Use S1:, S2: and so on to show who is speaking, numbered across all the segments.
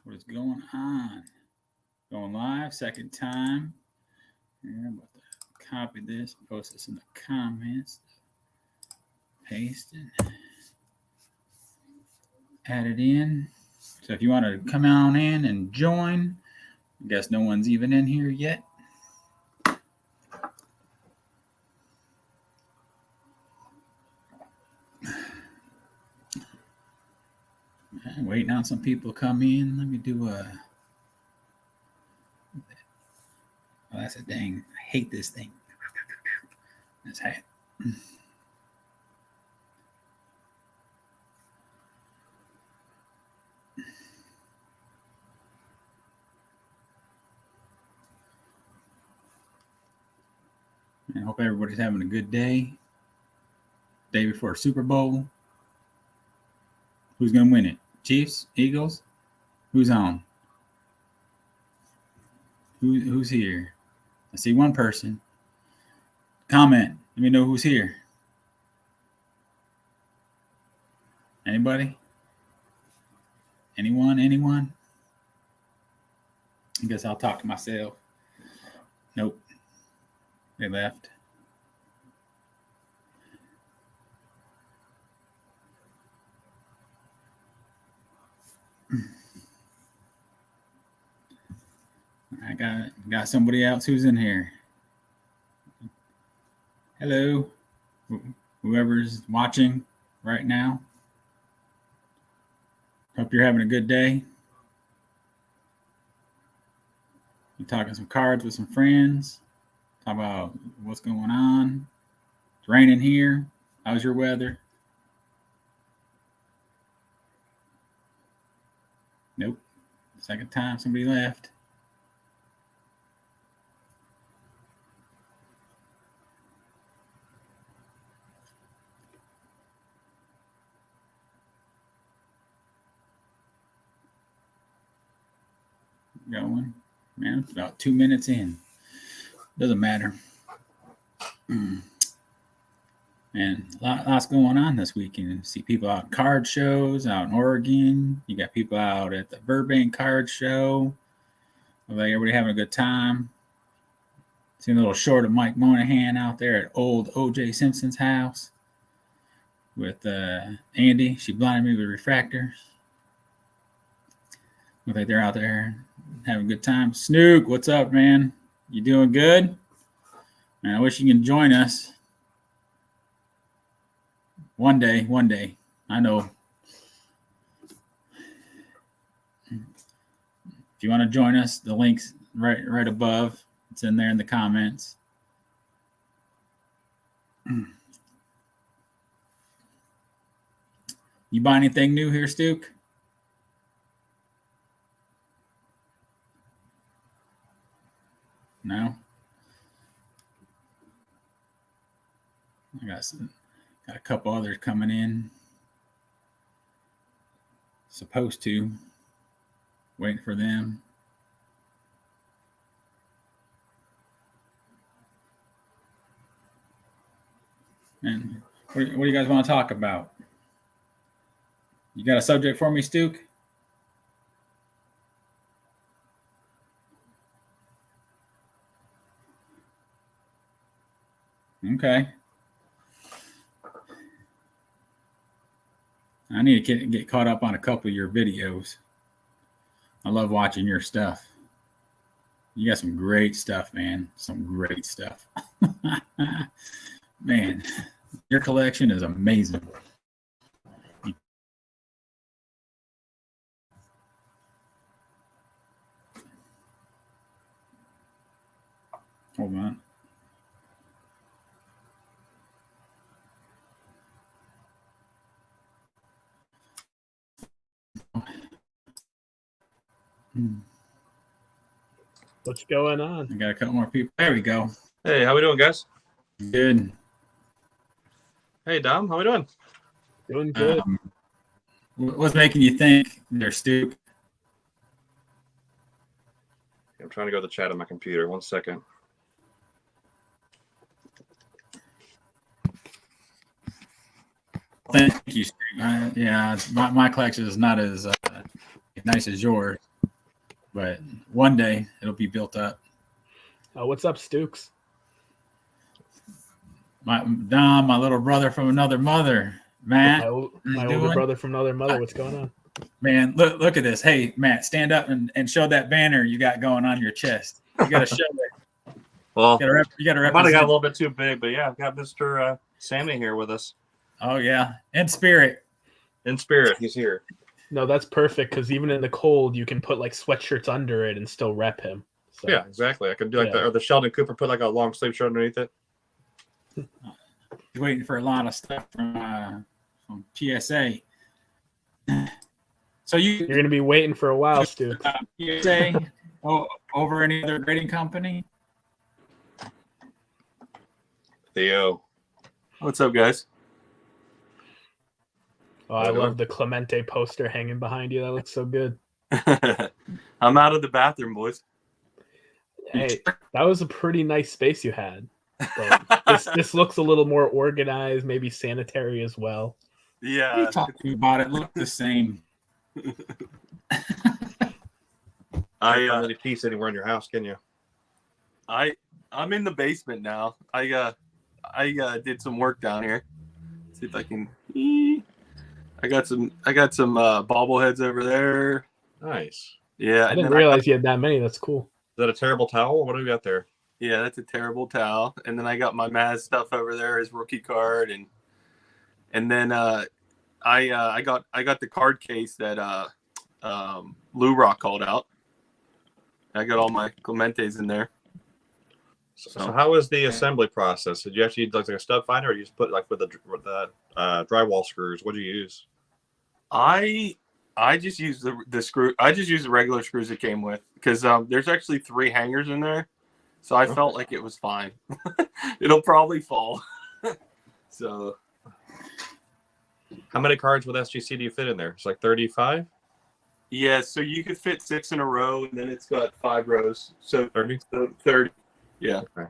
S1: What is going on? Going live, second time. I'm about to copy this, post this in the comments, paste it, add it in. So if you want to come on in and join, I guess no one's even in here yet. I'm waiting on some people to come in. Let me do a... Oh, that's a dang. I hate this thing. That's hat. I hope everybody's having a good day. Day before Super Bowl. Who's going to win it? Chiefs? Eagles? Who's on? Who's here? I see one person. Comment. Let me know who's here. Anybody? Anyone? I guess I'll talk to myself. Nope. They left. I got somebody else who's in here. Hello, whoever's watching right now. Hope you're having a good day. You're talking some cards with some friends. Talk about what's going on. It's raining here. How's your weather? Nope. Second time somebody left. Going. Man, it's about 2 minutes in. Doesn't matter. And lots going on this weekend. See people out at card shows out in Oregon. You got people out at the Burbank card show. Like everybody having a good time. Seen a little short of Mike Monahan out there at old O.J. Simpson's house with Andy. She blinded me with refractors. Look like they're out there having a good time. Snook, what's up, man? You doing good? Man, I wish you can join us. One day. I know. If you want to join us, the link's right above. It's in there in the comments. You buy anything new here, Stook? No? I got a couple others coming in. Supposed to. Waiting for them. And what do you guys want to talk about? You got a subject for me, Stook? Okay. I need to get caught up on a couple of your videos. I love watching your stuff. You got some great stuff, man. Some great stuff. Man, your collection is amazing. Hold on.
S2: What's going on?
S1: I got a couple more people. There we go.
S3: Hey, how we doing, guys?
S1: Good.
S3: Hey, Dom, how we doing?
S2: Doing good.
S1: What's making you think they're Stook?
S3: I'm trying to go to the chat on my computer. 1 second.
S1: Thank you, Stook. Yeah, my collection is not as nice as yours. but one day it'll be built up.
S2: What's up, Stooks?
S1: My little brother from another mother, Matt.
S2: My older brother from another mother. What's going on?
S1: Man, look at this. Hey, Matt, stand up and show that banner you got going on your chest. You got to show it.
S3: Well,
S1: you got to represent.
S3: Might have got a little bit too big, but yeah, I've got Mr. Sammy here with us.
S1: Oh yeah, in spirit.
S3: In spirit, he's here.
S2: No, that's perfect because even in the cold, you can put like sweatshirts under it and still rep him. So.
S3: Yeah, exactly. I could do like the Sheldon Cooper, put like a long sleeve shirt underneath it.
S1: He's waiting for a lot of stuff from PSA. So you're
S2: going to be waiting for a while, Stu.
S1: PSA over any other grading company?
S3: Theo.
S4: What's up, guys?
S2: Oh, I love the Clemente poster hanging behind you. That looks so good.
S4: I'm out of the bathroom, boys.
S2: Hey, that was a pretty nice space you had. But this looks a little more organized, maybe sanitary as well.
S4: Yeah.
S1: You talked to me about it. Look the same.
S3: I can't really piece anywhere in your house, can you?
S4: I'm in the basement now. I did some work down here. See if I can. I got some bobbleheads over there.
S3: Nice.
S4: Yeah,
S2: I didn't realize you had that many. That's cool.
S3: Is that a terrible towel? What do we got there?
S4: Yeah, that's a terrible towel. And then I got my Maz stuff over there, his rookie card, and then I got the card case that Lou Rock called out. I got all my Clementes in there.
S3: So how was the assembly process? Did you actually use like a stud finder, or you just put like with the drywall screws? What did you use?
S4: I just used the screw. I just used the regular screws it came with because there's actually 3 hangers in there, so I felt like it was fine. It'll probably fall. So,
S3: how many cards with SGC do you fit in there? It's like 35.
S4: Yeah, so you could fit 6 in a row, and then it's got 5 rows. So
S3: 30.
S4: 30. Yeah.
S3: Okay.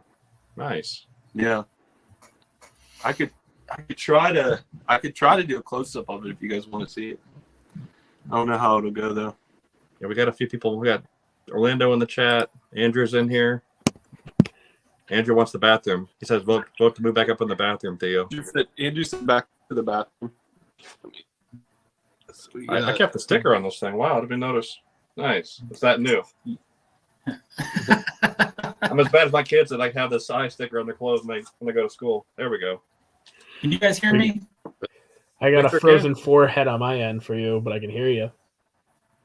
S3: Nice.
S4: Yeah. I could try to do a close up of it if you guys want to see it. I don't know how it'll go though.
S3: Yeah, we got a few people. We got Orlando in the chat. Andrew's in here. Andrew wants the bathroom. He says, vote to move back up in the bathroom, Theo.
S4: Andrew sit back to the bathroom.
S3: I kept the sticker on this thing. Wow, I didn't notice. Nice. It's that new. I'm as bad as my kids that like have the size sticker on their clothes when they go to school. There we go.
S1: Can you guys hear me?
S2: I got a frozen forehead on my end for you, but I can hear you.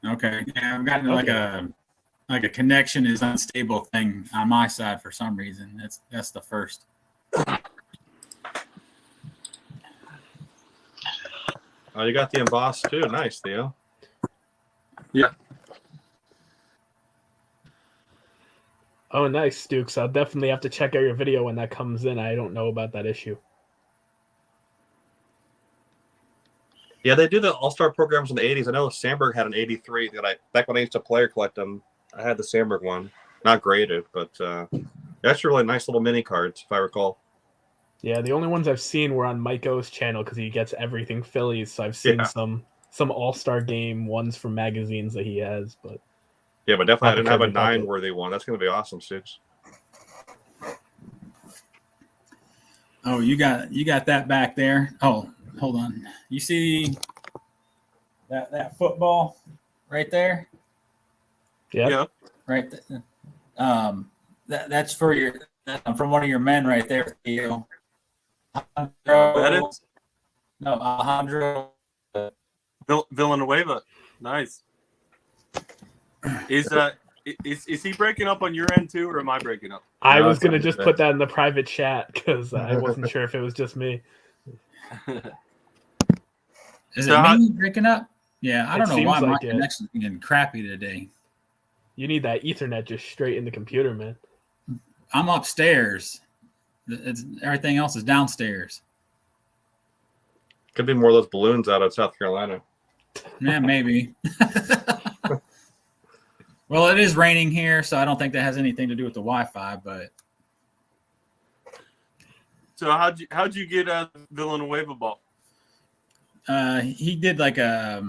S1: Okay. Yeah, I've gotten like a connection is unstable thing on my side for some reason. That's the first.
S3: Oh, you got the embossed too. Nice, Theo.
S4: Yeah.
S2: Oh, nice, Stukes. I'll definitely have to check out your video when that comes in. I don't know about that issue.
S3: Yeah, they do the All-Star programs in the 80s. I know Sandberg had an 83 that back when I used to player collect them, I had the Sandberg one. Not graded, but that's really nice little mini cards, if I recall.
S2: Yeah, the only ones I've seen were on Mike O's channel because he gets everything Phillies. So I've seen some All-Star game ones from magazines that he has, but
S3: yeah, but definitely I didn't have a 9-worthy one. That's going to be awesome, Stooks.
S1: Oh, you got that back there. Oh, hold on. You see that football right there?
S2: Yeah.
S1: Right. That's from one of your men right there, Theo.
S4: That is?
S1: No, Alejandro.
S4: Villanueva. Nice. Is he breaking up on your end too, or am I breaking up?
S2: I was gonna just put that in the private chat because I wasn't sure if it was just me.
S1: Is it me breaking up? Yeah, I don't know why my
S2: it.
S1: connection's being crappy today.
S2: You need that Ethernet just straight in the computer, man.
S1: I'm upstairs. Everything else is downstairs.
S3: Could be more of those balloons out of South Carolina.
S1: Yeah, maybe. Well, it is raining here, so I don't think that has anything to do with the Wi-Fi. But
S4: so how'd you get Villanueva ball?
S1: He did like a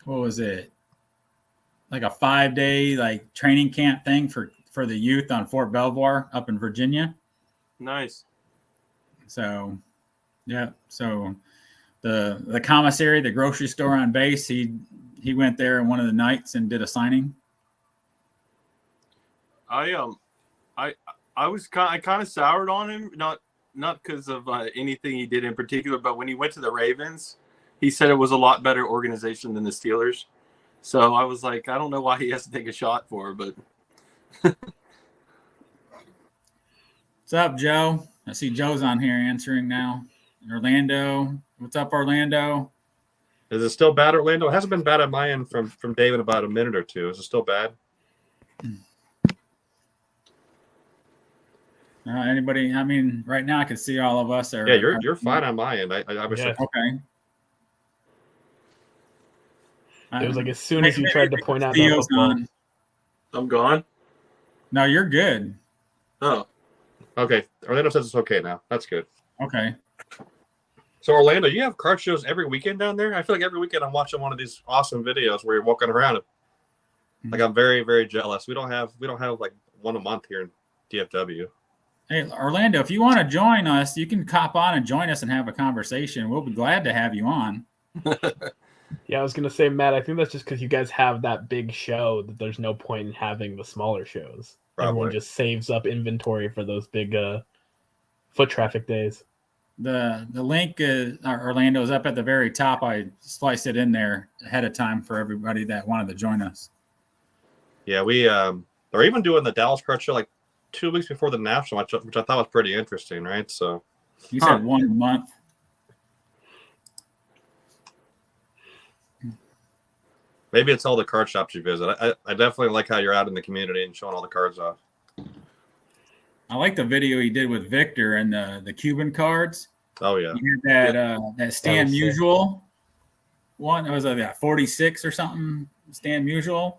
S1: what was it? like a 5-day like training camp thing for the youth on Fort Belvoir up in Virginia.
S4: Nice.
S1: So, yeah. So the commissary, the grocery store on base, he went there in one of the nights and did a signing.
S4: I kind of soured on him, not because of anything he did in particular, but when he went to the Ravens, he said it was a lot better organization than the Steelers. So I was like, I don't know why he has to take a shot for it, but.
S1: What's up, Joe? I see Joe's on here answering now. Orlando. What's up, Orlando?
S3: Is it still bad, Orlando? It hasn't been bad on my end from Dave in about a minute or two. Is it still bad?
S1: Anybody? I mean, right now I can see all of us.
S3: Yeah, you're fine on my end. I was
S2: Yeah.
S1: okay.
S2: It was like as soon as you tried to point out that
S1: Theo's
S2: football.
S1: on.
S4: I'm gone.
S1: No, you're good.
S4: Oh,
S3: okay. Orlando says it's okay now. That's good.
S1: Okay.
S3: So Orlando, you have card shows every weekend down there? I feel like every weekend I'm watching one of these awesome videos where you're walking around. Like I'm very, very jealous. We don't have like one a month here in DFW.
S1: Hey, Orlando, if you want to join us, you can cop on and join us and have a conversation. We'll be glad to have you on.
S2: Yeah, I was gonna say, Matt, I think that's just because you guys have that big show that there's no point in having the smaller shows.
S3: Probably.
S2: Everyone just saves up inventory for those big foot traffic days.
S1: The link Orlando is up at the very top. I sliced it in there ahead of time for everybody that wanted to join us.
S3: Yeah, we they're even doing the Dallas card show like 2 weeks before the national, which I thought was pretty interesting, right? So
S1: You said 1 month.
S3: maybe it's all the card shops you visit. I definitely like how you're out in the community and showing all the cards off.
S1: I like the video he did with Victor and the Cuban cards.
S3: Oh yeah.
S1: You had that Stan Musial one. It was like that 46 or something Stan Musial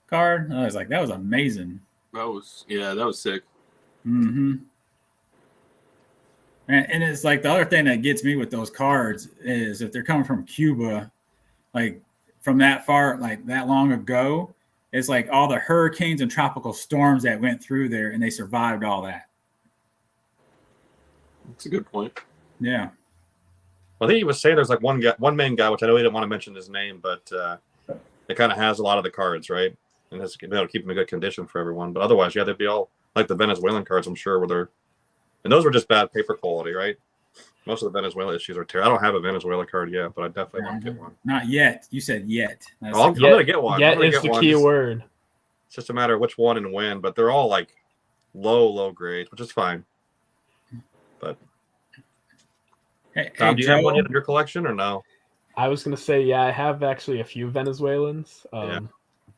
S1: card. I was like, that was amazing.
S4: that was sick.
S1: Mm-hmm. And it's like the other thing that gets me with those cards is if they're coming from Cuba, like from that far, like that long ago, it's like all the hurricanes and tropical storms that went through there, and they survived all that.
S4: That's a good point.
S1: Yeah.
S3: I think he was saying there's like one main guy, which I know he didn't want to mention his name, but it kind of has a lot of the cards, right? And has been able to keep them in good condition for everyone. But otherwise, yeah, they'd be all like the Venezuelan cards, I'm sure, where they're, and those were just bad paper quality, right? Most of the Venezuela issues are terrible. I don't have a Venezuela card yet, but I definitely want to get one.
S1: Not yet. You said yet.
S3: I'm going to get one.
S2: Yet is the key word.
S3: It's just a matter of which one and when, but they're all like low grade, which is fine. But Tom, do you have one in your collection or no?
S2: I was gonna say, yeah, I have actually a few Venezuelans.
S3: Yeah.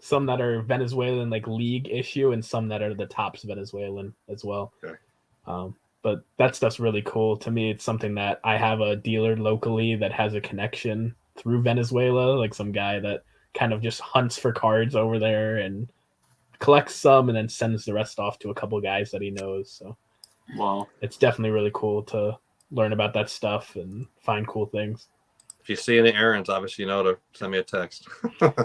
S2: Some that are Venezuelan like league issue, and some that are the tops Venezuelan as well.
S3: Okay.
S2: But that stuff's really cool. To me, it's something that I have a dealer locally that has a connection through Venezuela, like some guy that kind of just hunts for cards over there and collects some and then sends the rest off to a couple guys that he knows. So
S4: Wow.
S2: it's definitely really cool to learn about that stuff and find cool things.
S3: If you see any errands, obviously you know to send me a text.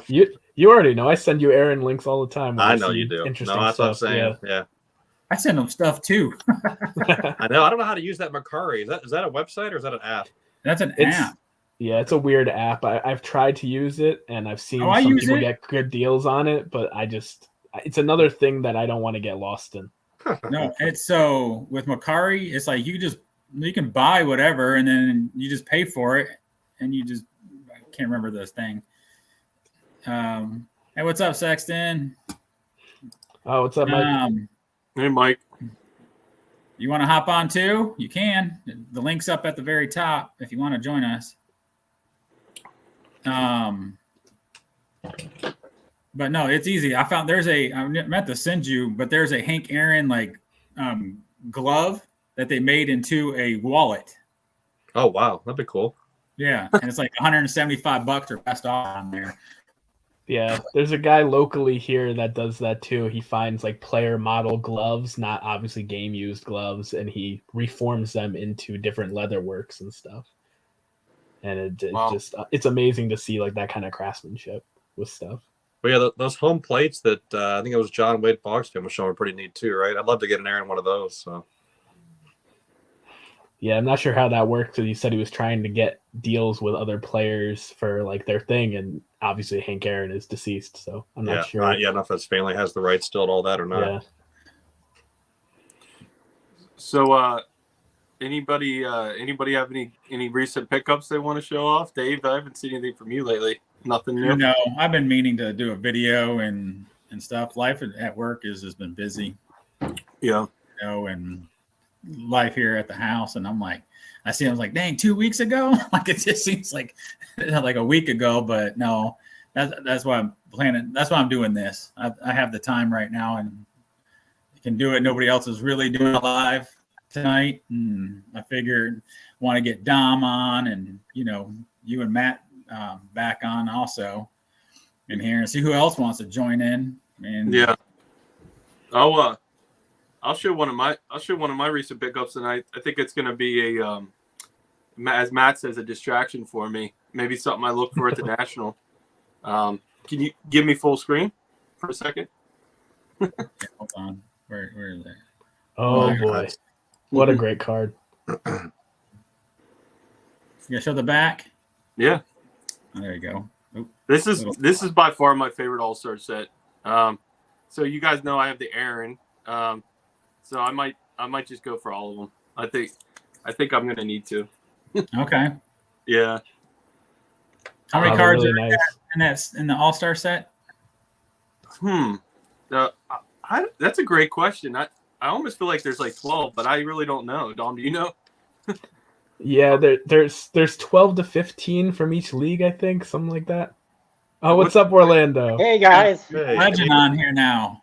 S2: You already know. I send you Aaron links all the time.
S3: I know you do.
S2: Interesting
S3: No, that's
S2: stuff.
S3: what I'm saying. Yeah.
S1: I send them stuff too.
S3: I know. I don't know how to use that Macari. Is that a website or is that an app?
S1: That's an app.
S2: Yeah, it's a weird app. I've tried to use it, and I've seen
S1: I
S2: some
S1: use
S2: people
S1: it.
S2: get good deals on it, but it's another thing that I don't want to get lost in.
S1: No, it's so with Macari, it's like you can buy whatever and then you just pay for it, and I can't remember this thing. Hey, what's up, Sexton?
S2: Oh, what's up, Mike?
S4: Hey, Mike.
S1: You want to hop on too? You can. The link's up at the very top if you want to join us. But no, it's easy. I meant to send you, but there's a Hank Aaron glove that they made into a wallet.
S3: Oh wow, that'd be cool.
S1: Yeah, and it's like $175 or best off on there.
S2: Yeah, there's a guy locally here that does that too. He finds like player model gloves, not obviously game used gloves, and he reforms them into different leather works and stuff. And it's amazing to see like that kind of craftsmanship with stuff.
S3: But yeah, those home plates that I think it was John Wade Foxton was showing pretty neat too, right? I'd love to get an air in one of those. So
S2: Yeah, I'm not sure how that worked. He said he was trying to get deals with other players for like their thing, and obviously Hank Aaron is deceased, so I'm not sure.
S3: Yeah, not if his family has the rights still to all that or not.
S2: Yeah.
S4: So, anybody have any recent pickups they want to show off? Dave, I haven't seen anything from you lately. Nothing new.
S1: No, I've been meaning to do a video and stuff. Life at work has been busy.
S4: Yeah.
S1: And life here at the house, and I'm like, I was like, dang, 2 weeks ago. Like it just seems like a week ago, but no, that's why I'm planning. That's why I'm doing this. I have the time right now and can do it. Nobody else is really doing it live tonight, and I figured want to get Dom on, and you and Matt back on also in here, and see who else wants to join in. And
S4: yeah, I'll show one of my recent pickups tonight. I think it's going to be a as Matt says, a distraction for me. Maybe something I look for at the National. Can you give me full screen for a second?
S1: Hold on. Where is that?
S2: Oh boy, what a great card!
S1: You gonna show the back?
S4: Yeah.
S1: Oh, there you go. Oop.
S4: This is by far my favorite All-Star set. So you guys know I have the Aaron. So I might just go for all of them. I think I'm gonna need to.
S1: Okay.
S4: Yeah.
S1: How many cards
S2: really
S1: are in the All-Star set?
S4: That's a great question. I almost feel like there's like 12, but I really don't know. Dom, do you know?
S2: Yeah, there's 12 to 15 from each league, I think, something like that. Oh, what's up, Orlando?
S5: Hey guys.
S3: Hey,
S1: Legend on here now.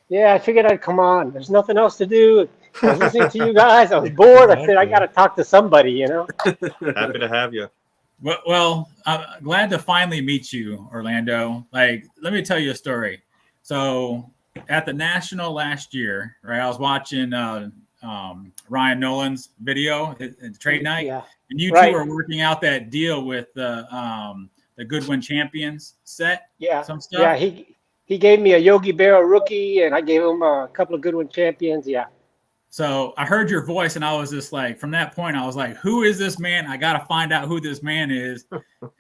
S5: Yeah, I figured I'd come on. There's nothing else to do. I was listening to you guys. I was bored. I said I got to talk to somebody,
S3: happy to have you.
S1: Well, I'm glad to finally meet you, Orlando. Like, let me tell you a story. So at the National last year, right, I was watching Ryan Nolan's video at trade night,
S5: Yeah.
S1: and you
S5: Right.
S1: two are working out that deal with the Goodwin Champions set.
S5: Yeah.
S1: Some stuff.
S5: Yeah, he gave me a Yogi Berra rookie, and I gave him a couple of Goodwin champions. Yeah.
S1: So I heard your voice, and I was just like, from that point, I was like, who is this man? I got to find out who this man is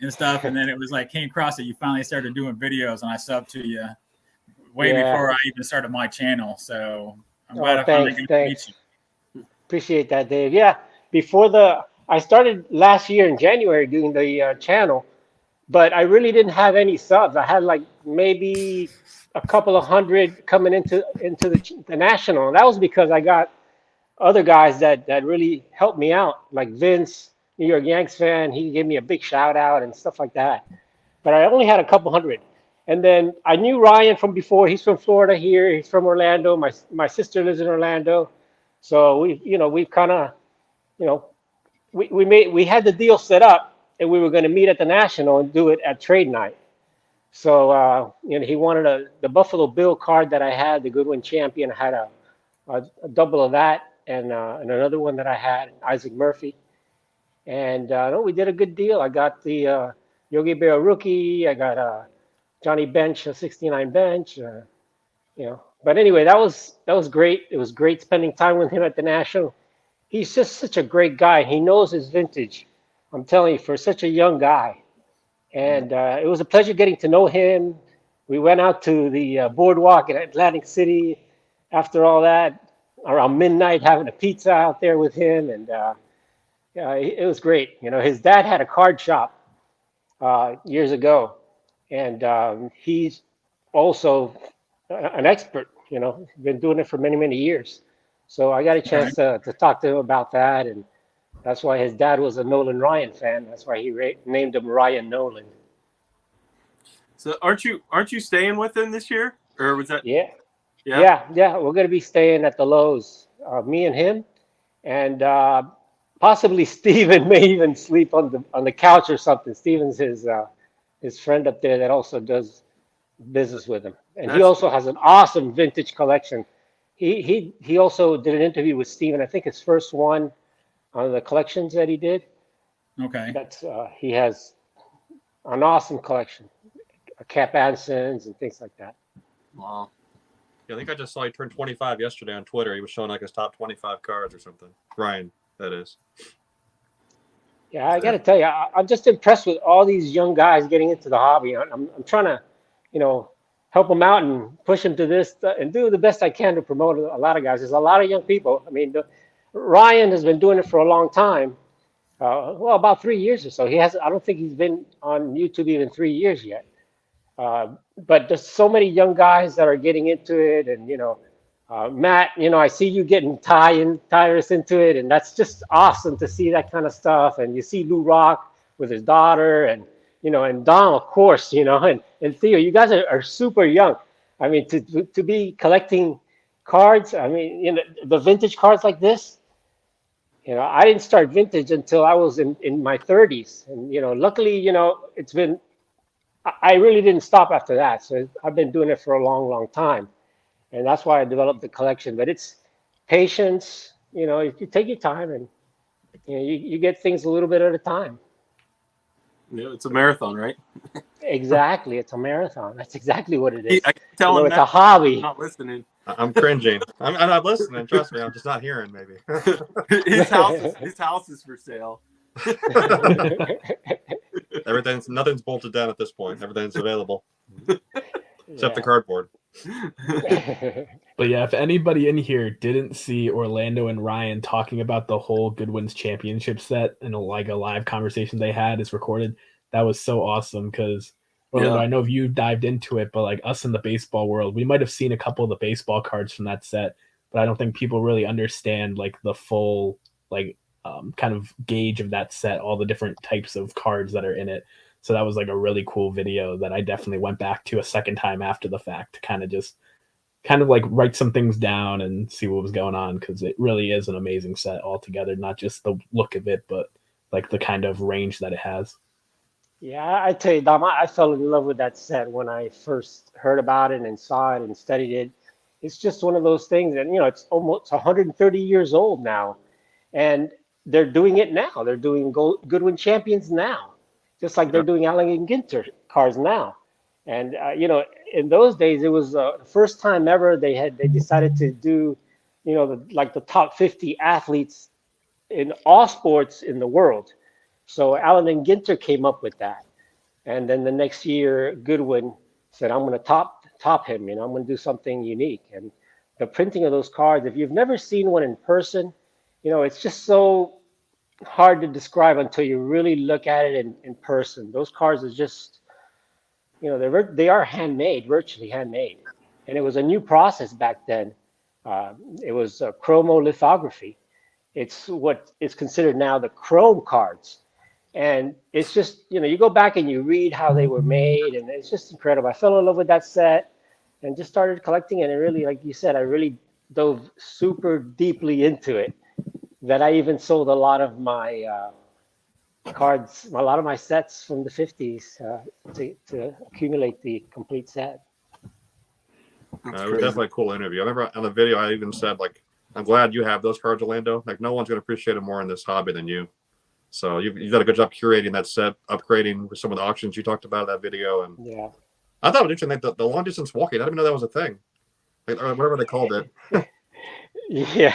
S1: and stuff. And then it was like, came across it. You finally started doing videos, and I subbed to you way before I even started my channel. So I'm glad I finally got to meet you.
S5: Appreciate that, Dave. Yeah. I started last year in January doing the channel, but I really didn't have any subs. I had like maybe a couple of hundred coming into the National. And that was because I got other guys that really helped me out, like Vince, New York Yanks fan. He gave me a big shout out and stuff like that. But I only had a couple hundred. And then I knew Ryan from before. He's from Florida here. He's from Orlando. My sister lives in Orlando. So we've kind of, we had the deal set up, and we were going to meet at the National and do it at trade night. So he wanted the Buffalo Bill card that I had, the Goodwin champion. I had a double of that, and another one that I had, Isaac Murphy. And we did a good deal. I got the Yogi Berra rookie. I got Johnny Bench, a 69 bench. But anyway, that was great. It was great spending time with him at the National. He's just such a great guy. He knows his vintage. I'm telling you, for such a young guy. And it was a pleasure getting to know him. We went out to the boardwalk in Atlantic City after all that, around midnight, having a pizza out there with him. And it was great. His dad had a card shop years ago. And he's also an expert, been doing it for many, many years. So I got a chance to talk to him about that. And that's why his dad was a Nolan Ryan fan. That's why he named him Ryan Nolan.
S4: So aren't you staying with him this year, or was that?
S5: Yeah. We're gonna be staying at the Lowe's, me and him, and possibly Steven may even sleep on the couch or something. Steven's his friend up there that also does business with him, and he also has an awesome vintage collection. He also did an interview with Steven. I think his first one on the collections that he did.
S1: Okay.
S5: That's he has an awesome collection, Cap Ansons and things like that.
S4: Wow.
S3: Yeah, I think I just saw he turned 25 yesterday on Twitter. He was showing like his top 25 cards or something. Ryan, that is.
S5: Yeah, I got to tell you, I'm just impressed with all these young guys getting into the hobby. I'm trying to, help them out and push them to this and do the best I can to promote a lot of guys. There's a lot of young people. I mean, Ryan has been doing it for a long time. Well, about 3 years or so. I don't think he's been on YouTube even 3 years yet. But there's so many young guys that are getting into it, and Matt, I see you getting Tyrus into it, and that's just awesome to see that kind of stuff. And you see Lou Rock with his daughter, and and Dom, of course, and Theo. You guys are super young. I mean, to be collecting cards. I mean, the vintage cards like this. I didn't start vintage until I was in my 30s, and luckily, it's been. I really didn't stop after that, so I've been doing it for a long, long time. And that's why I developed the collection. But it's patience. You take your time, and you get things a little bit at a time.
S4: Yeah, it's a marathon, right?
S5: Exactly, it's a marathon. That's exactly what it is.
S4: I can tell him
S5: it's a hobby.
S4: not listening.
S3: I'm cringing. I'm not listening. Trust me. I'm just not hearing. Maybe
S4: his house is for sale.
S3: Nothing's bolted down at this point. Everything's available except the cardboard.
S2: But yeah, if anybody in here didn't see Orlando and Ryan talking about the whole Goodwin's Championship set and like a live conversation they had is recorded, that was so awesome because Orlando, I know if you dived into it, but like us in the baseball world, we might have seen a couple of the baseball cards from that set, but I don't think people really understand like the full like kind of gauge of that set, all the different types of cards that are in it. So that was like a really cool video that I definitely went back to a second time after the fact to kind of like write some things down and see what was going on, because it really is an amazing set altogether, not just the look of it, but like the kind of range that it has.
S5: Yeah, I tell you, Dom, I fell in love with that set when I first heard about it and saw it and studied it. It's just one of those things, and it's almost 130 years old now, and they're doing it now. They're doing Goodwin Champions now, just like they're doing Allen and Ginter cards now. And in those days, it was the first time ever they decided to do, the top 50 athletes in all sports in the world. So Allen and Ginter came up with that, and then the next year, Goodwin said, "I'm going to top him. I'm going to do something unique." And the printing of those cards, if you've never seen one in person, it's just so hard to describe until you really look at it in person. Those cards are just, they are handmade, virtually handmade. And it was a new process back then. It was chromolithography. It's what is considered now the chrome cards. And it's just, you go back and you read how they were made, and it's just incredible. I fell in love with that set and just started collecting it. And really, like you said, I really dove super deeply into it, that I even sold a lot of my cards, a lot of my sets from the 50s to accumulate the complete set.
S3: It was definitely a cool interview. I remember on the video I even said, like, I'm glad you have those cards, Orlando. Like, no one's going to appreciate it more in this hobby than you. So you've done a good job curating that set, upgrading with some of the auctions you talked about in that video. And
S5: yeah,
S3: I thought it was interesting that the long distance walking, I didn't even know that was a thing, like, or whatever they called it.
S5: Yeah,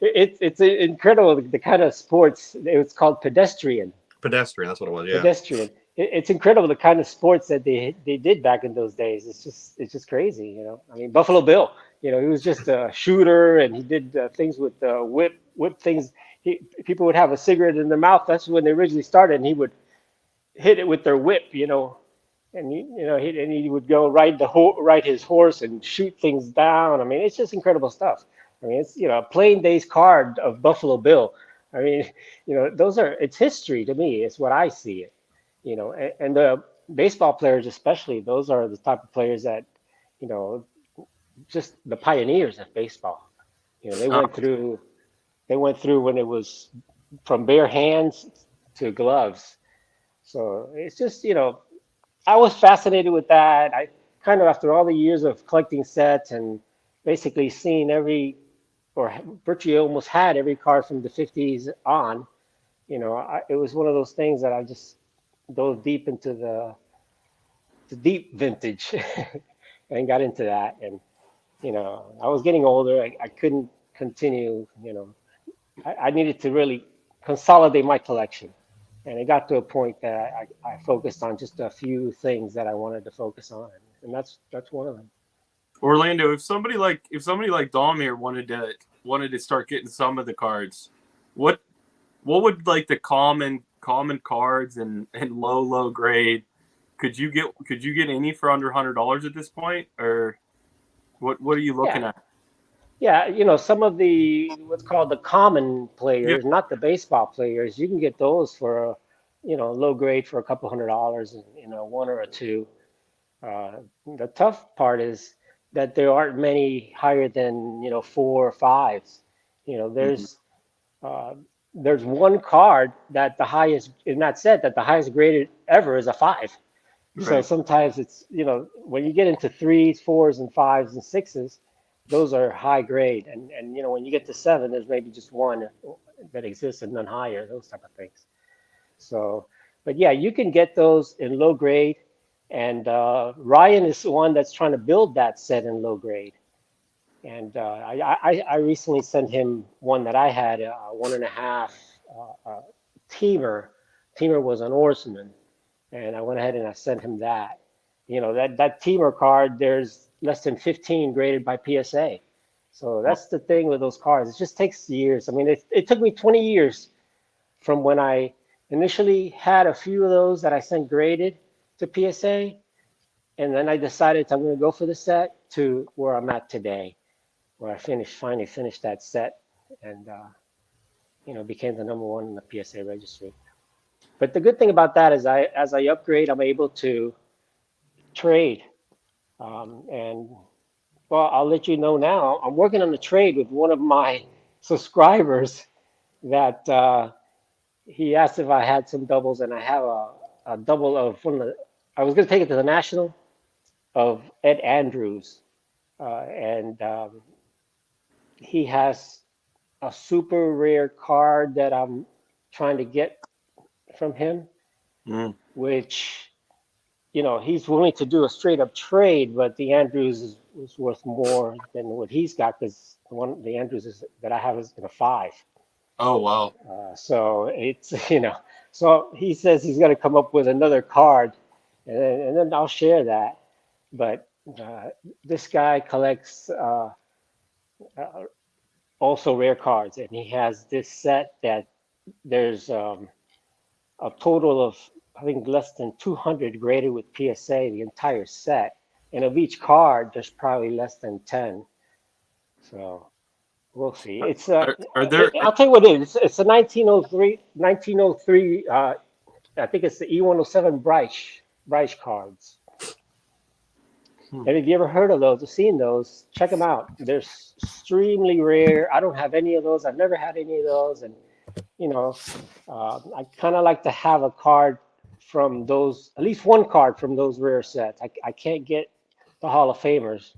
S5: it's incredible, the kind of sports. It's called pedestrian.
S3: Pedestrian, that's what it was. Yeah.
S5: Pedestrian. It's incredible the kind of sports that they did back in those days. It's just crazy, I mean, Buffalo Bill, he was just a shooter, and he did things with whip things. People would have a cigarette in their mouth. That's when they originally started, and he would hit it with their whip, and he would go ride his horse and shoot things down. I mean, it's just incredible stuff. I mean, it's a plain days card of Buffalo Bill. I mean, it's history to me. It's what I see it. And the baseball players especially, those are the type of players that, just the pioneers of baseball. They went through when it was from bare hands to gloves. So it's just, I was fascinated with that. I kind of, after all the years of collecting sets and basically seeing virtually almost had every card from the 50s on, it was one of those things that I just dove deep into the deep vintage and got into that. And, I was getting older. I couldn't continue, I needed to really consolidate my collection. And it got to a point that I focused on just a few things that I wanted to focus on. And that's one of them.
S4: Orlando, if somebody like Dom here wanted to start getting some of the cards, what would like the common cards and low grade? Could you get any for under $100 at this point, or what are you looking at?
S5: Yeah, some of the what's called the common players, not the baseball players, you can get those for low grade for a couple $100, and one or a two. The tough part is that there aren't many higher than 4 or 5s. There's one card that the highest in that set that the highest graded ever is a 5. So
S4: Right.
S5: sometimes it's when you get into 3s, 4s, and 5s and 6s, those are high grade, and when you get to 7, there's maybe just one that exists and none higher. Those type of things. So, but yeah, you can get those in low grade. And Ryan is the one that's trying to build that set in low grade. And I recently sent him one that I had, 1.5 teamer. Teamer was an oarsman, and I went ahead and I sent him that. That teamer card, there's less than 15 graded by PSA. So that's the thing with those cards. It just takes years. I mean, it took me 20 years from when I initially had a few of those that I sent graded to PSA, and then I decided I'm going to go for the set to where I'm at today, where I finally finished that set, and became the number one in the PSA registry. But the good thing about that is as I upgrade, I'm able to trade, and well, I'll let you know now. I'm working on a trade with one of my subscribers that he asked if I had some doubles, and I have a double of one of the. I was going to take it to the National of Ed Andrews, and he has a super rare card that I'm trying to get from him, which he's willing to do a straight up trade, but the Andrews is worth more than what he's got because the Andrews that I have is in a 5.
S4: Oh wow!
S5: So it's so he says he's going to come up with another card, and then I'll share that. But this guy collects also rare cards, and he has this set that there's a total of I think less than 200 graded with PSA, the entire set, and of each card there's probably less than 10. So we'll see. It's
S4: Are there?
S5: I'll tell you what it is. It's a 1903. I think it's the E107 Bryce cards. And if you ever heard of those or seen those, check them out. They're extremely rare. I don't have any of those. I've never had any of those. And, I kind of like to have a card from those, at least one card from those rare sets. I can't get the Hall of Famers.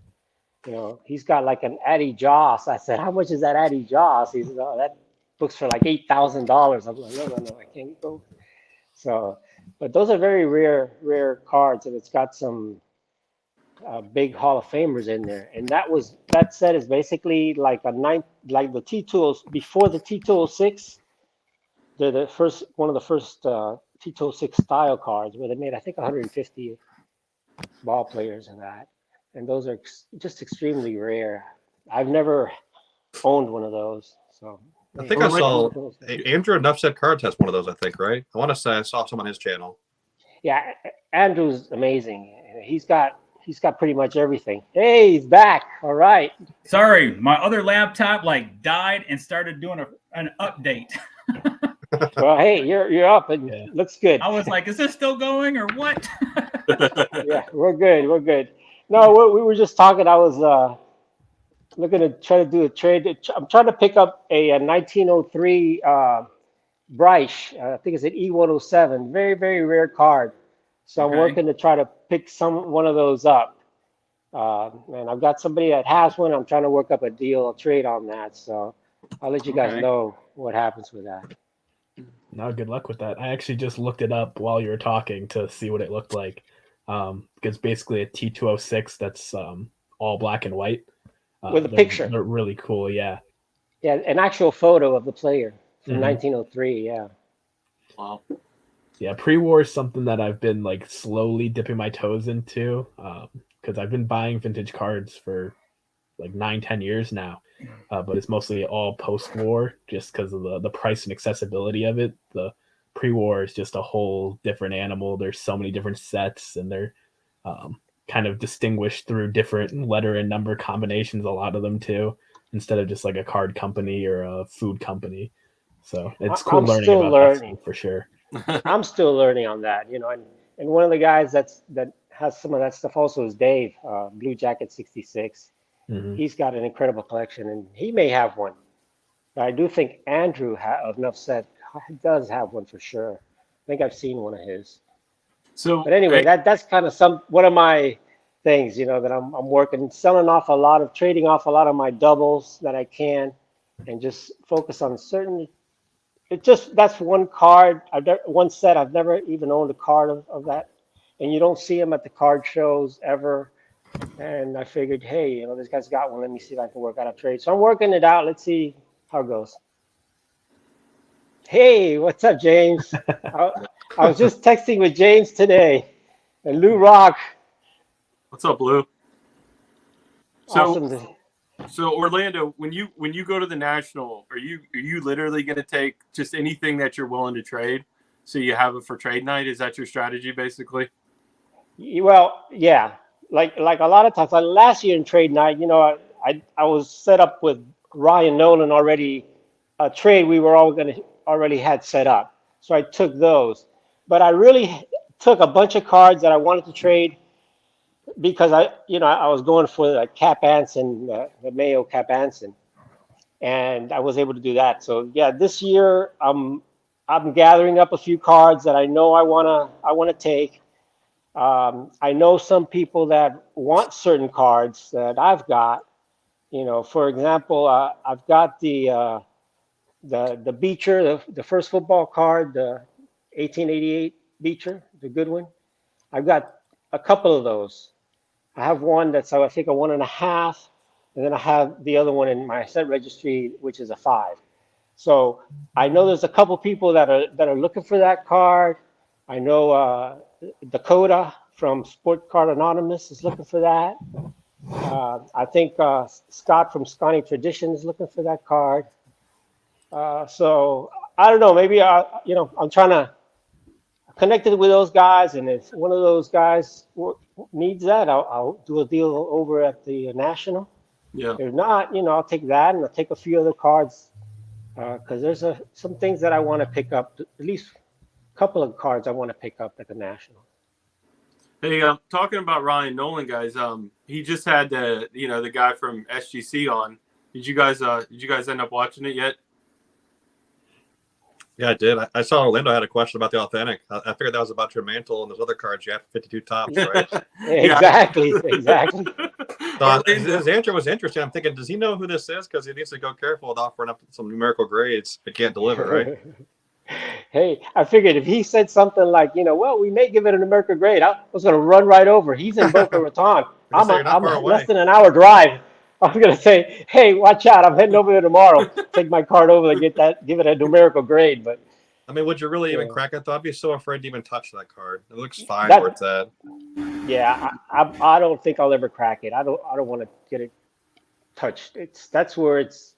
S5: He's got like an Addy Joss. I said, how much is that Addy Joss? He said, oh, that book's for like $8,000. I'm like, no, I can't go. So, but those are very rare cards, and it's got some big Hall of Famers in there, and that set is basically like the T2 before the T206. They're one of the first T206 style cards where they made I think 150 ball players in that, and those are just extremely rare. I've never owned one of those, so.
S3: I think I saw Andrew Nuffset Cards has one of those. I think right. I want to say I saw some on his channel.
S5: Yeah, Andrew's amazing. He's got pretty much everything. Hey, he's back. All right.
S1: Sorry, my other laptop died and started doing an update.
S5: Well, hey, you're up and looks good.
S1: I was like, is this still going or what?
S5: Yeah, we're good. No, we were just talking. I was looking to try to do a trade. I'm trying to pick up a 1903 Bryce. I think it's an E107. Very, very rare card. So I'm working to try to pick one of those up. And I've got somebody that has one. I'm trying to work up a trade on that. So I'll let you guys know what happens with that.
S2: No, good luck with that. I actually just looked it up while you were talking to see what it looked like. It's basically a T206 that's all black and white.
S5: With a picture.
S2: They're really cool, yeah.
S5: Yeah, an actual photo of the player from
S2: Mhm.
S5: 1903. Yeah.
S4: Wow.
S2: Yeah, pre-war is something that I've been like slowly dipping my toes into because I've been buying vintage cards for like 9-10 years now, but it's mostly all post-war just because of the price and accessibility of it. The pre-war is just a whole different animal. There's so many different sets, and they're kind of distinguished through different letter and number combinations, a lot of them too, instead of just like a card company or a food company. So it's cool
S5: I'm
S2: learning
S5: still
S2: about
S5: learning.
S2: that for sure.
S5: I'm still learning on that, and one of the guys that has some of that stuff also is Dave, Blue Jacket 66.
S2: Mhm.
S5: He's got an incredible collection, and he may have one. But I do think Andrew of Enough Said does have one for sure. I think I've seen one of his.
S4: So,
S5: But anyway, that's kind of one of my things, that I'm working, trading off a lot of my doubles that I can, and just focus on certain. That's one card, one set. I've never even owned a card of that, and you don't see them at the card shows ever. And I figured, hey, this guy's got one. Let me see if I can work out a trade. So I'm working it out. Let's see how it goes. Hey, what's up, James? I was just texting with James today, and Lou Rock.
S4: what's up, Lou? So,
S5: Awesome.
S4: so Orlando, when you go to the National, are you literally going to take just anything that you're willing to trade, so you have it for trade night? Is that your strategy, basically?
S5: Well, yeah. Like a lot of times, like last year in trade night, I was set up with Ryan Nolan already. A trade we were all going to already had set up, so I took those. But I really took a bunch of cards that I wanted to trade because I was going for the Cap Anson, the Mayo Cap Anson, and I was able to do that. So yeah, this year I'm gathering up a few cards that I know I wanna take. I know some people that want certain cards that I've got. For example, I've got the Beecher, the first football card, the 1888 Beecher, the good one. I've got a couple of those. I have one that's I think a 1.5, and then I have the other one in my set registry, which is a 5. So I know there's a couple people that are looking for that card. I know Dakota from Sport Card Anonymous is looking for that. I think Scott from Scotty Tradition is looking for that card. So I don't know. Maybe I'm trying to connect it with those guys, and if one of those guys needs that, I'll do a deal over at the National.
S4: Yeah.
S5: If not, I'll take that, and I'll take a few other cards because there's some things that I want to pick up. At least a couple of cards I want to pick up at the National.
S4: Hey, talking about Ryan Nolan, guys. He just had the guy from SGC on. Did you guys end up watching it yet?
S3: Yeah, I did. I saw Orlando had a question about the authentic. I figured that was about your mantle and those other cards. You have 52 tops, right?
S5: Exactly.
S3: So his answer was interesting. I'm thinking, does he know who this is? Because he needs to go careful with offering up some numerical grades. He can't deliver, right?
S5: Hey, I figured if he said something like, well, we may give it a numerical grade, I was going to run right over. He's in Boca Raton. I'm less than an hour drive. I'm going to say, hey, watch out. I'm heading over there tomorrow. Take my card over and give it a numerical grade. But
S3: I mean, would you really even crack it? Though I'd be so afraid to even touch that card. It looks fine where it's at.
S5: Yeah, I don't think I'll ever crack it. I don't want to get it touched. That's where it's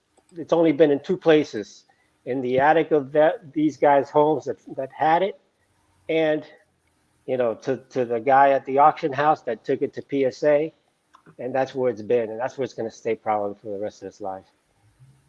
S5: only been in 2 places. In the attic of these guys' homes that had it, and to the guy at the auction house that took it to PSA, and that's where it's been, and that's where it's going to stay probably for the rest of his life.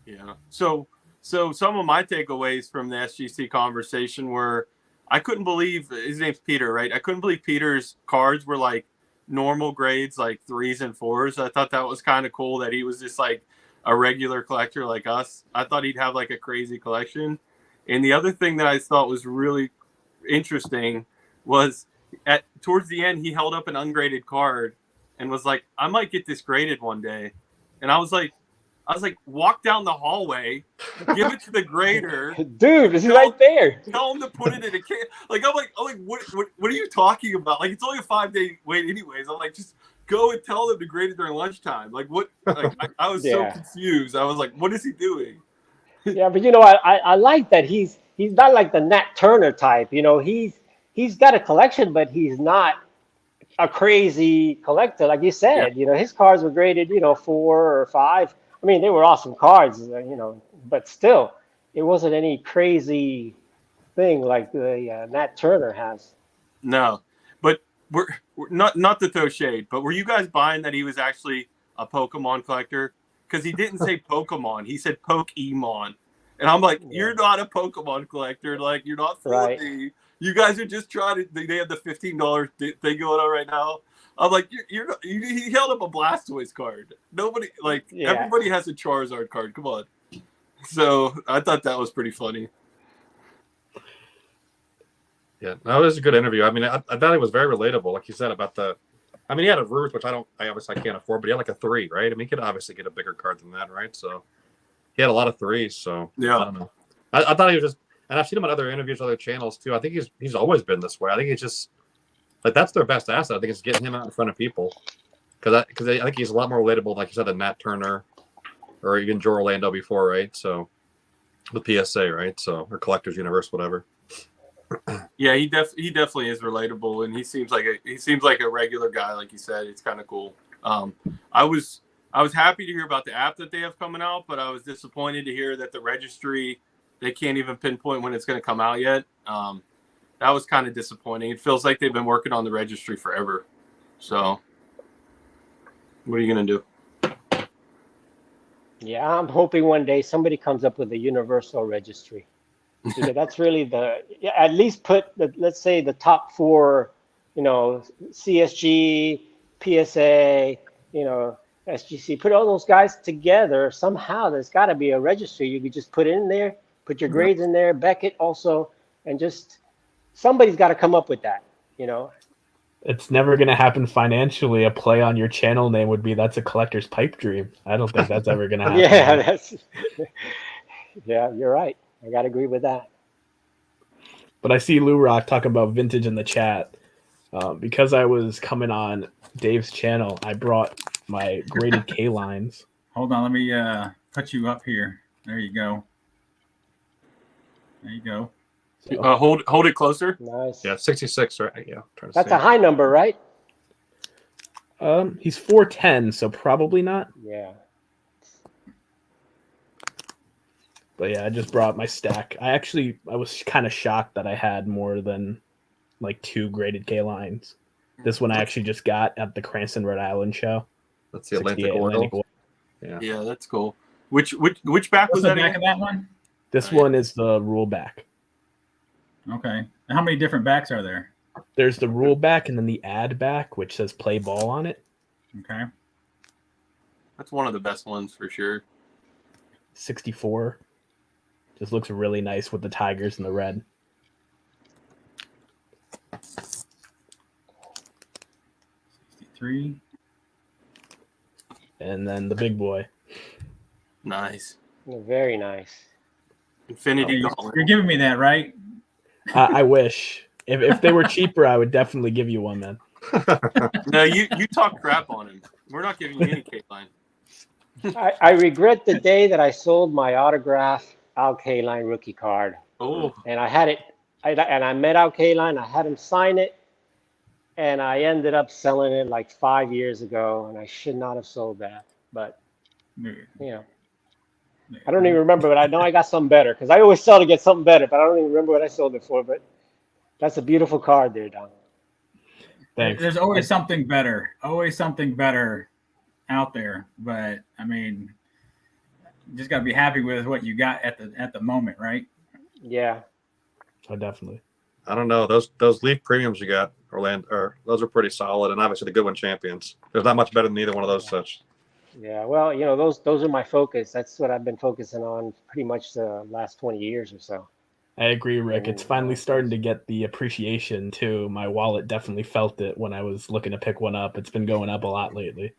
S4: Yeah. So some of my takeaways from the SGC conversation were, I couldn't believe his name's Peter, right? I couldn't believe Peter's cards were like normal grades, like 3s and 4s. I thought that was kind of cool that he was just like a regular collector like us. I thought he'd have like a crazy collection. And the other thing that I thought was really interesting was towards the end, he held up an ungraded card and was like, I might get this graded one day. And I was like, I was like, walk down the hallway, give it to the grader.
S5: Dude, it's right there.
S4: Tell him to put it in a can. Like I'm like, what are you talking about? Like it's only a 5-day wait, anyways. I'm like, just go and tell them to grade it during lunchtime. Like what? Like I was so
S5: Yeah.
S4: confused. I was like, what is he doing?
S5: Yeah, but I like that he's not like the Nat Turner type. He's got a collection, but he's not a crazy collector, like you said. His cards were graded, 4 or 5. I mean, they were awesome cards, but still, it wasn't any crazy thing like the Nat Turner has.
S4: No, but we're not to throw shade, but were you guys buying that he was actually a Pokemon collector? Because he didn't say Pokemon, he said Pokemon, and I'm like, you're not a Pokemon collector. Like you're not fooling me. You guys are just trying to. They have the $15 thing going on right now. I'm like, he held up a Blastoise card. Nobody everybody has a Charizard card. Come on. So I thought that was pretty funny.
S3: Yeah, that was a good interview. I mean, I thought it was very relatable, like you said about the. I mean, he had a Ruth, which I obviously can't afford, but he had like a 3, right? I mean, he could obviously get a bigger card than that, right? So he had a lot of 3s. So
S4: yeah,
S3: I don't know. I thought he was just, and I've seen him on other interviews, other channels too. I think he's always been this way. I think he's just like that's their best asset. I think it's getting him out in front of people because I think he's a lot more relatable, like you said, than Nat Turner or even Joe Orlando before, right? So with PSA, right? So or Collectors Universe, whatever.
S4: Yeah, he definitely is relatable, and he seems like a regular guy, like you said. It's kind of cool. I was happy to hear about the app that they have coming out, but I was disappointed to hear that the registry, they can't even pinpoint when it's going to come out yet. That was kind of disappointing. It feels like they've been working on the registry forever. So, what are you going to do?
S5: Yeah, I'm hoping one day somebody comes up with a universal registry. Because that's really at least put let's say the top 4, CSG, PSA, SGC, put all those guys together. Somehow there's got to be a registry. You could just put it in there, put your grades in there, Beckett also, and just somebody's got to come up with that,
S2: It's never going to happen financially. A play on your channel name would be that's a collector's pipe dream. I don't think that's ever going to happen.
S5: Yeah, you're right. I got to agree with that.
S2: But I see Lou Rock talking about vintage in the chat. Because I was coming on Dave's channel, I brought my graded K lines.
S1: Hold on, let me put you up here. There you go. There you go.
S2: So,
S4: hold it closer.
S5: Nice.
S3: Yeah, 66, right? Yeah.
S5: That's a high number, right?
S2: He's 4'10", so probably not.
S5: Yeah.
S2: But yeah, I just brought my stack. I was kind of shocked that I had more than like 2 graded K lines. This one I actually just got at the Cranston, Rhode Island show.
S3: That's the Atlantic Oracle.
S4: Yeah, that's cool. Which back was
S1: What's the
S4: that?
S1: back of that one?
S2: This one is the rule back.
S1: Okay. And how many different backs are there?
S2: There's the rule back and then the ad back, which says play ball on it.
S1: Okay.
S4: That's one of the best ones for sure.
S2: 64. Just looks really nice with the tigers and the red.
S1: Three.
S2: And then the big boy.
S4: Nice.
S5: Very nice.
S4: Infinity Gauntlet.
S1: You're giving me that, right?
S2: I wish. If they were cheaper, I would definitely give you one, man.
S4: No, you talk crap on him. We're not giving you any K-line.
S5: I regret the day that I sold my autograph Al K-line rookie card.
S4: Oh.
S5: And I had it, and I met Al K-line. I had him sign it, and I ended up selling it like 5 years ago, and I should not have sold that. But, I don't even remember, but I know I got something better because I always sell to get something better, but I don't even remember what I sold it for. But that's a beautiful card there, Don.
S2: Thanks.
S1: There's always something better out there. But I mean, you just got to be happy with what you got at the moment, right?
S5: Yeah.
S2: Oh, definitely.
S3: I don't know. Those Leaf premiums you got, Orlando, those are pretty solid, and obviously the Goodwin champions. There's not much better than either one of those such.
S5: Yeah, well, those are my focus. That's what I've been focusing on pretty much the last 20 years or so.
S2: I agree, Rick. It's finally starting to get the appreciation, too. My wallet definitely felt it when I was looking to pick one up. It's been going up a lot lately.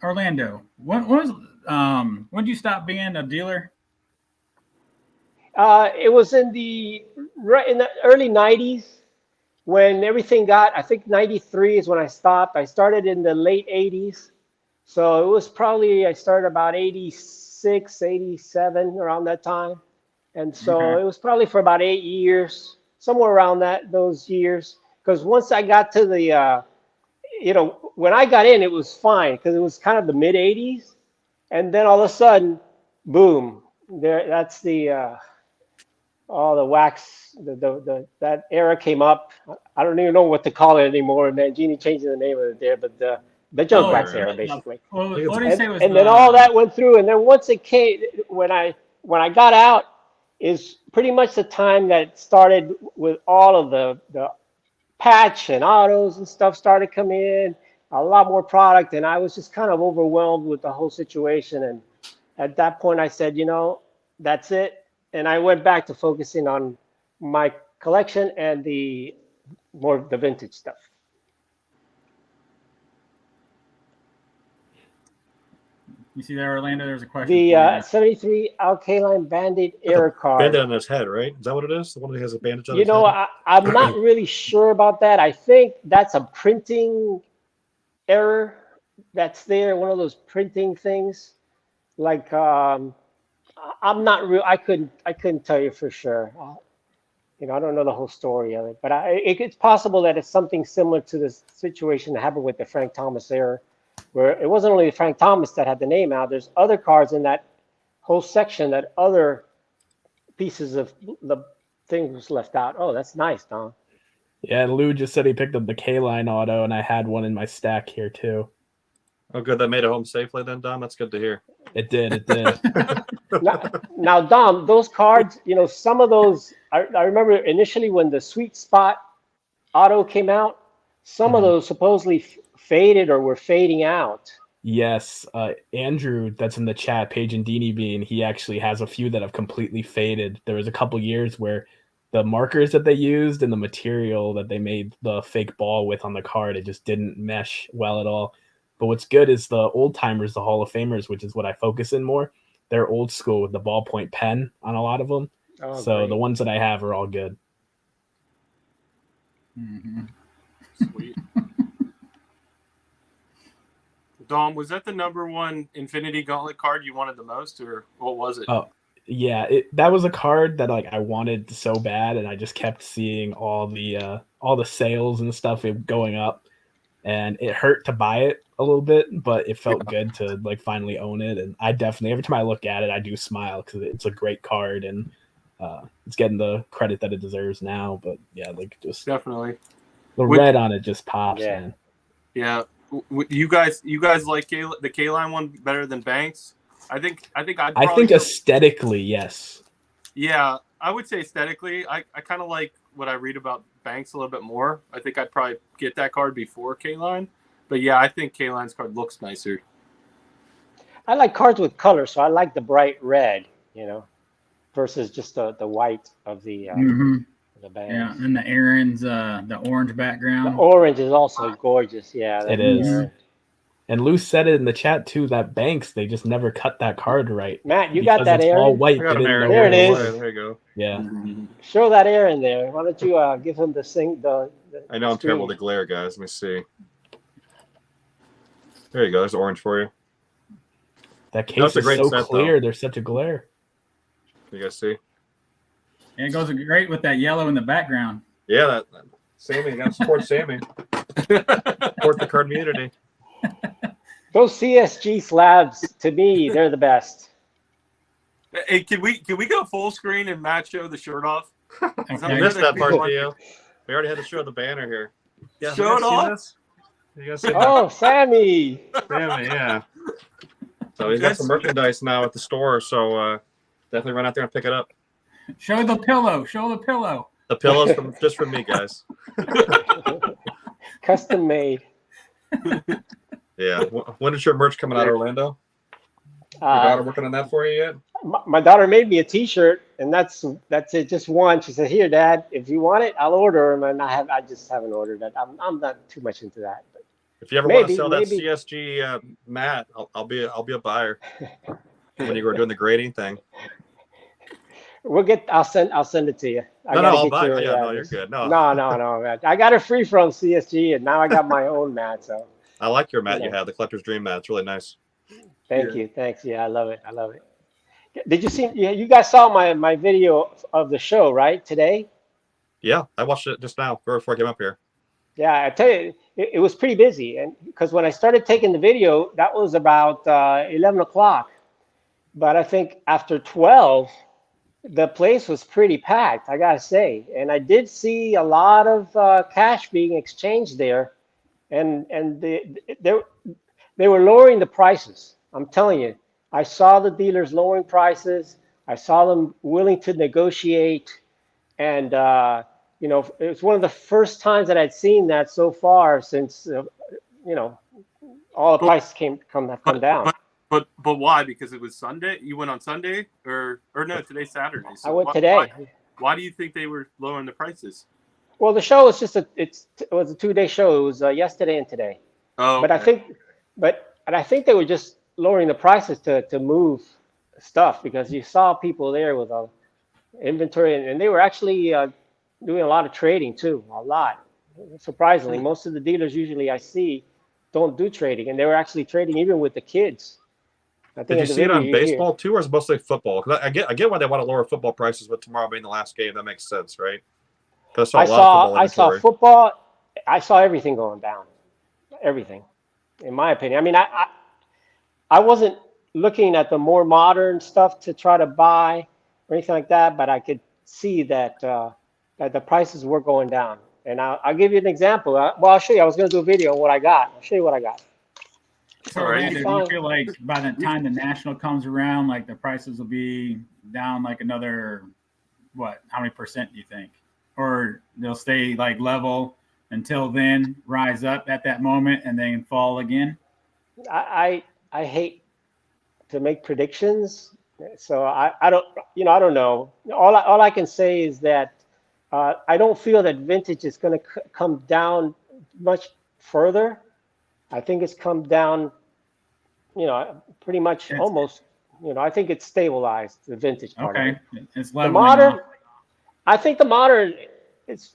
S1: Orlando, when did you stop being a dealer?
S5: It was right in the early '90s when everything got. I think '93 is when I stopped. I started in the late '80s, so it was probably I started about '86, '87 around that time, and so
S1: Okay.
S5: it was probably for about 8 years, somewhere around those years. Because once I got to when I got in, it was fine because it was kind of the mid '80s, and then all of a sudden, boom! That's all the wax, that era came up. I don't even know what to call it anymore. And then Genie changed the name of it there, but the junk
S1: Oh,
S5: wax era, basically.
S1: what do you say was
S5: And then all that went through, and then once it came, when I got out, is pretty much the time that it started with all of the patch and autos and stuff started coming in, a lot more product, and I was just kind of overwhelmed with the whole situation. And at that point, I said, that's it. And I went back to focusing on my collection and the vintage stuff.
S1: You see there, Orlando? There's a question
S5: The
S1: for you.
S5: 73 Alkaline Bandit
S3: Got
S5: Air
S3: the bandit
S5: card.
S3: on his head, right? Is that what it is? The one that has a bandage on his head?
S5: I'm not really sure about that. I think that's a printing error that's there, one of those printing things. Like I'm not real. I couldn't tell you for sure. I don't know the whole story of it, but it's possible that it's something similar to this situation that happened with the Frank Thomas error, where it wasn't only Frank Thomas that had the name out. There's other cards in that whole section that other pieces of the thing was left out. Oh, that's nice, Don.
S2: Yeah, Lou just said he picked up the K-Line auto, and I had one in my stack here too.
S3: Oh, good. That made it home safely then, Dom. That's good to hear.
S2: It did. It did.
S5: Now, Dom, those cards, some of those, I remember initially when the Sweet Spot auto came out, some of those supposedly faded or were fading out.
S2: Yes, Andrew, that's in the chat, Page and Deanie Bean, he actually has a few that have completely faded. There was a couple years where the markers that they used and the material that they made the fake ball with on the card, it just didn't mesh well at all. But what's good is the old timers, the Hall of Famers, which is what I focus in more. They're old school with the ballpoint pen on a lot of them.
S5: Oh,
S2: so
S5: great.
S2: the ones that I have are all good.
S1: Mm-hmm.
S4: Sweet. Dom, was that the number one Infinity Gauntlet card you wanted the most, or what was it?
S2: Oh, yeah, that was a card that I wanted so bad, and I just kept seeing all the sales and stuff going up, and it hurt to buy it a little bit, but it felt good to finally own it. And I definitely, every time I look at it, I do smile because it's a great card, and it's getting the credit that it deserves now. But yeah, just
S4: Definitely
S2: the red on it just pops,
S5: Yeah.
S2: man.
S4: Yeah, you guys like the K-Line one better than Banks? I think
S2: Aesthetically, yes.
S4: Yeah, I would say aesthetically, I kind of like what I read about Banks a little bit more. I think I'd probably get that card before K-Line. But yeah, I think K-Line's card looks nicer.
S5: I like cards with color, so I like the bright red, versus just the white of the band.
S1: Yeah, and the Aaron's the orange
S5: The
S1: background.
S5: orange is also gorgeous. Yeah,
S2: It is.
S5: Aaron.
S2: And Lou said it in the chat too, that Banks, they just never cut that card right.
S5: Matt, you got
S2: Because
S5: that
S2: it's all
S5: Aaron?
S2: white.
S3: I got
S2: They
S3: him,
S2: didn't
S3: Aaron.
S2: know
S5: There
S2: where
S5: it is.
S3: There you go.
S2: Yeah.
S5: Show that Aaron there. Why don't you give him the
S3: I know I'm
S5: screen.
S3: terrible to glare, guys. Let me see. There you go. There's orange for you.
S2: That case
S3: That's a
S2: is
S3: great
S2: so
S3: set,
S2: clear.
S3: though.
S2: There's such a glare.
S3: You guys see?
S1: And it goes great with that yellow in the background.
S3: Yeah, that Sammy. You got to support Sammy. Support the card community.
S5: Those CSG slabs, to me, they're the best.
S4: Hey, can we go full screen and Matt show the shirt off?
S1: Okay.
S3: You missed that part, Theo. We already had to show the banner here. Yeah,
S4: Show it off.
S3: You guys see
S5: Oh, Sammy.
S3: Sammy, yeah. So he's got some merchandise now at the store, so definitely run out there and pick it up.
S1: Show the pillow. Show the pillow.
S3: The pillows just from me, guys.
S5: Custom made.
S3: Yeah. When is your merch coming out, Orlando? Your daughter working on that for you yet?
S5: My daughter made me a T-shirt, and that's it. Just one. She said, "Here, Dad, if you want it, I'll order them." And I just haven't ordered it. I'm not too much into that. But
S3: If you ever want to
S5: Maybe,
S3: sell that
S5: maybe.
S3: CSG mat, I'll be a buyer when you were doing the grading thing.
S5: I'll send it to you. I
S3: No,
S5: gotta
S3: I'll
S5: get
S3: buy
S5: your
S3: it. Yeah, no, you're
S5: address.
S3: good. No,
S5: No, man. I got it free from CSG, and now I got my own mat. So
S3: I like your mat
S5: you
S3: you
S5: know,
S3: have, the Collector's Dream mat. It's really nice.
S5: thank you, thanks. Yeah, I love it. I love it. Did you see? Yeah, you guys saw my video of the show, right? Today.
S3: Yeah, I watched it just now before I came up here.
S5: Yeah, I tell you, it was pretty busy, and because when I started taking the video, that was about 11 o'clock. But I think after 12, the place was pretty packed, I gotta say. And I did see a lot of cash being exchanged there, and they were lowering the prices. I'm telling you, I saw the dealers lowering prices. I saw them willing to negotiate, and it's one of the first times that I'd seen that so far since all the prices have come down.
S4: But why? Because it was Sunday. You went on Sunday, or no? Today's Saturday. So
S5: I went today.
S4: Why do you think they were lowering the prices?
S5: Well, the show was it was a 2-day show. It was yesterday and today.
S4: Oh,
S5: But I think they were just lowering the prices to move stuff because you saw people there with a inventory, and they were actually doing a lot of trading too. A lot. Surprisingly, most of the dealers usually I see don't do trading, and they were actually trading even with the kids. I think
S3: Did you
S5: in the
S3: see it
S5: video
S3: on
S5: you
S3: baseball too, or is it mostly football? Because I get why they want to lower football prices, but tomorrow being the last game, that makes sense, right? Because I saw a lot of football
S5: I saw
S3: inventory.
S5: football. I saw everything going down. Everything, in my opinion. I mean, I wasn't looking at the more modern stuff to try to buy or anything like that, but I could see that that the prices were going down. And I'll give you an example. I'll show you. I was going to do a video on what I got. I'll show you what I got.
S1: So,
S4: All right.
S1: Orlando, do you feel like by the time the national comes around, like the prices will be down like another, what? How many percent do you think? Or they'll stay like level until then, rise up at that moment, and then fall again?
S5: I hate to make predictions, so I don't I don't know. All I can say is that I don't feel that vintage is going to come down much further. I think it's come down, pretty much almost. I think it's stabilized, the vintage part of
S1: Okay,
S5: it.
S1: it's
S5: The
S1: leveling
S5: modern,
S1: off.
S5: I think the modern, it's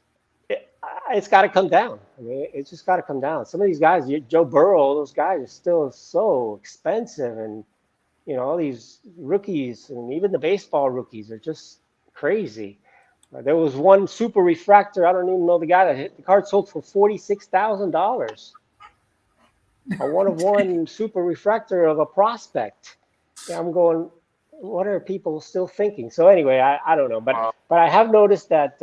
S5: got to come down. I mean, it's just got to come down. Some of these guys, Joe Burrow, those guys are still so expensive, and all these rookies, and even the baseball rookies are just crazy. There was one super refractor. I don't even know the guy that hit the card sold for $46,000. A one-of-one super refractor of a prospect. Yeah, I'm going, what are people still thinking? So anyway, I don't know, but I have noticed that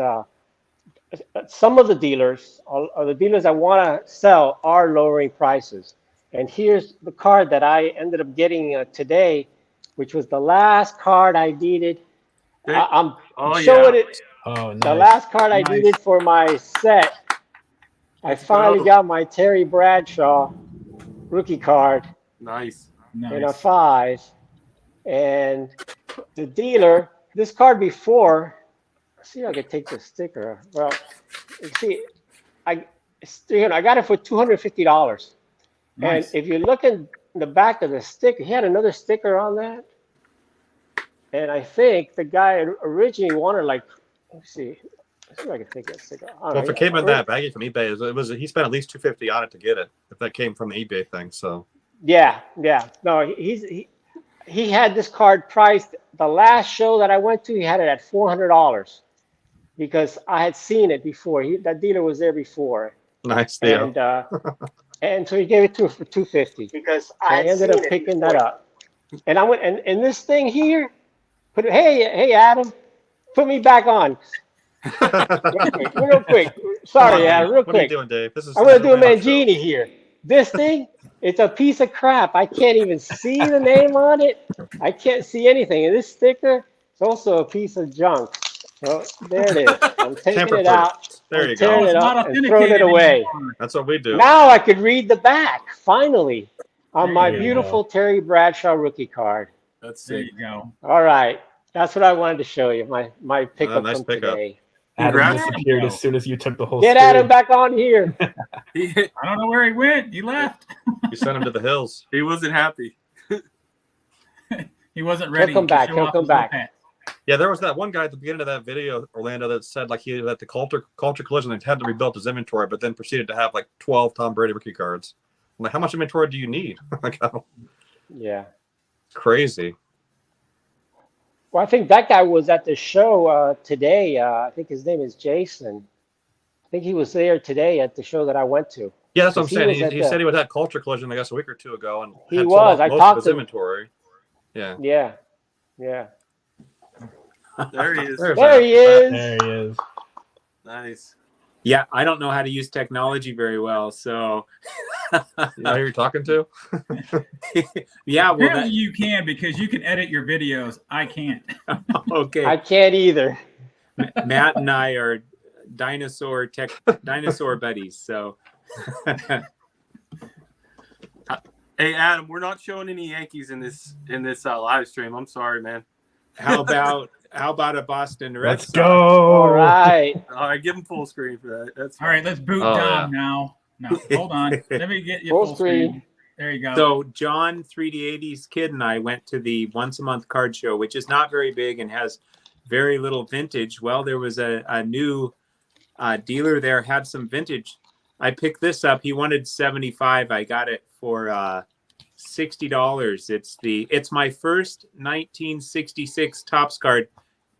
S5: some of the dealers, or the dealers I want to sell, are lowering prices. And here's the card that I ended up getting today, which was the last card I needed. I'm showing it.
S2: Oh, nice.
S5: The last card I needed for my set. I finally got my Terry Bradshaw rookie card
S4: Nice.
S5: in a 5. And the dealer, this card before, let's see if I can take the sticker. Well, you see, I got it for $250.
S1: Nice.
S5: And if you look in the back of the sticker, he had another sticker on that. And I think the guy originally wanted let's see if I can take that sticker.
S3: Well, if it came in that baggy from eBay, he spent at least $250 on it to get it. If that came from the eBay thing, so.
S5: Yeah. No, he had this card priced. The last show that I went to, he had it at $400 because I had seen it before. That dealer was there before.
S3: Nice deal.
S5: And so he gave it to her for $250 because I ended up picking that up. And I went and this thing here, hey Adam, put me back on. Real quick. Sorry, Adam, real quick.
S3: What are you doing, Dave?
S5: I'm gonna do a Mangini here. This thing, it's a piece of crap. I can't even see the name on it. I can't see anything. And this sticker is also a piece of junk. So there it is. I'm taking it out.
S3: There you go.
S5: Tearing it up and throwing it away.
S3: That's what we do.
S5: Now I could read the back, finally, on my beautiful Terry Bradshaw rookie card.
S4: That's
S1: There
S4: sick.
S1: you go.
S5: All right. That's what I wanted to show you, my pickup
S3: Nice
S5: from
S3: pickup.
S5: today.
S2: Adam
S4: Congrats.
S2: disappeared as soon as you took the whole
S5: Get
S2: screen.
S5: Adam back on here.
S4: He,
S1: I don't know where he went. He left.
S3: You sent him to the hills.
S4: he wasn't happy.
S1: He wasn't
S5: He'll
S1: ready
S5: come
S1: to
S5: back.
S1: show
S5: He'll
S1: off
S5: come
S1: his little
S5: back.
S1: pants.
S3: Yeah, there was that one guy at the beginning of that video, Orlando, that said like he was at the culture collision and had to rebuild his inventory, but then proceeded to have like 12 Tom Brady rookie cards. I'm like, how much inventory do you need? Like, oh,
S5: Yeah.
S3: crazy.
S5: Well, I think that guy was at the show today. I think his name is Jason. I think he was there today at the show that I went to.
S3: Yeah, that's what I'm
S5: 'Cause he
S3: saying.
S5: was
S3: He,
S5: at
S3: he
S5: the-
S3: said he was at culture collision, I guess, a week or two ago, and
S5: He
S3: had
S5: was.
S3: sold off
S5: I
S3: most
S5: talked
S3: of his
S5: to him.
S3: inventory. Yeah.
S5: Yeah. Yeah.
S4: There he is.
S3: There's
S5: There he is.
S2: There he is.
S4: Nice.
S6: Yeah, I don't know how to use technology very well, so
S3: You know who you're talking to?
S6: yeah. Well,
S1: Apparently you can because you can edit your videos. I can't.
S6: okay.
S5: I can't either.
S6: Matt and I are dinosaur buddies. So
S4: Hey Adam, we're not showing any Yankees in this live stream. I'm sorry, man.
S6: how about a Boston Red
S2: Let's
S6: Sox?
S2: go.
S5: All right.
S4: All right, give him full screen for that. That's
S1: All right, let's boot
S3: Oh,
S1: Dom now. No, hold on. Let me get you
S5: Full
S1: full
S5: screen.
S1: screen. There you go.
S6: So John 3D80's kid and I went to the once a month card show, which is not very big and has very little vintage. Well, there was a new dealer there, had some vintage. I picked this up. He wanted 75. I got it for $60. It's my first 1966 Topps card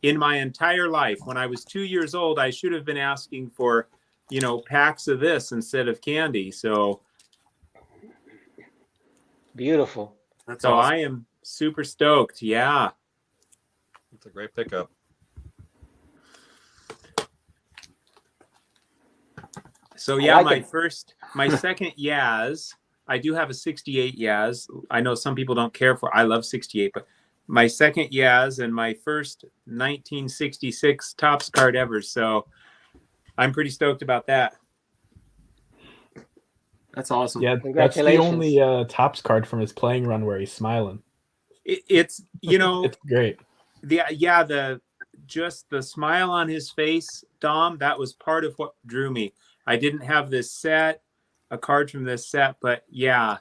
S6: in my entire life. When I was 2 years old, I should have been asking for, packs of this instead of candy. So
S5: Beautiful.
S4: That's
S6: So
S4: awesome.
S6: I am super stoked. Yeah.
S3: It's a great pickup.
S6: So yeah,
S5: like
S6: my second Yaz. I do have a 68 Yaz. I know some people don't care for. I love 68, but my second Yaz and my first 1966 Topps card ever. So I'm pretty stoked about that.
S4: That's awesome.
S2: Yeah, that's the
S5: Congratulations.
S2: only Topps card from his playing run where he's smiling.
S6: It's
S2: It's great.
S6: just the smile on his face, Dom. That was part of what drew me. I didn't have this set, a card from this set, but yeah,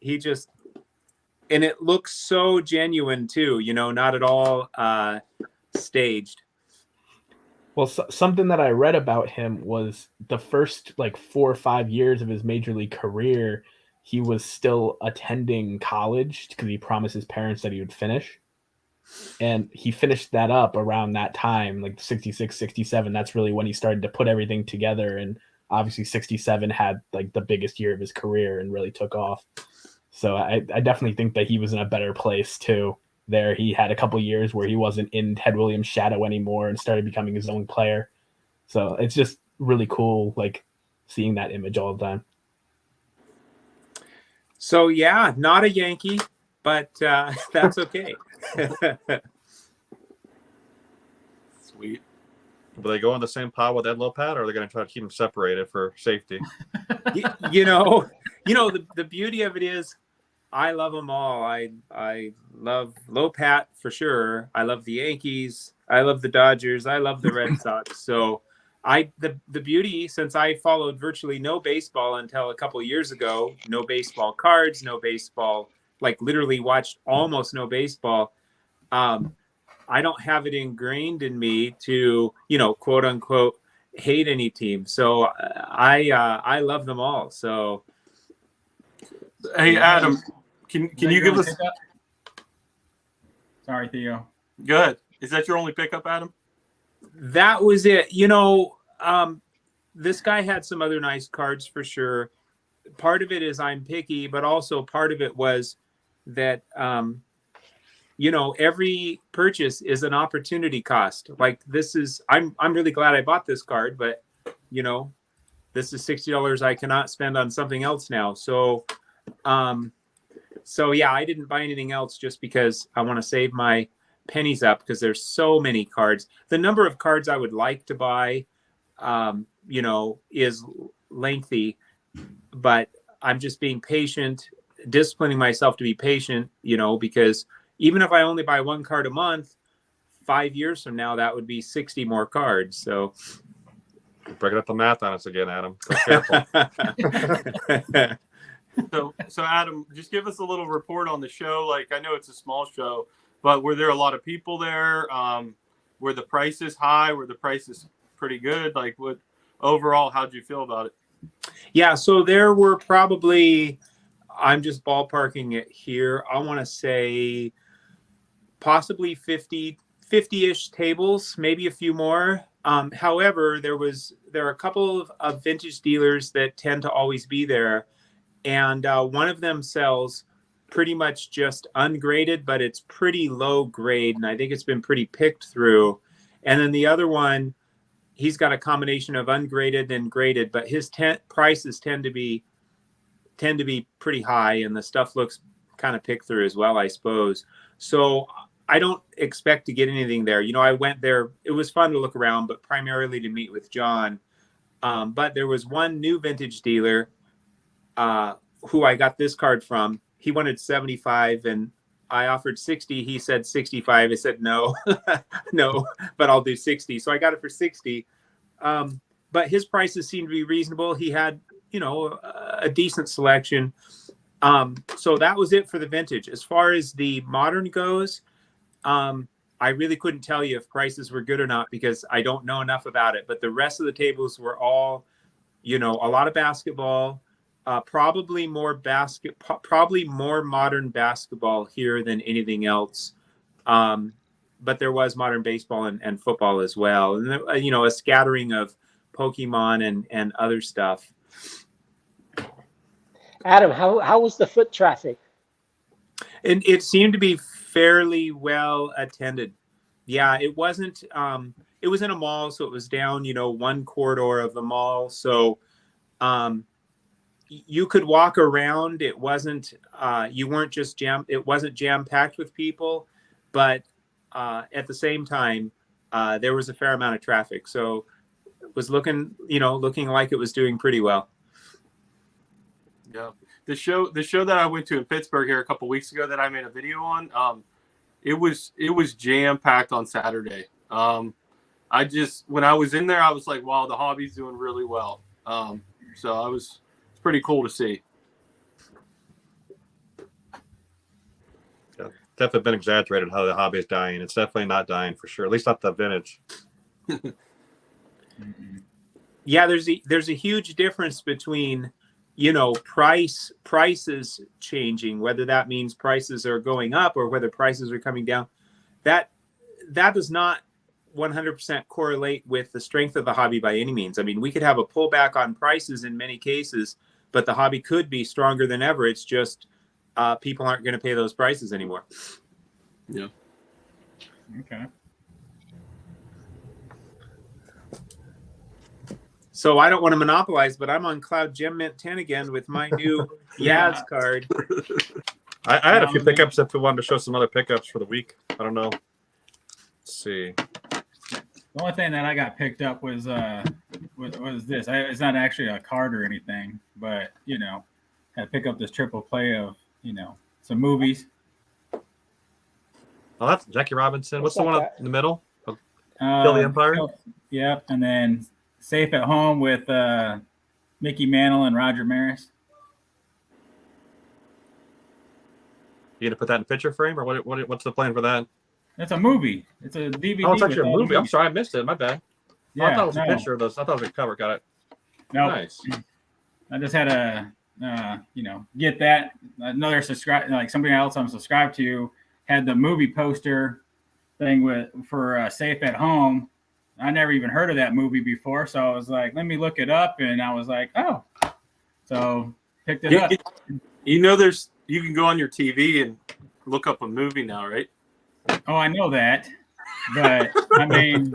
S6: and it looks so genuine too. Not at all staged.
S2: Well, something that I read about him was the first 4 or 5 years of his major league career, he was still attending college because he promised his parents that he would finish. And he finished that up around that time, like 66, 67. That's really when he started to put everything together. And obviously 67 had the biggest year of his career and really took off. So I definitely think that he was in a better place too. There, he had a couple years where he wasn't in Ted Williams' shadow anymore and started becoming his own player. So it's just really cool, seeing that image all the time.
S6: So yeah, not a Yankee, but that's okay.
S4: Sweet.
S3: Will they go in the same pile with Ed Lopat, or are they going to try to keep them separated for safety?
S6: The beauty of it is, I love them all. I love Lopat for sure. I love the Yankees. I love the Dodgers. I love the Red Sox. So the beauty, since I followed virtually no baseball until a couple of years ago, no baseball cards, no baseball, literally watched almost no baseball. I don't have it ingrained in me to, quote unquote, hate any team. So I love them all. So
S4: Hey Adam, can
S1: Is that
S4: you
S1: your
S4: give
S1: only
S4: us?
S1: pickup? Sorry, Theo.
S4: Good. Is that your only pickup, Adam?
S6: that was it. This guy had some other nice cards for sure. Part of it is I'm picky, but also part of it was that, every purchase is an opportunity cost. I'm really glad I bought this card, but this is $60 I cannot spend on something else now. So yeah, I didn't buy anything else just because I want to save my pennies up because there's so many cards. The number of cards I would like to buy, is lengthy, but I'm just being patient, disciplining myself to be patient, because even if I only buy one card a month 5 years from now, that would be 60 more cards. So
S3: Breaking up the math on us again, Adam. Go careful.
S4: So Adam, just give us a little report on the show. Like, I know it's a small show, but were there a lot of people there? Were the prices high? Were the prices pretty good? Like, what overall, how'd you feel about it?
S6: Yeah, so there were probably, I'm just ballparking it here, I want to say possibly 50-ish tables, maybe a few more. However, there are a couple of vintage dealers that tend to always be there, and one of them sells pretty much just ungraded, but it's pretty low grade, and I think it's been pretty picked through. And then the other one, he's got a combination of ungraded and graded, but his prices tend to be pretty high, and the stuff looks kind of picked through as well, I suppose. So I don't expect to get anything there. You know, I went there. It was fun to look around, but primarily to meet with John. But there was one new vintage dealer who I got this card from. He wanted 75, and I offered 60. He said 65. I said no, no, but I'll do 60. So I got it for 60. But his prices seemed to be reasonable. He had, you know, a decent selection. So that was it for the vintage. As far as the modern goes, I really couldn't tell you if prices were good or not because I don't know enough about it. But the rest of the tables were all, you know, a lot of basketball, probably more modern basketball here than anything else. But there was modern baseball and football as well, and you know, a scattering of Pokemon and other stuff.
S5: Adam, how was the foot traffic?
S6: And it seemed to be fairly well attended. Yeah, it wasn't. It was in a mall, so it was down, you know, one corridor of the mall. So you could walk around. It wasn't. You weren't just jam. It wasn't jam packed with people, but at the same time, there was a fair amount of traffic. So it was looking like it was doing pretty well.
S4: Yeah, the show that I went to in Pittsburgh here a couple weeks ago that I made a video on, it was jam packed on Saturday. When I was in there, I was like, wow, the hobby's doing really well. So it's pretty cool to see.
S3: Yeah, definitely been exaggerated how the hobby is dying. It's definitely not dying for sure. At least not the vintage.
S6: Yeah, there's a huge difference between, you know, prices changing, whether that means prices are going up or whether prices are coming down. That does not 100% correlate with the strength of the hobby by any means. I mean, we could have a pullback on prices in many cases, but the hobby could be stronger than ever. It's just people aren't going to pay those prices anymore.
S4: Yeah.
S1: Okay.
S6: So I don't want to monopolize, but I'm on Cloud Gem Mint 10 again with my new Yaz card.
S3: I had a few pickups if we wanted to show some other pickups for the week. I don't know. Let's see.
S1: The only thing that I got picked up was this. It's not actually a card or anything, but you know, had to pick up this triple play of, you know, some movies.
S3: Oh, that's Jackie Robinson. What's the one in the middle? Kill the Empire.
S1: Yep, and then Safe at Home with Mickey Mantle and Roger Maris.
S3: You gonna put that in picture frame, or what's the plan for that?
S1: It's a movie. It's a DVD.
S3: Oh, it's actually
S1: with
S3: a
S1: all
S3: movie.
S1: the-
S3: I'm sorry, I missed it. My bad.
S1: Yeah,
S3: I thought it was
S1: no,
S3: a picture of those. I thought it was a cover. Got it.
S1: no.
S3: Nice.
S1: I just had to, you know, get that. Another like somebody else I'm subscribed to had the movie poster thing for Safe at Home. I never even heard of that movie before, so I was like, let me look it up, and I was like, oh, so picked it up.
S4: You know, you can go on your TV and look up a movie now, right?
S1: Oh, I know that, but I mean,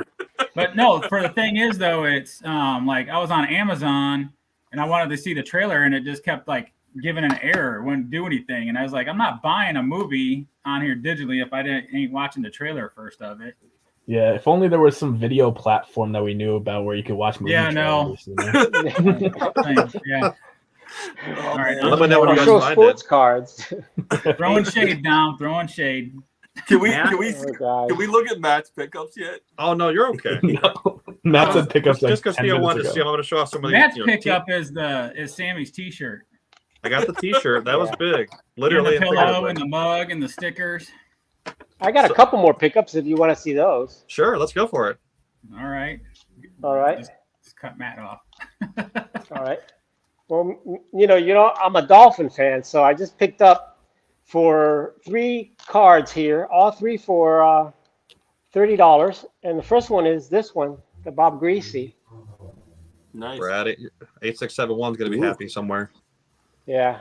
S1: but no. For the thing is, though, it's like I was on Amazon and I wanted to see the trailer, and it just kept like giving an error, wouldn't do anything, and I was like, I'm not buying a movie on here digitally if I ain't watching the trailer first of it.
S2: Yeah, if only there was some video platform that we knew about where you could watch movies.
S1: Yeah, no. Yeah. All right,
S3: Let me know when you guys
S5: Show
S3: find
S5: sports
S3: it.
S5: cards.
S1: throwing shade down, throwing shade.
S4: Can we
S6: Matt?
S4: can we
S5: Oh, God.
S4: can we look at Matt's pickups yet?
S3: Oh no, you're okay.
S2: No, Matt said pickups like
S3: Just because
S2: 10
S3: Theo
S2: minutes
S3: wanted to see, I'm
S2: ago.
S3: going to show off some of these.
S1: Matt's
S3: you know,
S1: pickup is Sammy's T-shirt.
S3: I got the T-shirt. That was
S5: Yeah.
S3: big,
S1: And
S3: literally
S1: the
S3: and
S1: pillow
S3: figuratively.
S1: and the mug and the stickers.
S5: I got a couple more pickups if you want to see those.
S3: Sure, let's go for it.
S1: All right.
S5: All right.
S1: Just cut Matt off.
S5: All right. Well, I'm a Dolphin fan, so I just picked up for 3 cards here, all 3 for $30. And the first one is this one, the Bob Greasy.
S4: Nice.
S3: Brad, 8671 is going to be happy somewhere.
S5: Yeah.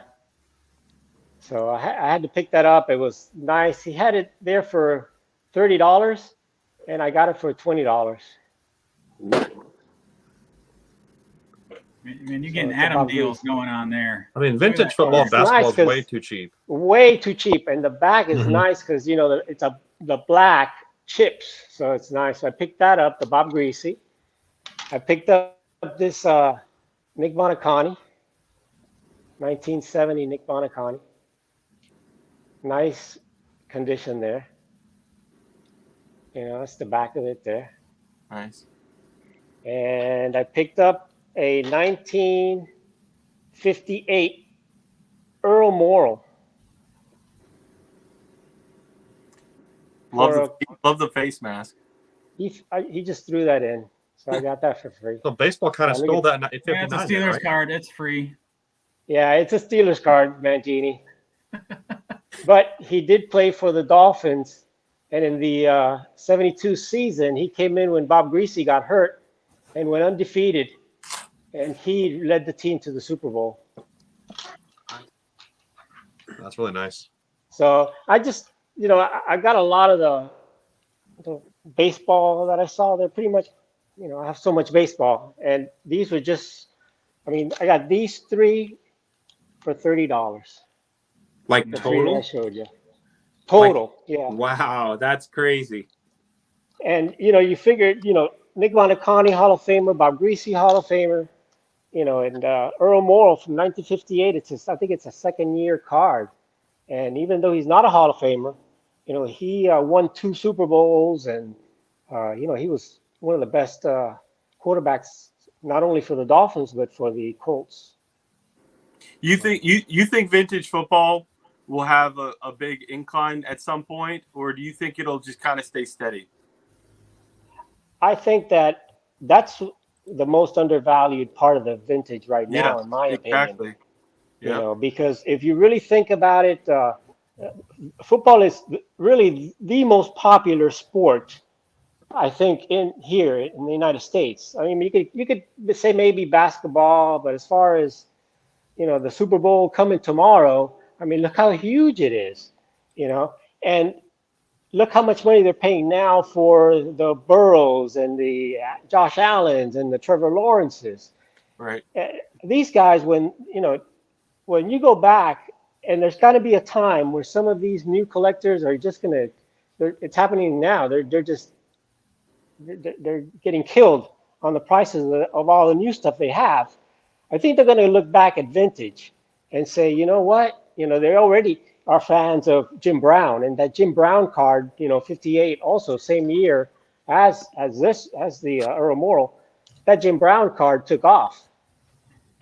S5: So I had to pick that up. It was nice. He had it there for $30, and I got it for $20.
S1: Man, you're
S5: So
S1: getting
S5: it's
S1: Adam
S5: about
S1: deals
S5: Greasy.
S1: going on there.
S3: I mean,
S1: Look at
S3: vintage
S1: that
S3: football
S1: card.
S3: basketball is
S5: nice
S3: way
S5: 'cause-
S3: too cheap.
S5: Way too cheap, and the back is
S2: Mhm.
S5: nice because it's the black chips, so it's nice. So I picked that up, the Bob Greasy. I picked up this Nick Bonacani, 1970 Nick Bonacani. Nice condition there. That's the back of it there.
S4: Nice.
S5: And I picked up a 1958 Earl Morrall.
S4: Love the face mask.
S5: He just threw that in, so I got that for free.
S3: So baseball kind of
S5: Yeah, look
S3: stole
S5: at-
S3: that in
S1: Yeah, it's a
S3: 59,
S1: Steelers
S3: right?
S1: card. It's free.
S5: Yeah, it's a Steelers card, Mangini. But he did play for the Dolphins, and in the 72 season, he came in when Bob Greasy got hurt and went undefeated, and he led the team to the Super Bowl.
S3: That's really nice.
S5: So I just, I got a lot of the baseball that I saw. They're pretty much, I have so much baseball, and these were just, I got these 3 for $30.
S6: Like
S5: The 3 that I
S6: total?
S5: showed you. Total, yeah.
S6: Wow, that's crazy.
S5: And you figured, Nick Bonacani, Hall of Famer, Bob Greasy, Hall of Famer, and Earl Morrall from 1958. I think it's a second-year card. And even though he's not a Hall of Famer, he won 2 Super Bowls, and he was one of the best quarterbacks, not only for the Dolphins but for the Colts.
S4: You think vintage football will have a big incline at some point, or do you think it'll just kind of stay steady?
S5: I think that's the most undervalued part of the vintage right now, in my opinion.
S4: Exactly. Yeah.
S5: Because if you really think about it, football is really the most popular sport, I think, in the United States. I mean, you could say maybe basketball, but as far as the Super Bowl coming tomorrow, look how huge it is, and look how much money they're paying now for the Burrows and the Josh Allens and the Trevor Lawrences.
S4: Right.
S5: These guys, when you go back, and there's got to be a time where some of these new collectors are just it's happening now. They're getting killed on the prices of all the new stuff they have. I think they're going to look back at vintage and say, you know what? They already are fans of Jim Brown, and that Jim Brown card, 58, also same year as the Earl Morrall, that Jim Brown card took off.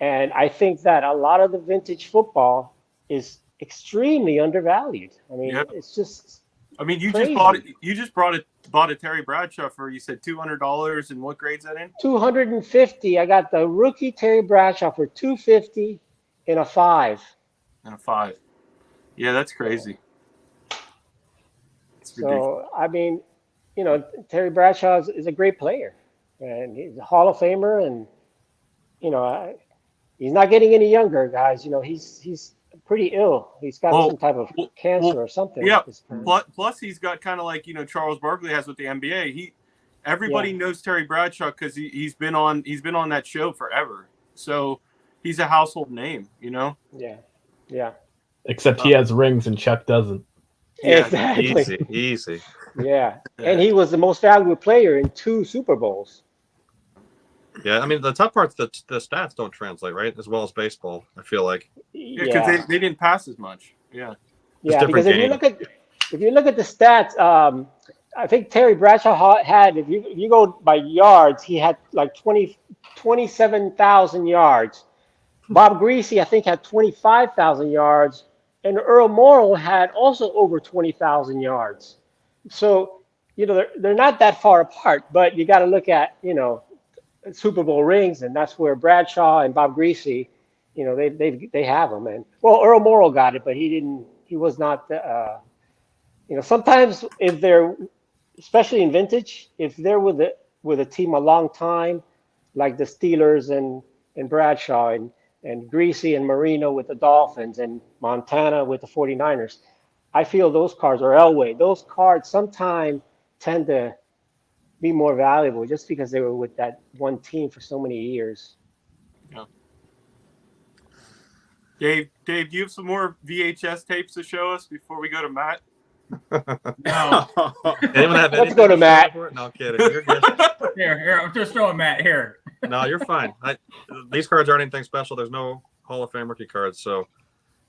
S5: And I think that a lot of the vintage football is extremely undervalued. It's just.
S4: You
S5: crazy.
S4: bought a Terry Bradshaw for, you said $200, and what grade's that in?
S5: $250. I got the rookie Terry Bradshaw for $250 in a 5.
S4: And a 5. Yeah, that's crazy. It's ridiculous.
S5: So Terry Bradshaw is a great player, and he's a Hall of Famer, and he's not getting any younger, guys. He's pretty ill. He's got some type of cancer or something.
S4: Yeah. Plus, he's got kind of like Charles Barkley has with the NBA. Everybody knows Terry Bradshaw because he's been on that show forever. So he's a household name.
S5: Yeah.
S2: Except he has rings and Chuck doesn't.
S4: Yeah,
S5: exactly.
S3: Easy.
S5: Yeah, and he was the most valuable player in 2 Super Bowls.
S3: Yeah, the tough part's the stats don't translate, right? As well as baseball, I feel like.
S4: Yeah, because they didn't pass as much. Yeah.
S5: Yeah, because if if you look at the stats, I think Terry Bradshaw had, if you go by yards, he had like 27,000 yards. Bob Greasy, I think, had 25,000 yards, and Earl Morrall had also over 20,000 yards. So, they're not that far apart, but you got to look at, Super Bowl rings, and that's where Bradshaw and Bob Greasy, they have them. And well, Earl Morrall got it, but he was not. Sometimes if they're, especially in vintage, if they're with a team a long time, like the Steelers and Bradshaw and Greasy and Marino with the Dolphins and Montana with the 49ers, I feel those cards, or Elway, those cards sometimes tend to be more valuable just because they were with that one team for so many years.
S4: Yeah. Dave, do you have some more VHS tapes to show us before we go to Matt?
S1: No.
S3: Anyone have
S5: Let's go to Matt.
S3: No, I'm kidding. You're good.
S1: Here, I'm just throwing Matt here.
S3: No, you're fine. These cards aren't anything special. There's no Hall of Fame rookie cards. So,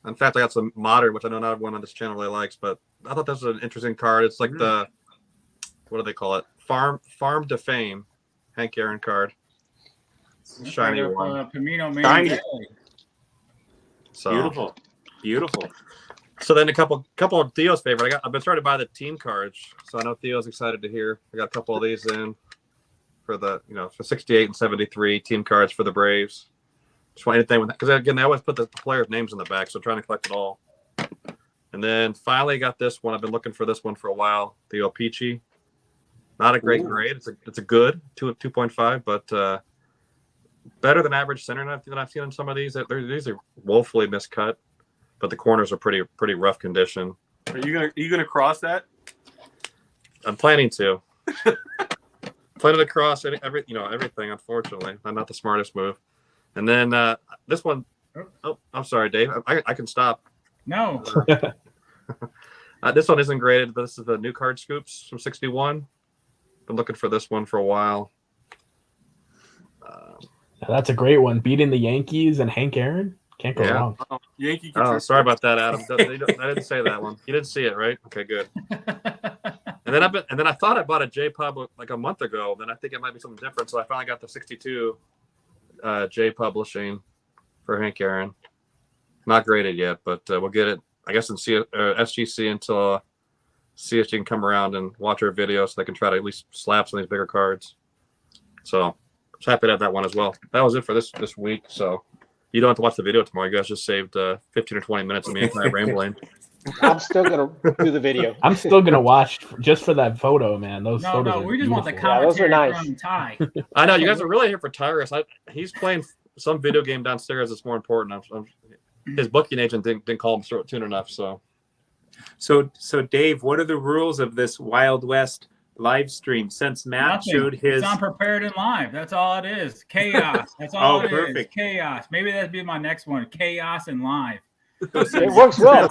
S3: in fact, I got some modern, which I know not everyone on this channel really likes, but I thought this was an interesting card. It's like the, what do they call it? Farm to Fame, Hank Aaron card. Shiny one.
S1: Pamino Man.
S6: Shiny.
S3: So,
S6: Beautiful.
S3: So then a couple of Theo's favorite. I've been starting to buy the team cards, so I know Theo's excited to hear. I got a couple of these in for the for 68 and 73 team cards for the Braves. Just want anything with that, because again they always put the players' names in the back, so trying to collect it all. And then finally got this one. I've been looking for this one for a while. Theo Peachy. Not a great grade. It's a good 2.5, but better than average center that I've seen in some of these. These are woefully miscut, but the corners are pretty rough condition.
S4: Are you gonna cross that?
S3: I'm planning to. Planning to cross everything. Unfortunately, I'm not the smartest move. And then this one, oh, I'm sorry, Dave. I can stop.
S1: No.
S3: This one isn't graded, but this is the new card scoops from 61. Been looking for this one for a while.
S2: That's a great one. Beating the Yankees and Hank Aaron. Can't go wrong.
S4: Oh, Yankee.
S3: Oh, sorry about that, Adam. I didn't say that one. You didn't see it, right? Okay, good. And then I thought I bought a J Pub like a month ago. Then I think it might be something different. So I finally got the 62 J Publishing for Hank Aaron. Not graded yet, but we'll get it, I guess, in SGC until CSG can come around and watch our video so they can try to at least slap some of these bigger cards. So I'm happy to have that one as well. That was it for this week. So you don't have to watch the video tomorrow. You guys just saved 15 or 20 minutes of me and my rambling.
S5: I'm still gonna do the video.
S2: I'm still gonna watch just for that photo, man. Those photos.
S1: No, we just want the
S2: beautiful.
S5: Yeah, those are
S1: commentary
S5: nice.
S1: from Ty.
S3: I know you guys are really here for Tyrus. He's playing some video game downstairs that's more important. His booking agent didn't call him soon enough.
S6: So Dave, what are the rules of this Wild West live stream? Since Matt
S1: Nothing.
S6: showed his,
S1: It's Unprepared and Live. That's all it is. Chaos. That's all it is.
S6: Perfect.
S1: Chaos. Maybe that'd be my next one. Chaos and Live.
S5: It works well.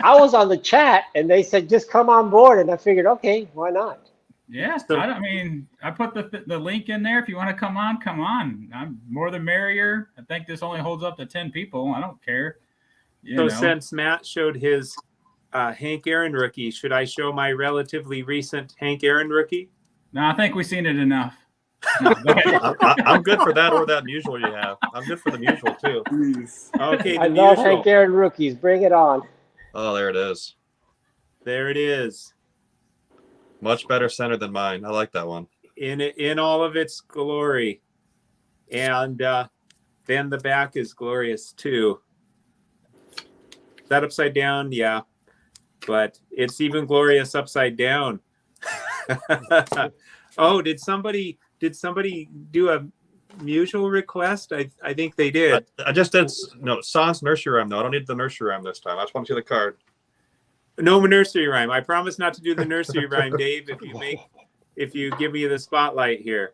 S5: I was on the chat and they said just come on board, and I figured, okay, why not?
S1: Yeah,
S6: So-
S1: I put the link in there. If you want to come on, come on. I'm more the merrier. I think this only holds up to 10 people. I don't care.
S6: Since Matt showed his Hank Aaron rookie, should I show my relatively recent Hank Aaron rookie?
S1: No, I think we've seen it enough. No, go ahead.
S3: I'm good for that or that mutual you have. I'm good for the mutual too.
S6: Okay,
S5: I
S6: the
S5: love
S6: mutual.
S5: Hank Aaron rookies. Bring it on.
S3: Oh, there it is.
S6: There it is.
S3: Much better center than mine. I like that one.
S6: In all of its glory, and then the back is glorious too. Is that upside down? Yeah, but it's even glorious upside down. Oh, did somebody do a mutual request? I think they did.
S3: I just did Sans nursery rhyme though. I don't need the nursery rhyme this time. I just want to see the card.
S6: No nursery rhyme. I promise not to do the nursery rhyme, Dave. If you give me the spotlight here.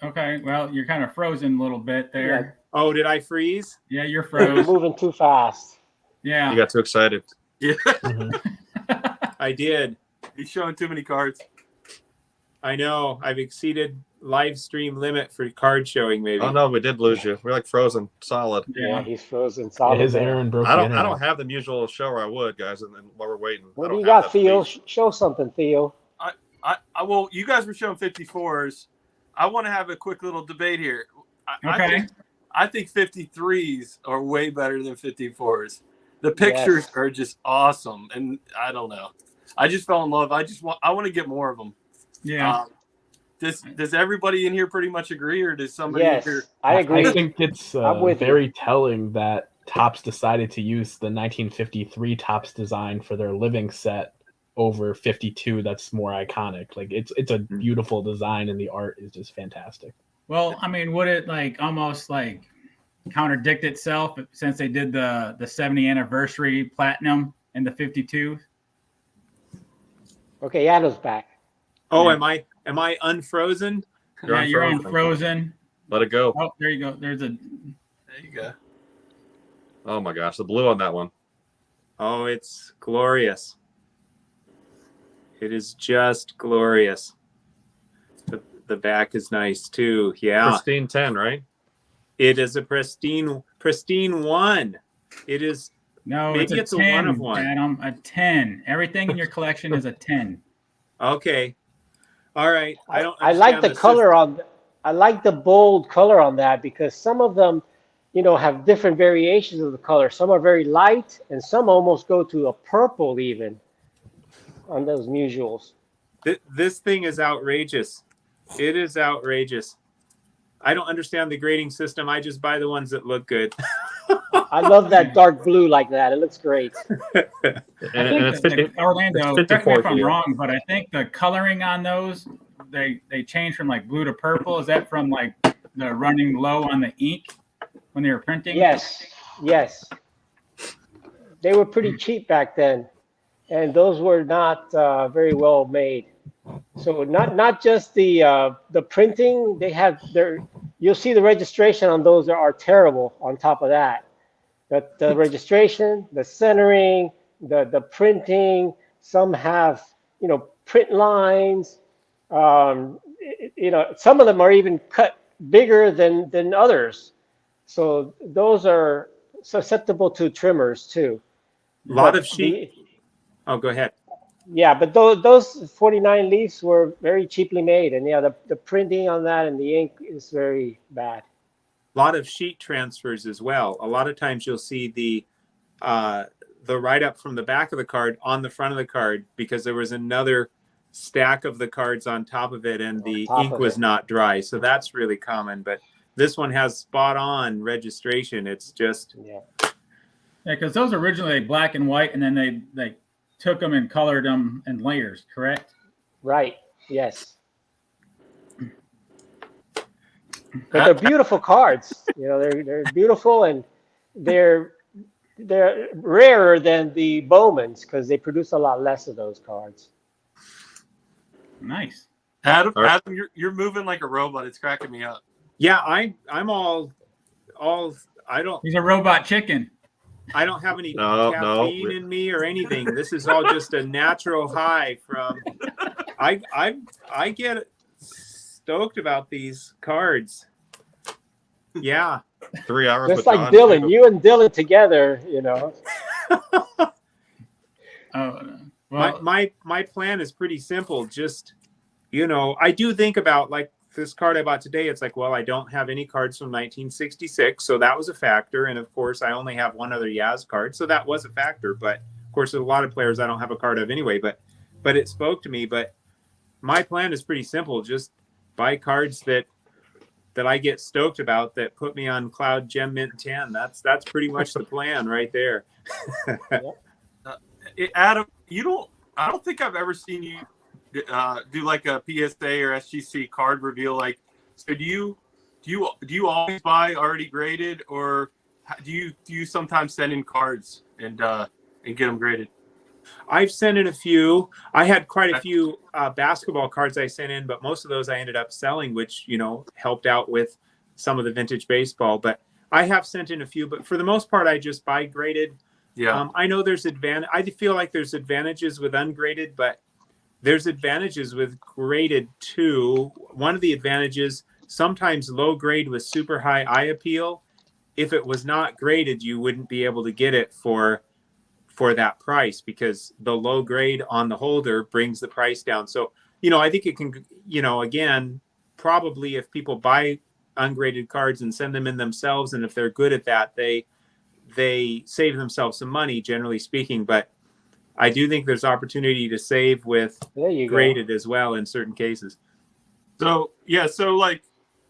S1: Okay. Well, you're kind of frozen a little bit there.
S6: Oh, did I freeze?
S1: Yeah, you're
S5: You're
S1: frozen.
S5: moving too fast.
S1: Yeah.
S3: You got too excited.
S4: Yeah,
S6: I did.
S4: he's showing too many cards.
S6: I know. I've exceeded live stream limit for card showing. Maybe.
S3: Oh no, we did lose you. We're like frozen, solid.
S5: Yeah, he's frozen
S2: Yeah,
S5: solid.
S2: his
S5: there.
S2: Aaron broke
S3: I
S2: the
S3: don't
S2: internet.
S3: have the usual show where I would, guys, and then while we're waiting.
S5: What
S3: I
S5: do
S3: don't
S5: you
S3: have
S5: got,
S3: that
S5: Theo?
S3: speed.
S5: Show something, Theo.
S4: Well, you guys were showing 54s. I want to have a quick little debate here.
S1: Okay.
S4: I think 53s are way better than 54s. The pictures
S5: Yes.
S4: are just awesome, and I don't know. I just fell in love. I want to get more of them.
S1: Yeah.
S4: Does everybody in here pretty much agree, or does somebody in
S5: Yes,
S4: here?
S5: I agree.
S2: I think it's
S5: I'm with you.
S2: very telling that Topps decided to use the 1953 Topps design for their living set over 52. That's more iconic. Like it's a beautiful design, and the art is just fantastic.
S1: Well, I mean, would it like almost like contradict itself since they did the 70 anniversary platinum in the 52?
S5: Okay, Adam's back.
S6: Oh,
S1: Yeah.
S6: am I unfrozen?
S1: You're unfrozen.
S3: Let it go.
S1: Oh, there you go. There's a.
S4: There you go.
S3: Oh my gosh, the blue on that one.
S6: Oh, it's glorious. It is just glorious. The back is nice too. Yeah.
S3: Pristine 10, right?
S6: It is a pristine one. It is.
S1: No,
S6: Maybe
S1: it's
S6: it's
S1: a
S6: a
S1: 10,
S6: one of one.
S1: Adam. A 10. Everything in your collection is a 10.
S6: Okay. All right. I don't.
S5: I like the
S6: understand
S5: color on. I like the bold color on that because some of them, have different variations of the color. Some are very light, and some almost go to a purple even on those mutuals.
S6: This thing is outrageous. It is outrageous. I don't understand the grading system. I just buy the ones that look good.
S5: I love that dark blue like that. It looks great.
S1: I
S3: And
S1: think
S3: it's
S1: that
S3: 50,
S1: Orlando,
S3: it's
S1: correct me
S3: 54
S1: if I'm
S3: here.
S1: wrong, but I think the coloring on those, they change from like blue to purple. Is that from like the running low on the ink when they were printing?
S5: Yes. They were pretty cheap back then, and those were not very well made. So not just the printing. They have You'll see the registration on those are terrible. On top of that, the registration, the centering, the printing. Some have print lines. Some of them are even cut bigger than others. So those are susceptible to trimmers too.
S6: A lot
S5: But
S6: of sheet. Oh, go ahead.
S5: Yeah, but those 49 leaves were very cheaply made, and the printing on that and the ink is very bad.
S6: A lot of sheet transfers as well. A lot of times you'll see the write-up from the back of the card on the front of the card because there was another stack of the cards on top of it and the ink was not dry. So that's really common. But this one has spot-on registration. It's just...
S5: Yeah,
S1: because those originally black and white, and then they took them and colored them in layers, correct?
S5: right. Yes. But they're beautiful cards. They're beautiful, and they're rarer than the Bowmans because they produce a lot less of those cards.
S1: Nice.
S4: Adam,
S3: All right.
S4: Adam, you're moving like a robot. It's cracking me up.
S6: Yeah, I'm all
S1: He's a robot chicken.
S6: I don't have any
S3: No.
S6: caffeine in me or anything. This is all just a natural high from. I get stoked about these cards. Yeah.
S3: 3 hours
S5: Just
S3: with
S5: like
S3: John,
S5: Dylan,
S3: too.
S5: you and Dylan together.
S1: Oh, well,
S6: My plan is pretty simple. Just I do think about like this card I bought today. It's like, well, I don't have any cards from 1966, so that was a factor. And of course, I only have one other Yaz card, so that was a factor. But of course, there's a lot of players I don't have a card of anyway. But it spoke to me. But my plan is pretty simple. Just buy cards that I get stoked about that put me on Cloud Gem Mint 10. That's pretty much the plan right there.
S4: Adam, I don't think I've ever seen you do like a PSA or SGC card reveal. Like, so do you always buy already graded, or do you sometimes send in cards and get them graded?
S6: I've sent in a few. I had quite a few basketball cards I sent in, but most of those I ended up selling, which helped out with some of the vintage baseball. But I have sent in a few, but for the most part, I just buy graded.
S4: Yeah.
S6: I know there's I feel like there's advantages with ungraded, but there's advantages with graded too. One of the advantages, sometimes low grade with super high eye appeal. If it was not graded, you wouldn't be able to get it for that price, because the low grade on the holder brings the price down. So, I think it can, again, probably if people buy ungraded cards and send them in themselves, and if they're good at that, they save themselves some money, generally speaking. But I do think there's opportunity to save with
S5: There you
S6: graded as well in certain cases.
S4: So like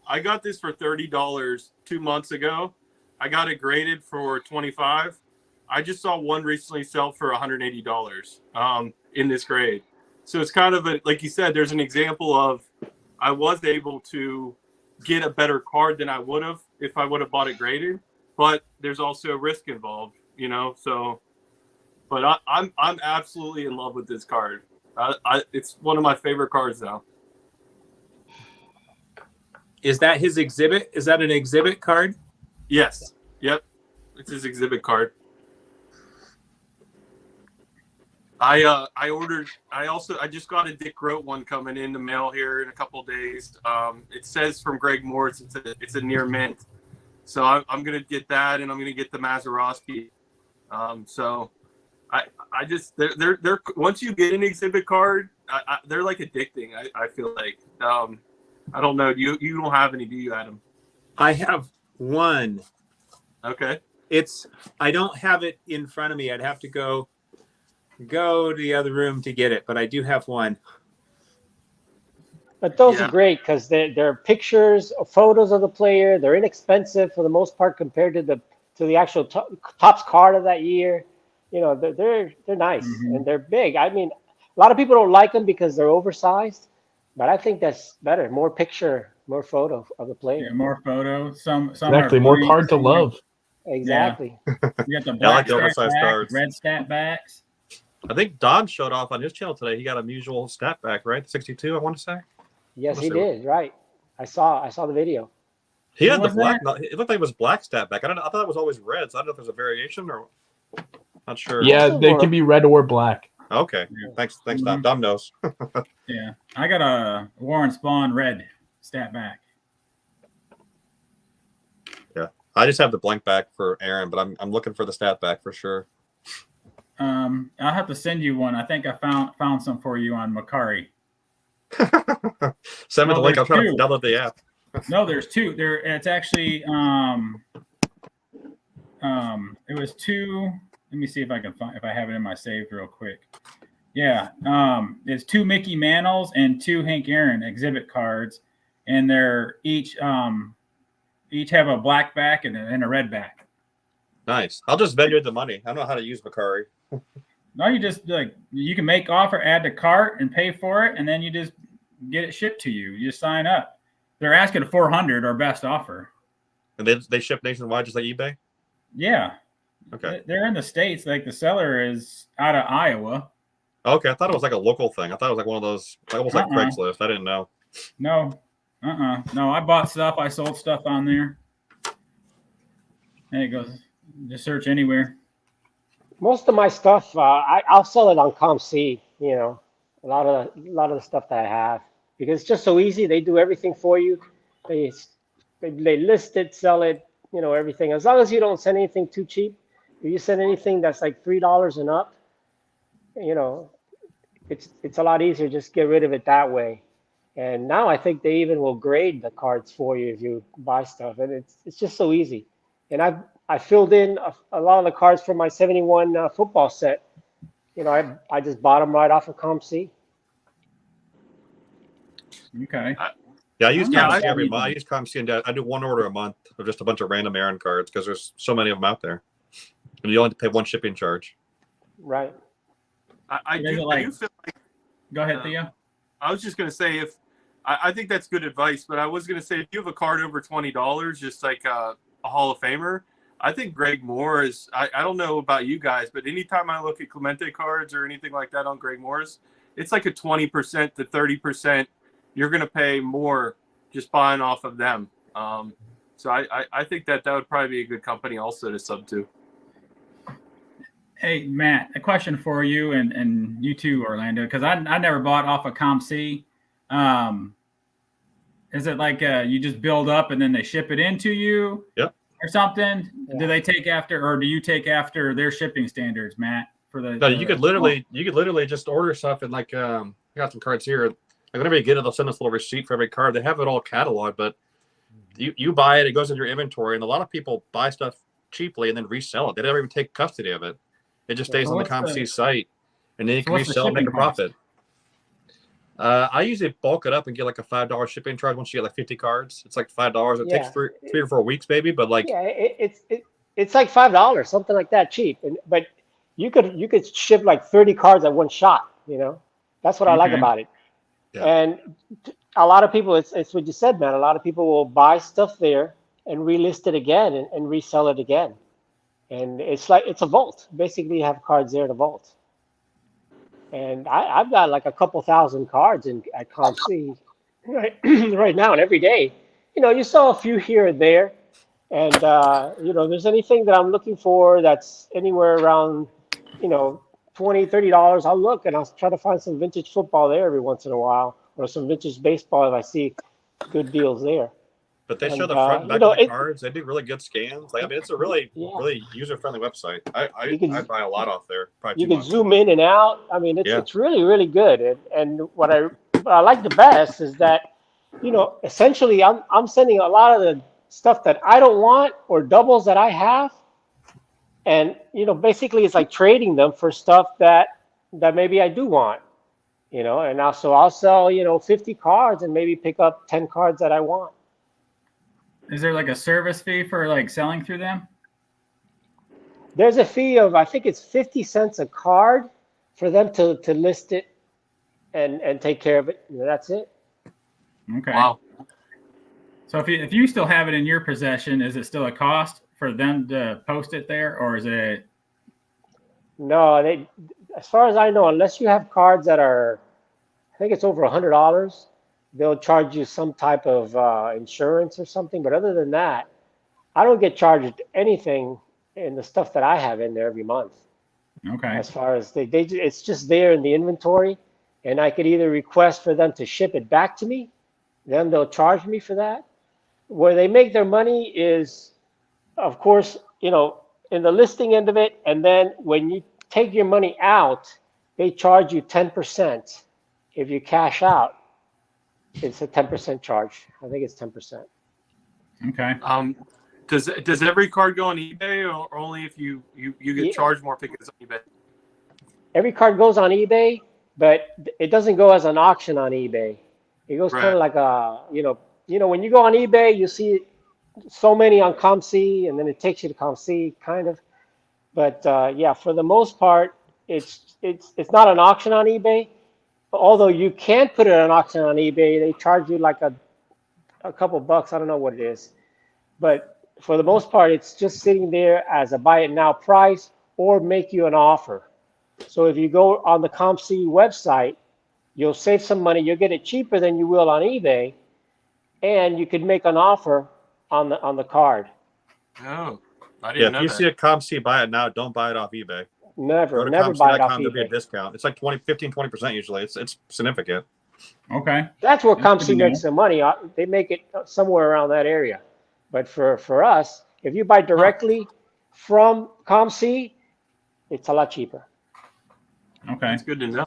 S4: I got this for $30 2 months ago. I got it graded for $25. I just saw one recently sell for $180 in this grade. So it's kind of like you said, there's an example of I was able to get a better card than I would have if I would have bought it graded, but there's also risk involved, so. But I'm absolutely in love with this card. It's one of my favorite cards now.
S6: Is that his exhibit? Is that an exhibit card?
S4: Yes. Yep. It's his exhibit card. I just got a Dick Groat one coming in the mail here in a couple of days. It says from Greg Morse. It's a near mint. So I'm gonna get that, and I'm gonna get the Mazeroski. So I just they're once you get an exhibit card, they're like addicting. I feel like I don't know. You don't have any, do you, Adam?
S6: I have one.
S4: Okay.
S6: I don't have it in front of me. I'd have to go to the other room to get it, but I do have one.
S5: But those
S4: Yeah.
S5: are great because they're pictures, photos of the player. They're inexpensive for the most part compared to the actual Topps card of that year. They're nice and they're big. I mean, a lot of people don't like them because they're oversized, but I think that's better. More picture, more photo of the player.
S1: Yeah, more photos. Some
S2: Exactly,
S1: are
S2: more
S1: blank,
S2: card to
S1: some are-
S2: love.
S5: Exactly.
S1: You got the
S3: Yeah, I like
S1: black
S3: the
S1: stat
S3: oversized
S1: back,
S3: cards.
S1: red stat backs.
S3: I think Don showed off on his channel today. He got a usual stat back, right? 62, I want to say.
S5: Yes, he
S3: Let's see.
S5: did. Right. I saw the video.
S3: He
S1: Who
S3: had the
S1: was
S3: black. No, it looked like it was black stat back. I thought it was always red. So I don't know if there's a variation or. Not sure.
S2: Yeah,
S5: Most of
S2: they
S5: them
S2: can be red or black.
S3: Okay.
S1: Yeah.
S3: Thanks, Dom.
S1: Mhm.
S3: Dom knows.
S1: Yeah, I got a Warren Spawn red stat back.
S3: I just have the blank back for Aaron, but I'm looking for the stat back for sure.
S1: I'll have to send you one. I think I found some for you on Macari.
S3: Send me
S1: No,
S3: the link. I'm
S1: there's
S3: trying to
S1: two.
S3: download the app.
S1: No, there's two. It's actually it was two. Let me see if I can find if I have it in my saved real quick. Yeah, it's two Mickey Mantles and two Hank Aaron exhibit cards, and they're each have a black back and a red back.
S3: Nice. I'll just Venmo the money. I don't know how to use Macari.
S1: No, you just you can make offer, add to cart, and pay for it, and then you just get it shipped to you. You just sign up. They're asking a 400 or best offer.
S3: And they ship nationwide just like eBay?
S1: Yeah.
S3: Okay.
S1: They're in the States. Like the seller is out of Iowa.
S3: Okay. I thought it was like a local thing. I thought it was like one of those, almost like Craigslist. I didn't know.
S1: No. No, I bought stuff. I sold stuff on there. And it goes, just search anywhere.
S5: Most of my stuff, I'll sell it on ComC. A lot of the stuff that I have because it's just so easy. They do everything for you. They list it, sell it, everything. As long as you don't send anything too cheap. If you send anything that's like $3 and up, it's a lot easier. Just get rid of it that way. And now I think they even will grade the cards for you if you buy stuff, and it's just so easy. And I filled in a lot of the cards for my 71 football set. I just bought them right off of ComC.
S1: Okay.
S3: Yeah, I use
S1: Yeah,
S3: ComC
S1: I-
S3: every month. I use ComC and I do one order a month of just a bunch of random Aaron cards because there's so many of them out there. And you only pay one shipping charge.
S5: Right.
S4: I
S1: Is it
S4: do
S1: like-
S4: feel like
S1: Go ahead, Theo.
S4: I was just gonna say I think that's good advice, but I was gonna say if you have a card over $20, just like a Hall of Famer, I think Greg Moore is. I don't know about you guys, but anytime I look at Clemente cards or anything like that on Greg Moore's, it's like a 20% to 30%. You're gonna pay more just buying off of them. So I think that would probably be a good company also to sub to.
S1: Hey, Matt, a question for you and you too, Orlando, because I never bought off of ComC. Um, is it like you just build up and then they ship it into you
S3: Yep.
S1: or something?
S5: Yeah.
S1: Do they take after, or do you take after their shipping standards, Matt? For
S3: No, you could literally just order stuff and like I got some cards here. Like whenever you get it, they'll send us a little receipt for every card. They have it all cataloged, but you buy it, it goes in your inventory, and a lot of people buy stuff cheaply and then resell it. They never even take custody of it. It just stays
S1: So
S3: on the
S1: what's the-
S3: ComC site, and then you
S1: So
S3: can
S1: what's the
S3: resell and make a
S1: shipping cost?
S3: profit. I usually bulk it up and get like a $5 shipping charge once you get like 50 cards. It's like $5. It takes
S5: Yeah.
S3: 3 or 4 weeks, maybe, but like
S5: Yeah, it's like $5, something like that, cheap. But you could ship like 30 cards at one shot. That's what I like
S1: Okay.
S5: about it.
S3: Yeah.
S5: And a lot of people, it's what you said, man. A lot of people will buy stuff there and relist it again and resell it again. And it's a vault. Basically, you have cards there to vault. And I've got like a couple thousand cards at ComC right, right now, and every day. You saw a few here and there. And there's anything that I'm looking for that's anywhere around, $20, $30, I'll look and I'll try to find some vintage football there every once in a while, or some vintage baseball if I see good deals there.
S3: But they show
S5: And
S3: the front and back of the cards. They do really good scans. Like, I mean, it's a really,
S5: Yeah.
S3: really user-friendly website.
S5: You can-
S3: I buy a lot off there. Probably
S5: You
S3: too
S5: can
S3: much.
S5: zoom in and out. I mean,
S3: Yeah.
S5: it's really, really good. And what I like the best is that, essentially I'm sending a lot of the stuff that I don't want or doubles that I have. And, basically it's like trading them for stuff that maybe I do want, and also I'll sell, 50 cards and maybe pick up 10 cards that I want.
S1: Is there like a service fee for like selling through them?
S5: There's a fee of, I think it's 50 cents a card for them to list it and take care of it. That's it.
S1: Okay.
S4: Wow.
S1: So if you still have it in your possession, is it still a cost for them to post it there, or is it?
S5: No, as far as I know, unless you have cards that are, I think it's over $100, they'll charge you some type of insurance or something. But other than that, I don't get charged anything in the stuff that I have in there every month.
S1: Okay.
S5: As far as it's just there in the inventory, and I could either request for them to ship it back to me, then they'll charge me for that. Where they make their money is, of course, in the listing end of it, and then when you take your money out, they charge you 10%. If you cash out, it's a 10% charge. I think it's 10%.
S1: Okay.
S4: Does every card go on eBay, or only if you get
S5: Yeah.
S4: charged more if it goes on eBay?
S5: Every card goes on eBay, but it doesn't go as an auction on eBay. It goes kind
S4: Right.
S5: of like when you go on eBay, you see so many on ComC, and then it takes you to ComC, kind of. But yeah, for the most part, it's not an auction on eBay. Although you can put it on auction on eBay, they charge you like a couple bucks. I don't know what it is, but for the most part, it's just sitting there as a buy it now price or make you an offer. So if you go on the ComC website, you'll save some money. You'll get it cheaper than you will on eBay, and you could make an offer on the card.
S4: Oh, I
S3: Yeah,
S4: didn't
S3: if
S4: know
S3: you
S4: that.
S3: see a ComC buy it now, don't buy it off eBay. Go
S5: Never
S3: to
S5: buy it off
S3: ComC.com, there'll be a
S5: eBay.
S3: discount. It's like 15-20% usually. It's significant.
S1: Okay.
S5: That's where
S1: That's good
S5: ComC
S1: to know.
S5: makes their money. They make it somewhere around that area. But for us, if you buy directly from ComC, it's a lot cheaper.
S1: Okay.
S4: That's good to know.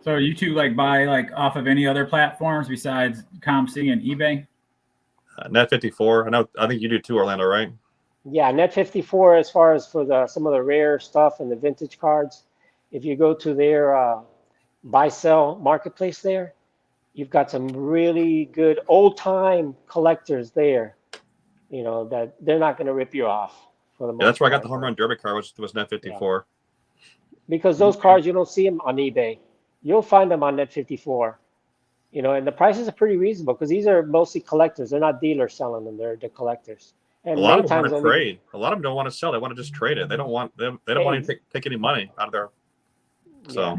S1: So you two like buy like off of any other platforms besides ComC and eBay?
S3: Net54. I think you do too, Orlando, right?
S5: Yeah, Net54 as far as for some of the rare stuff and the vintage cards. If you go to their buy sell marketplace there, you've got some really good old time collectors there. That they're not going to rip you off for the most
S3: Yeah, that's where I got
S5: part.
S3: the home run derby card, was Net54.
S5: Because those cards, you don't see them on eBay. You'll find them on Net54. And the prices are pretty reasonable because these are mostly collectors. They're not dealers selling them. They're the collectors. And
S3: A lot
S5: many
S3: of them
S5: times
S3: want to
S5: only,
S3: trade. A lot of them don't want to sell. They want to just trade it. They don't want them. They don't want to take any money out of their. So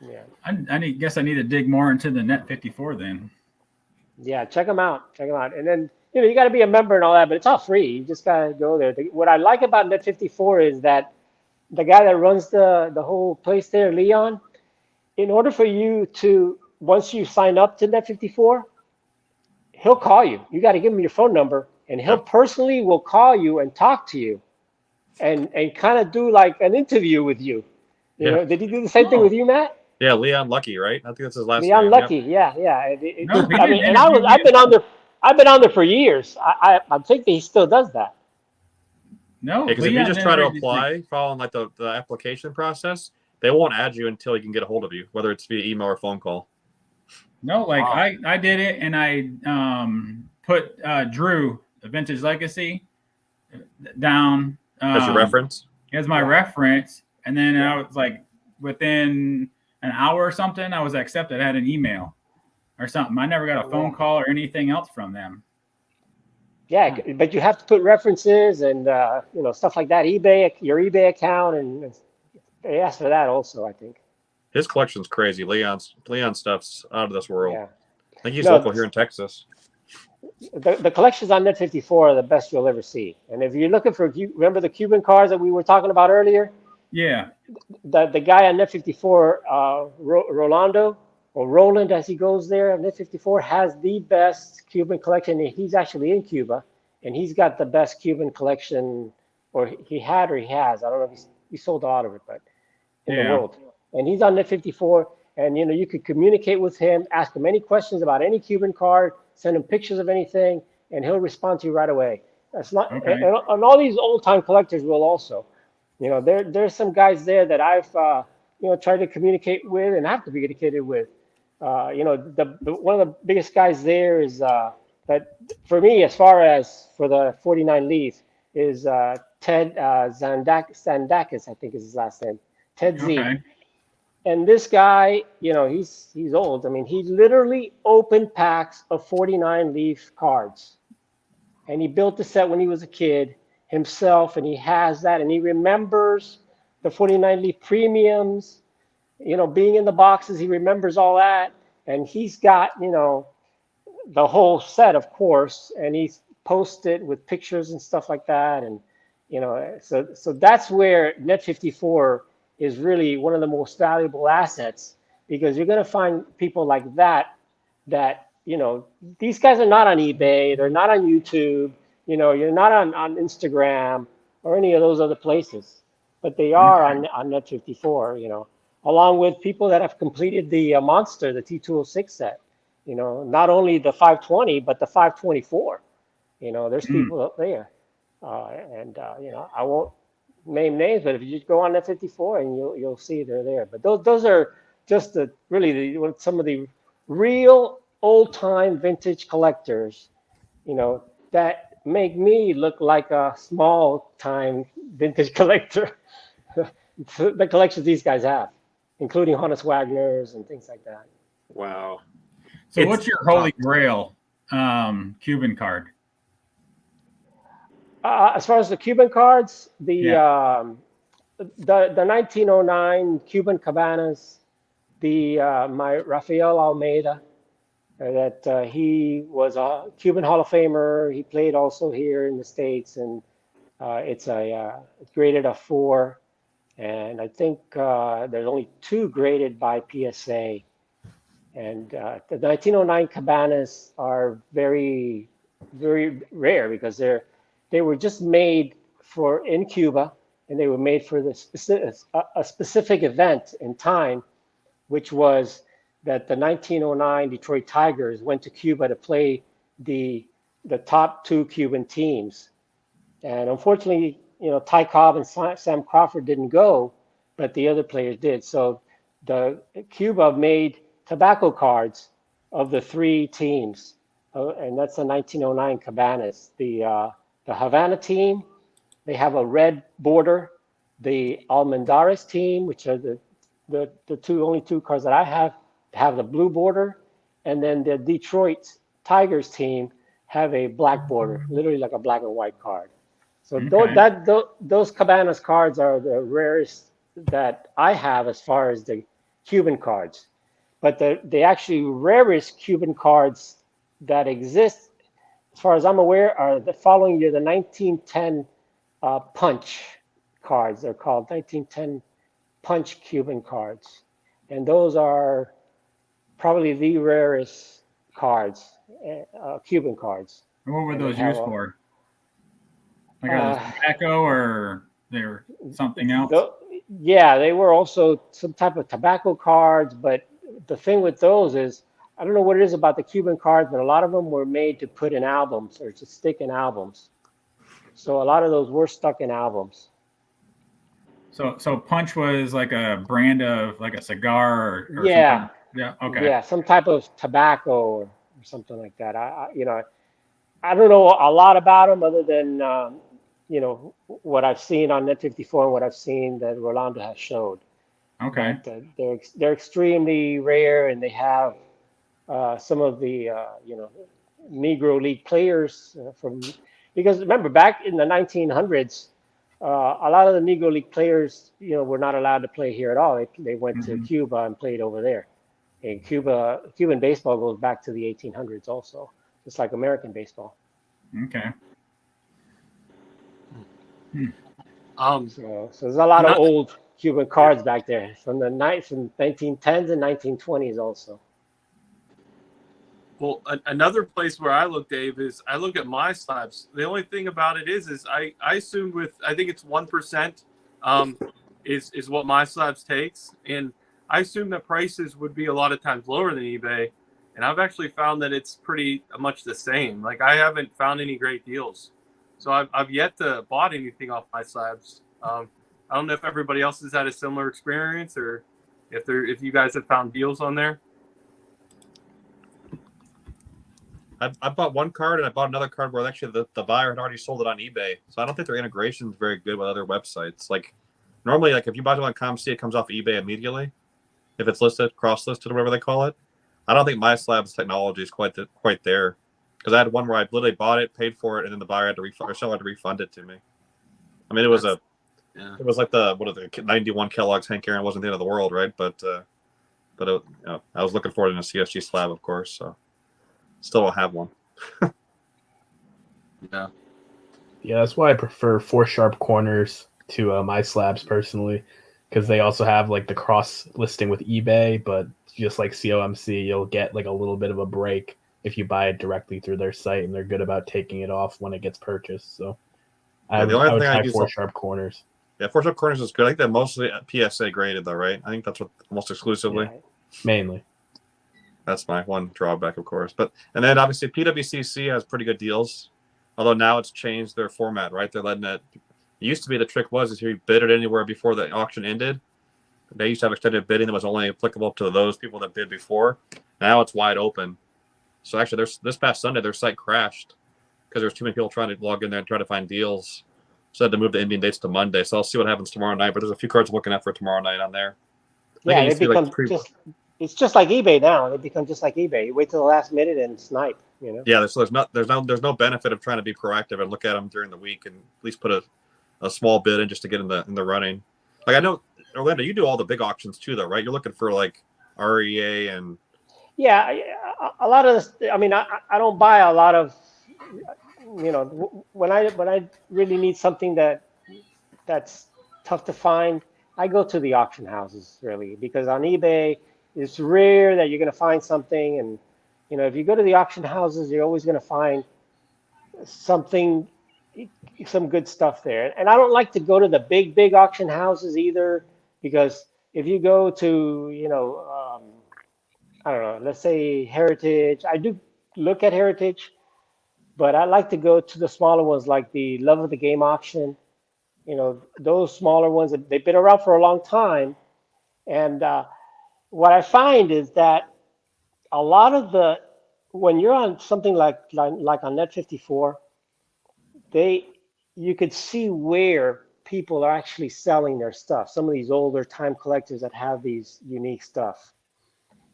S5: yeah.
S1: I guess I need to dig more into the Net54 then.
S5: Yeah, check them out. Check them out. And then, you got to be a member and all that, but it's all free. You just got to go there. What I like about Net54 is that the guy that runs the whole place there, Leon, in order for you to, once you sign up to Net 54, he'll call you. You got to give him your phone number, and he'll
S3: Yep.
S5: personally will call you and talk to you, and kind of do like an interview with you. You
S3: Yeah.
S5: know, did he do the same thing
S1: Oh.
S5: with you, Matt?
S3: Yeah, Leon Lucky, right? I think that's his last
S5: Leon
S3: name.
S5: Lucky,
S3: Yep.
S5: yeah.
S1: No, he
S5: I
S1: didn't
S5: mean, and
S1: interview me
S5: I've been
S1: at
S5: on there. I've been on there for years. I think that he still does that.
S1: No,
S3: Yeah, because if you
S1: Leon
S3: just try to
S1: never did, like,
S3: apply following like the application process, they won't add you until you can get a hold of you, whether it's via email or phone call.
S1: no, like
S4: Wow.
S1: I did it, and I put Drew, the Vintage Legacy, down
S3: As your reference.
S1: as my
S5: Yeah.
S1: reference, and then
S5: Yeah.
S1: I was like, within an hour or something, I was accepted. I had an email or something. I never got a phone
S5: Yeah.
S1: call or anything else from them.
S5: Yeah, but you have to put references and stuff like that. Your eBay account, and they ask for that also, I think.
S3: His collection's crazy. Leon's stuff's out of this world.
S5: Yeah.
S3: I think he's
S5: No,
S3: local here in Texas.
S5: the collections on Net 54 are the best you'll ever see. And if you're looking for, remember the Cuban cards that we were talking about earlier?
S1: Yeah.
S5: The guy on Net 54, Rolando, or Roland as he goes there, Net 54 has the best Cuban collection. And he's actually in Cuba, and he's got the best Cuban collection, or he had or he has. I don't know if he sold out of it, but in the
S1: Yeah.
S5: world. And he's on Net 54, and you could communicate with him, ask him any questions about any Cuban card, send him pictures of anything, and he'll respond to you right away. That's not,
S1: Okay.
S5: and all these old time collectors will also. There's some guys there that I've tried to communicate with and have communicated with. One of the biggest guys there is that for me, as far as for the 49 Leaf, is Ted Zandakis, I think is his last name. Ted Z.
S1: Okay.
S5: And this guy, he's old. I mean, he literally opened packs of 49 Leaf cards, and he built the set when he was a kid himself, and he has that, and he remembers the 49 Leaf premiums, being in the boxes. He remembers all that, and he's got the whole set, of course, and he's posted with pictures and stuff like that, and so that's where Net 54 is really one of the most valuable assets, because you're going to find people like that these guys are not on eBay, they're not on YouTube, you're not on Instagram or any of those other places, but they are on Net 54, along with people that have completed the Monster, the T206 set, not only the 520, but the 524. There's people up there. I won't name names, but if you just go on Net 54 and you'll see they're there. But those are just some of the real old time vintage collectors, that make me look like a small time vintage collector. The collections these guys have, including Honus Wagner's and things like that.
S6: Wow.
S1: So what's your holy grail Cuban card?
S5: As far as the Cuban cards, the 1909 Cuban Cabanas, my Rafael Almeida, that he was a Cuban Hall of Famer. He played also here in the States, and it's graded a 4, and I think there's only 2 graded by PSA. And the 1909 Cabanas are very, very rare because they were just made in Cuba, and they were made for a specific event in time, which was that the 1909 Detroit Tigers went to Cuba to play the top 2 Cuban teams. And unfortunately, Ty Cobb and Sam Crawford didn't go, but the other players did. So Cuba made tobacco cards of the 3 teams, and that's the 1909 Cabanas. The Havana team, they have a red border. The Almendares team, which are the only 2 cards that I have the blue border, and then the Detroit Tigers team have a black border, literally like a black and white card. So those Cabanas cards are the rarest that I have as far as the Cuban cards. But the actually rarest Cuban cards that exist, as far as I'm aware, are the following year, the 1910 Punch cards. They're called 1910 punch Cuban cards, and those are probably the rarest cards, Cuban cards.
S1: And what were
S5: And they
S1: those
S5: have
S1: used for? Like are those tobacco or they're something else?
S5: Yeah, they were also some type of tobacco cards, but the thing with those is I don't know what it is about the Cuban cards, but a lot of them were made to put in albums or to stick in albums. So a lot of those were stuck in albums.
S1: So Punch was like a brand of like a cigar or
S5: Yeah,
S1: something. Yeah. Okay.
S5: yeah, some type of tobacco or something like that. I don't know a lot about them other than what I've seen on Net 54 and what I've seen that Rolando has showed.
S1: Okay.
S5: But they're extremely rare, and they have some of the Negro League players from because remember back in the 1900s, a lot of the Negro League players were not allowed to play here at all. They went to
S1: Mhm.
S5: Cuba and played over there. And Cuban baseball goes back to the 1800s also, just like American baseball.
S1: Okay. Hmm.
S5: So there's a lot of
S4: Not,
S5: old Cuban cards back there from the 1910s and 1920s also.
S4: well, another place where I look, Dave, is I look at my slabs. The only thing about it is I assumed with I think it's 1%, is what my slabs takes, and I assume that prices would be a lot of times lower than eBay, and I've actually found that it's pretty much the same. Like I haven't found any great deals, so I've yet to bought anything off my slabs. I don't know if everybody else has had a similar experience or if you guys have found deals on there.
S3: I bought one card and I bought another card where actually the buyer had already sold it on eBay. So I don't think their integration is very good with other websites. Like normally, like if you buy it on ComC, it comes off eBay immediately. If it's listed, cross-listed, or whatever they call it. I don't think my slab's technology is quite there. Because I had one where I literally bought it, paid for it, and then the buyer had to refund or seller had to refund it to me. I mean, it was it was like the 91 Kellogg's Hank Aaron wasn't the end of the world, right? But I was looking for it in a CSG slab, of course. So still don't have one.
S4: Yeah.
S2: Yeah, that's why I prefer Four Sharp Corners to my slabs personally, because they also have like the cross listing with eBay, but just like COMC, you'll get like a little bit of a break if you buy it directly through their site, and they're good about taking it off when it gets purchased. So I
S3: the
S2: would
S3: only thing I
S2: try
S3: use
S2: Four Sharp Corners.
S3: Yeah, Four Sharp Corners is good. I think they're mostly PSA graded though, right? I think that's what almost exclusively.
S5: Yeah.
S2: Mainly.
S3: That's my one drawback, of course. And then obviously PWCC has pretty good deals, although now it's changed their format, right? They're letting it. It used to be the trick was if you bid it anywhere before the auction ended. They used to have extended bidding that was only applicable to those people that bid before. Now it's wide open. So actually, this past Sunday their site crashed because there's too many people trying to log in there and try to find deals. So I had to move the ending dates to Monday. So I'll see what happens tomorrow night. But there's a few cards I'm looking at for tomorrow night on there.
S5: Yeah, they become it's just like eBay now. They become just like eBay. You wait till the last minute and snipe,
S3: Yeah, there's no benefit of trying to be proactive and look at them during the week and at least put a small bid in just to get in the running. Like I know Orlando, you do all the big auctions too, though, right? You're looking for like REA and
S5: yeah, a lot of this. I mean, I don't buy a lot of, when I really need something that's tough to find, I go to the auction houses really, because on eBay it's rare that you're going to find something, and if you go to the auction houses, you're always going to find something, some good stuff there. And I don't like to go to the big auction houses either, because if you go to I don't know, let's say Heritage, I do look at Heritage, but I like to go to the smaller ones like the Love of the Game auction. Those smaller ones, they've been around for a long time. And what I find is that a lot of when you're on something like on Net 54, you could see where people are actually selling their stuff. Some of these older time collectors that have these unique stuff.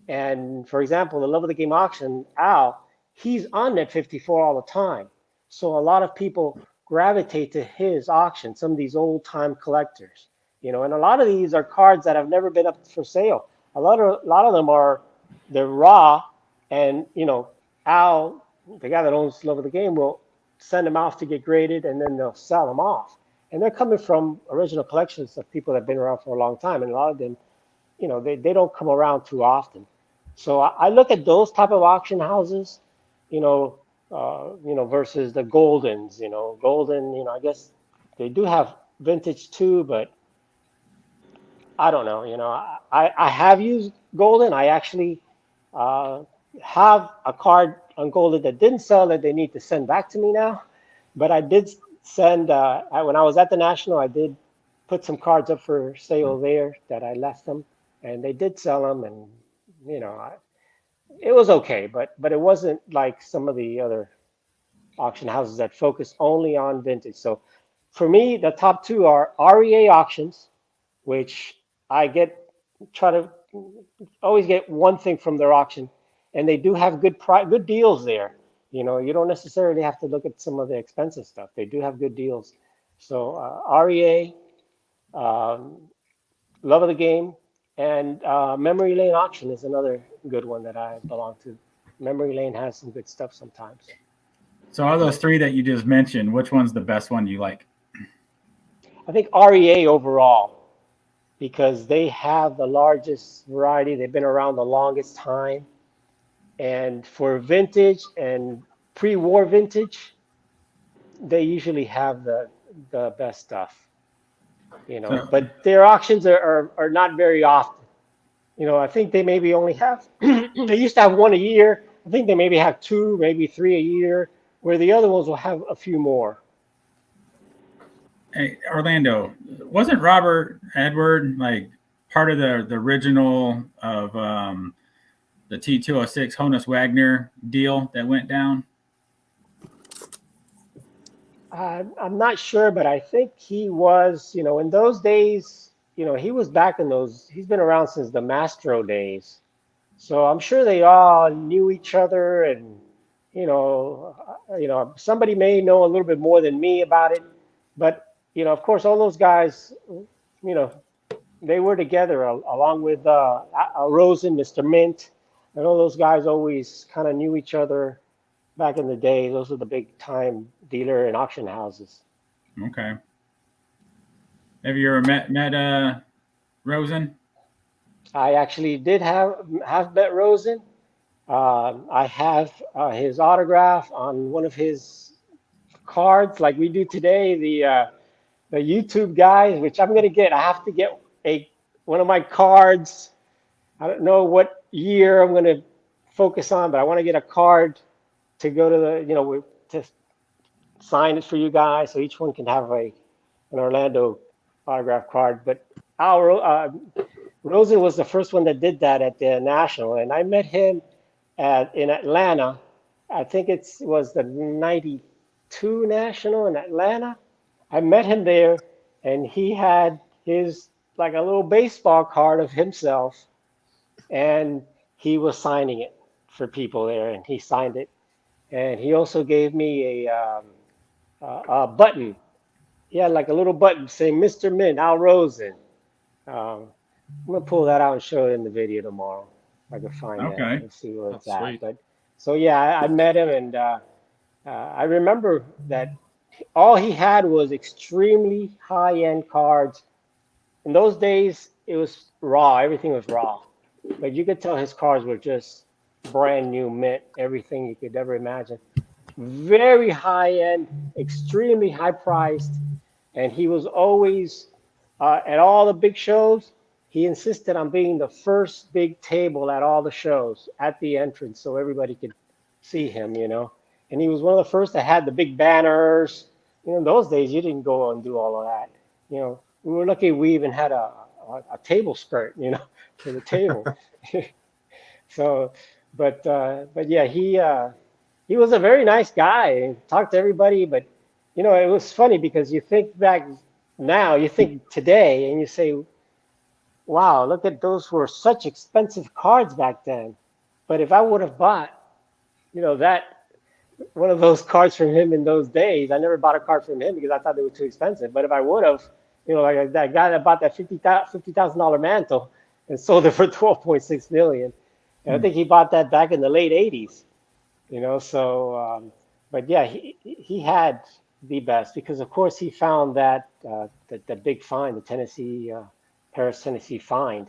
S5: And for example, the Love of the Game auction, Al, he's on Net 54 all the time. So a lot of people gravitate to his auction, some of these old time collectors, and a lot of these are cards that have never been up for sale. A lot of them they're raw, and Al, the guy that owns Love of the Game, will send them off to get graded, and then they'll sell them off. and they're coming from original collections of people that have been around for a long time, and a lot of them, they don't come around too often. So I look at those type of auction houses, you know, versus the Goldens. Golden, I guess they do have vintage too, but I don't know. I have used Golden. I actually uh, have a card on Golden that didn't sell that they need to send back to me now. But I did send, when I was at the National, I did put some cards up for sale there that I left them, and they did sell them, and it was okay, but it wasn't like some of the other auction houses that focus only on vintage. So for me, the top two are REA auctions, which I try to always get one thing from their auction, and they do have good deals there. You don't necessarily have to look at some of the expensive stuff. They do have good deals. So REA, love of the game, and Memory Lane auction is another good one that I belong to. Memory Lane has some good stuff sometimes.
S1: So, all those three that you just mentioned, which one's the best one you like?
S5: I think REA overall, because they have the largest variety. They've been around the longest time. And for vintage and pre-war vintage, they usually have the best stuff. But their auctions are not very often. I think they maybe only have, they used to have one a year. I think they maybe have two, maybe three a year, where the other ones will have a few more.
S1: Hey, Orlando, wasn't Robert Edward like part of the original of the T206 Honus Wagner deal that went down?
S5: I'm not sure, but I think he was, in those days, he was back in those, he's been around since the Mastro days. So I'm sure they all knew each other, and, somebody may know a little bit more than me about it, but, of course, all those guys, they were together along with Rosen, Mr. Mint, and all those guys always kind of knew each other back in the day. Those are the big time dealer and auction houses.
S1: Okay. Have you ever met Rosen?
S5: I actually did have met Rosen. I have his autograph on one of his cards, like we do today. The YouTube guys, which I'm gonna get. I have to get one of my cards. I don't know what year I'm gonna focus on, but I want to get a card to go to to sign it for you guys, so each one can have an Orlando autograph card. But Rosen was the first one that did that at the National, and I met him in Atlanta. I think it was the '92 National in Atlanta. I met him there, and he had his like a little baseball card of himself, and he was signing it for people there, and he signed it. And he also gave me a button. He had like a little button saying Mr. Mint, Al Rosen. I'm gonna pull that out and show it in the video tomorrow if I can find that.
S1: Okay.
S5: Let's see where it's
S3: That's
S5: at.
S3: sweet.
S5: But so yeah, I met him, and I remember that all he had was extremely high-end cards. In those days, it was raw. Everything was raw, but you could tell his cards were just brand new, mint, everything you could ever imagine. Very high-end, extremely high-priced, and he was always at all the big shows. He insisted on being the first big table at all the shows at the entrance, so everybody could see him. And he was one of the first that had the big banners. In those days, you didn't go and do all of that. We were lucky we even had a table skirt, for the table. So, but yeah, he was a very nice guy and talked to everybody. But it was funny because you think back now, you think today, and you say, "Wow, look at those were such expensive cards back then." But if I would have bought, that one of those cards from him in those days, I never bought a card from him because I thought they were too expensive. But if I would have, like that guy that bought that $50,000 mantle and sold it for $12.6 million, and I think he bought that back in the late '80s. So, but yeah, he had the best because, of course, he found that the big find, the Paris, Tennessee find,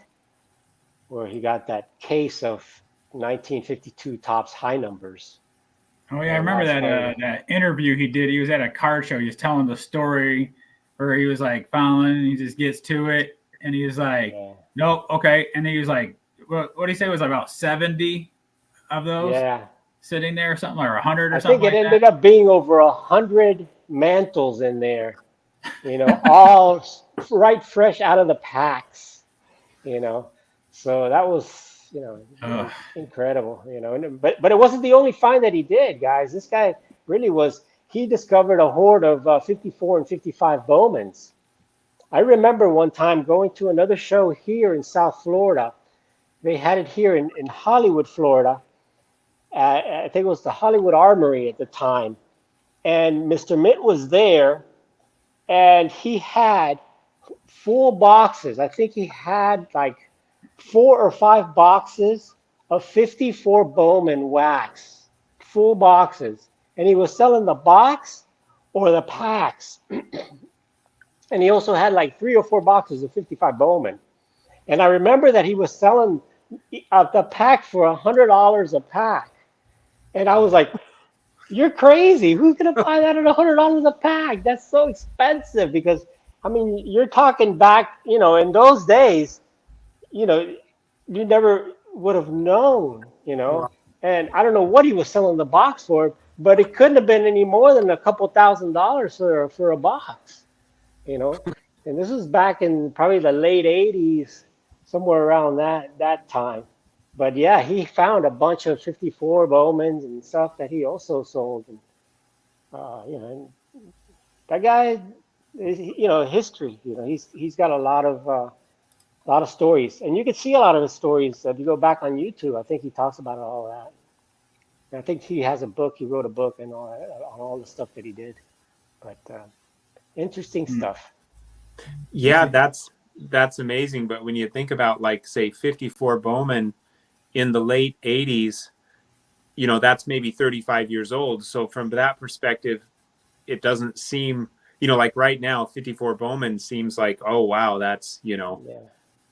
S5: where he got that case of 1952 Topps high numbers.
S1: Oh yeah, I remember that interview he did. He was at a card show. He was telling the story where he was like following, and he just gets to it, and he was like,
S5: Yeah.
S1: "Nope, okay." And he was like, "What did he say? It was about 70 of those sitting there, or something, or 100 or
S5: I
S1: something
S5: think it
S1: like
S5: ended
S1: that."
S5: up being over 100 mantles in there, all right fresh out of the packs, So that was, incredible, but it wasn't the only find that he did, guys. This guy really he discovered a hoard of 54 and 55 Bowmans. I remember one time going to another show here in South Florida. They had it here in Hollywood, Florida. I think it was the Hollywood Armory at the time. And Mr. Mint was there, and he had full boxes. I think he had like 4 or 5 boxes of 54 Bowman wax, full boxes. And he was selling the box or the packs. And he also had like 3 or 4 boxes of 55 Bowman. And I remember that he was selling the pack for $100 a pack. And I was like, you're crazy. Who's going to buy that at $100 a pack? That's so expensive because, I mean, you're talking back, in those days, you never would have known, And I don't know what he was selling the box for, but it couldn't have been any more than a couple $1,000s for a box, And this was back in probably the late 80s, somewhere around that time. But yeah, he found a bunch of 54 Bowmans and stuff that he also sold. And, and that guy is, history. He's got a lot of stories, and you can see a lot of his stories if you go back on YouTube. I think he talks about all that. And I think he has a book. He wrote a book and all that, on all the stuff that he did. But interesting stuff.
S6: Yeah, that's amazing. But when you think about, like, say, 54 Bowman in the late 80s, that's maybe 35 years old. So from that perspective, it doesn't seem, like right now, 54 Bowman seems like, oh, wow, that's,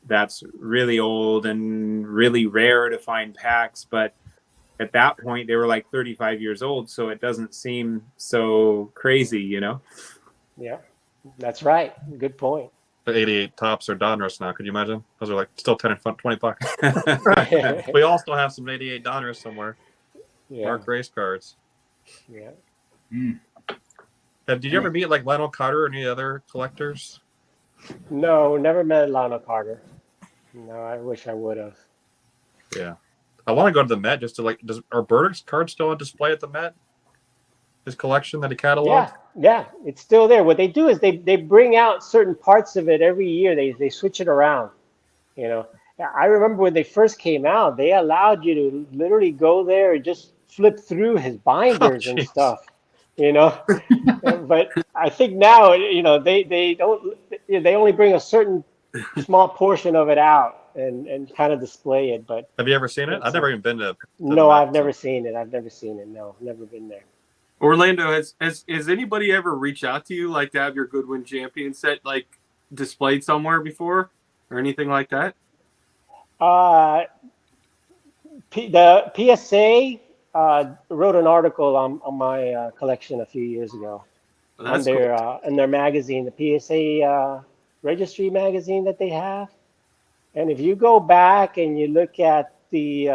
S6: that's really old and really rare to find packs. But at that point, they were like 35 years old. So it doesn't seem so crazy,
S5: Yeah, that's right. Good point.
S3: The 88 Tops are Donruss now. Could you imagine? Those are like still 10 and $20. We all still have some 88 Donruss somewhere.
S5: Yeah.
S3: Mark race cards.
S5: Yeah.
S3: Did you ever meet like Lionel Carter or any other collectors?
S5: No, never met Lionel Carter. No, I wish I would have.
S3: Yeah. I want to go to the Met just to are Burdick's cards still on display at the Met? His collection that he cataloged?
S5: Yeah, it's still there. What they do is they bring out certain parts of it every year. They switch it around. I remember when they first came out, they allowed you to literally go there and just flip through his binders and stuff. But I think now, they don't. They only bring a certain small portion of it out and kind of display it. But
S3: have you ever seen it? I've never even been to
S5: no, I've never seen it. No, never been there.
S4: Orlando, has anybody ever reached out to you like to have your Goodwin Champion set like displayed somewhere before or anything like that?
S5: The PSA wrote an article on my collection a few years ago.
S4: Well,
S5: in their magazine, the PSA registry magazine that they have. And if you go back and you look at the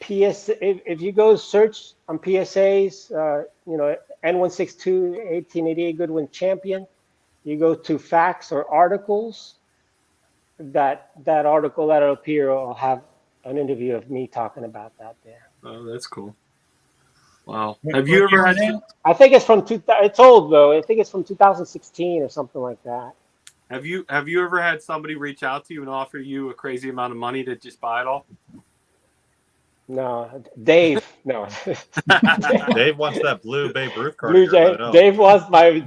S5: PSA, if you go search on PSAs, N162 1888 Goodwin Champion, you go to facts or articles, that article that'll appear will have an interview of me talking about that there.
S4: Oh, that's cool. Wow. Have you ever had?
S5: I think it's from it's old though. I think it's from 2016 or something like that.
S4: Have you ever had somebody reach out to you and offer you a crazy amount of money to just buy it all?
S5: No, Dave. No.
S3: Dave wants that blue Babe Ruth card.
S5: Dave wants my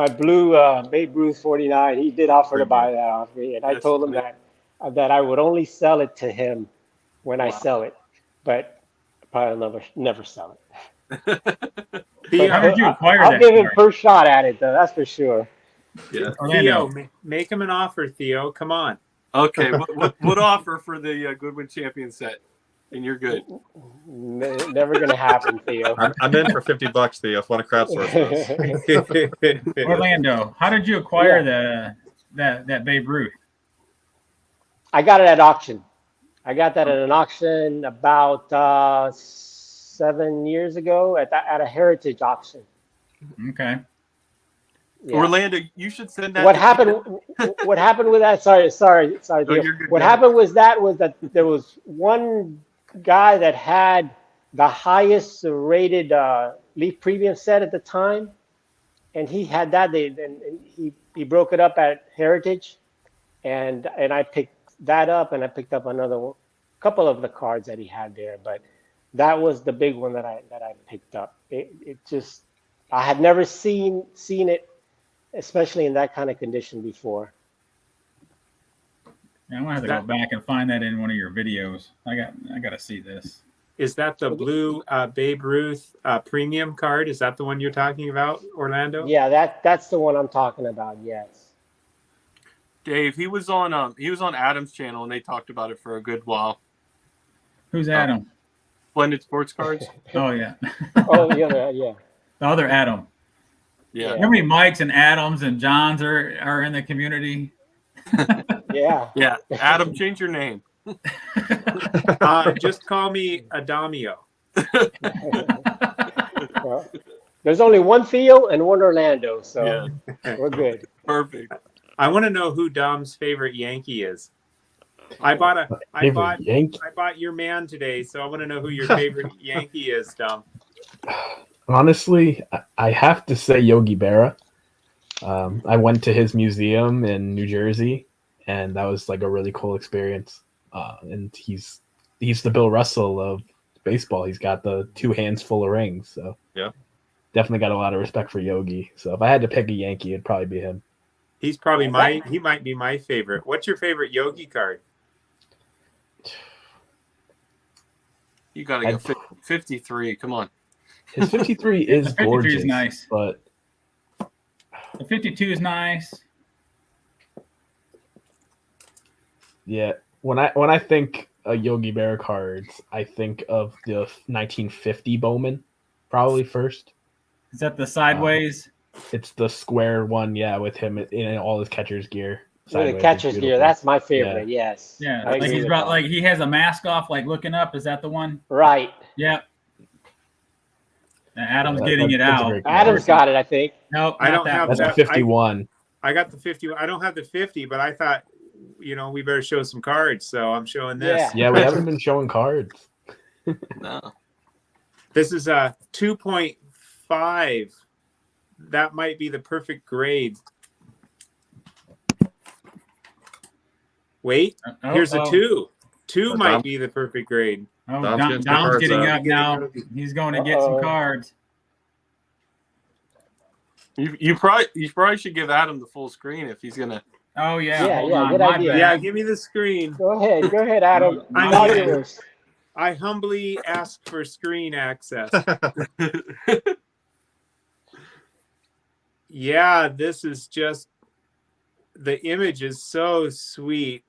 S5: blue Babe Ruth 49. He did offer to buy that off me, and I told him that I would only sell it to him when I sell it, but probably never sell it.
S6: Theo,
S1: How did you acquire
S5: I'll
S1: that
S5: give him
S1: card?
S5: first shot at it, though. That's for sure.
S4: Yeah.
S1: Orlando.
S6: Theo, make him an offer, Theo. Come on.
S4: Okay. What offer for the Goodwin Champion set? And you're good.
S5: Never gonna happen, Theo.
S3: I'm in for $50, Theo. If you want to crowdsource this.
S1: Orlando, how did you acquire that Babe Ruth?
S5: I got it at auction. I got that at an auction about 7 years ago at a heritage auction.
S1: Okay.
S5: Yeah.
S4: Orlando, you should send that.
S5: What
S4: to
S5: happened? What happened with that? Sorry,
S4: No,
S5: Theo.
S4: you're good.
S5: What
S4: Go ahead.
S5: happened was that there was one guy that had the highest rated Leaf Premium set at the time, and he had that. And he broke it up at Heritage, and I picked that up, and I picked up another couple of the cards that he had there, but that was the big one that I picked up. It just I had never seen it, especially in that kind of condition before.
S1: Yeah, I'm gonna have to go back and find that in one of your videos. I got to see this.
S6: Is that the blue Babe Ruth premium card? Is that the one you're talking about, Orlando?
S5: Yeah, that's the one I'm talking about. Yes.
S4: Dave, he was on Adam's channel and they talked about it for a good while.
S1: Who's Adam?
S4: Splendid Sports Cards.
S1: Oh yeah,
S5: Oh yeah, yeah.
S1: the other Adam.
S4: Yeah.
S1: How many Mikes and Adams and Johns are in the community?
S5: Yeah.
S4: Yeah. Adam, change your name.
S6: Just call me Adamio.
S5: Well, there's only one Theo and one Orlando, so we're good.
S4: Perfect.
S6: I want to know who Dom's favorite Yankee is. I bought your man today, so I want to know who your favorite Yankee is, Dom.
S2: Honestly, I have to say Yogi Berra. I went to his museum in New Jersey, and that was like a really cool experience. And he's the Bill Russell of baseball. He's got the 2 hands full of rings. So
S3: yeah,
S2: definitely got a lot of respect for Yogi. So if I had to pick a Yankee, it'd probably be him.
S6: He's probably he might be my favorite. What's your favorite Yogi card?
S4: You got to go 53. Come on.
S2: His 53 is
S1: 53
S2: gorgeous,
S1: is nice.
S2: But
S1: the 52 is nice.
S2: Yeah, when I think of Yogi Berra cards, I think of the 1950 Bowman, probably first.
S1: Is that the sideways?
S2: It's the square one, yeah, with him in all his catcher's gear.
S5: With the catcher's gear, that's my favorite.
S2: Yeah.
S5: Yes.
S1: Yeah,
S5: I
S1: like
S5: agree
S1: he's
S5: with
S1: brought
S5: that.
S1: like he has a mask off, like looking up. Is that the one?
S5: Right.
S1: Yeah. Adam's
S2: Yeah,
S1: getting it
S2: that's a
S1: out.
S2: great card.
S5: Adam's got it, I think.
S1: Nope,
S6: I
S1: not
S6: don't
S1: that
S6: have
S1: one.
S2: That's the 51.
S6: I got the 50. I don't have the 50, but I thought, we better show some cards, so I'm showing this.
S2: Yeah, we haven't been showing cards.
S4: No.
S6: This is a 2.5. That might be the perfect grade. Wait, here's a 2. 2 might be the perfect grade.
S1: Oh,
S3: Dom's
S1: Dom's
S3: getting
S1: getting
S3: cards
S1: up now. He's going to get some cards.
S4: You probably should give Adam the full screen if he's gonna.
S1: Oh yeah, hold
S5: Yeah,
S1: on.
S5: good
S1: My
S5: idea.
S1: bad.
S6: Yeah, give me the screen.
S5: Go ahead, Adam.
S6: I
S5: All
S6: need it.
S5: yours.
S6: I humbly ask for screen access. Yeah, this is just, the image is so sweet.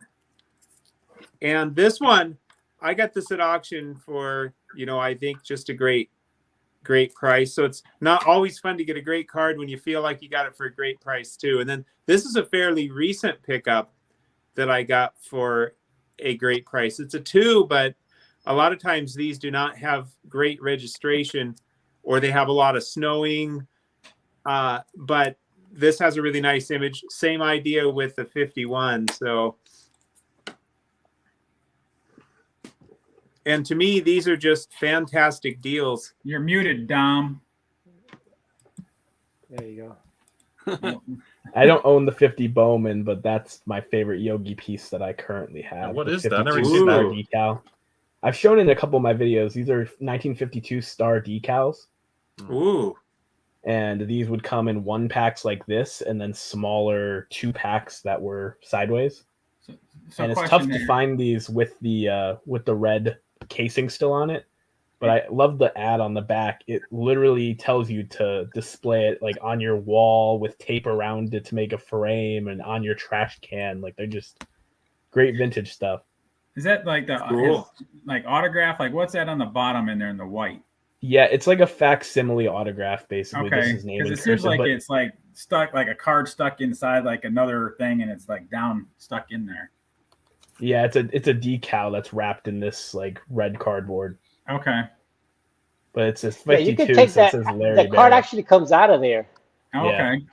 S6: And this one, I got this at auction for, I think just a great price. So it's not always fun to get a great card when you feel like you got it for a great price too. And then this is a fairly recent pickup that I got for a great price. It's a 2, but a lot of times these do not have great registration, or they have a lot of snowing. But this has a really nice image. Same idea with the 51. So, and to me, these are just fantastic deals.
S1: You're muted, Dom.
S5: There you go.
S2: I don't own the 50 Bowman, but that's my favorite Yogi piece that I currently have.
S3: What
S2: the
S3: is that? I never
S2: 52
S3: seen
S2: star
S3: that.
S2: decal. I've shown it in a couple of my videos. These are 1952 star decals.
S6: Ooh.
S2: And these would come in 1-packs like this, and then smaller 2-packs that were sideways.
S1: So
S2: and it's
S1: question
S2: tough
S1: there.
S2: to find these with the red casing still on it. But I love the ad on the back. It literally tells you to display it like on your wall with tape around it to make a frame, and on your trash can. Like, they're just great vintage stuff.
S1: Is that like the
S6: Cool.
S1: like autograph? Like what's that on the bottom in there in the white?
S2: Yeah, it's like a facsimile autograph, basically.
S1: Okay,
S2: Just his name
S1: because
S2: in
S1: it seems
S2: cursive,
S1: like
S2: but
S1: it's like stuck, like a card stuck inside like another thing, and it's like down stuck in there.
S2: yeah, it's a decal that's wrapped in this like red cardboard.
S1: Okay.
S2: But it says
S5: Yeah, you
S2: 52,
S5: could take
S2: so it
S5: that.
S2: says Larry
S5: The card
S2: Bear.
S5: actually comes out of there.
S1: Okay.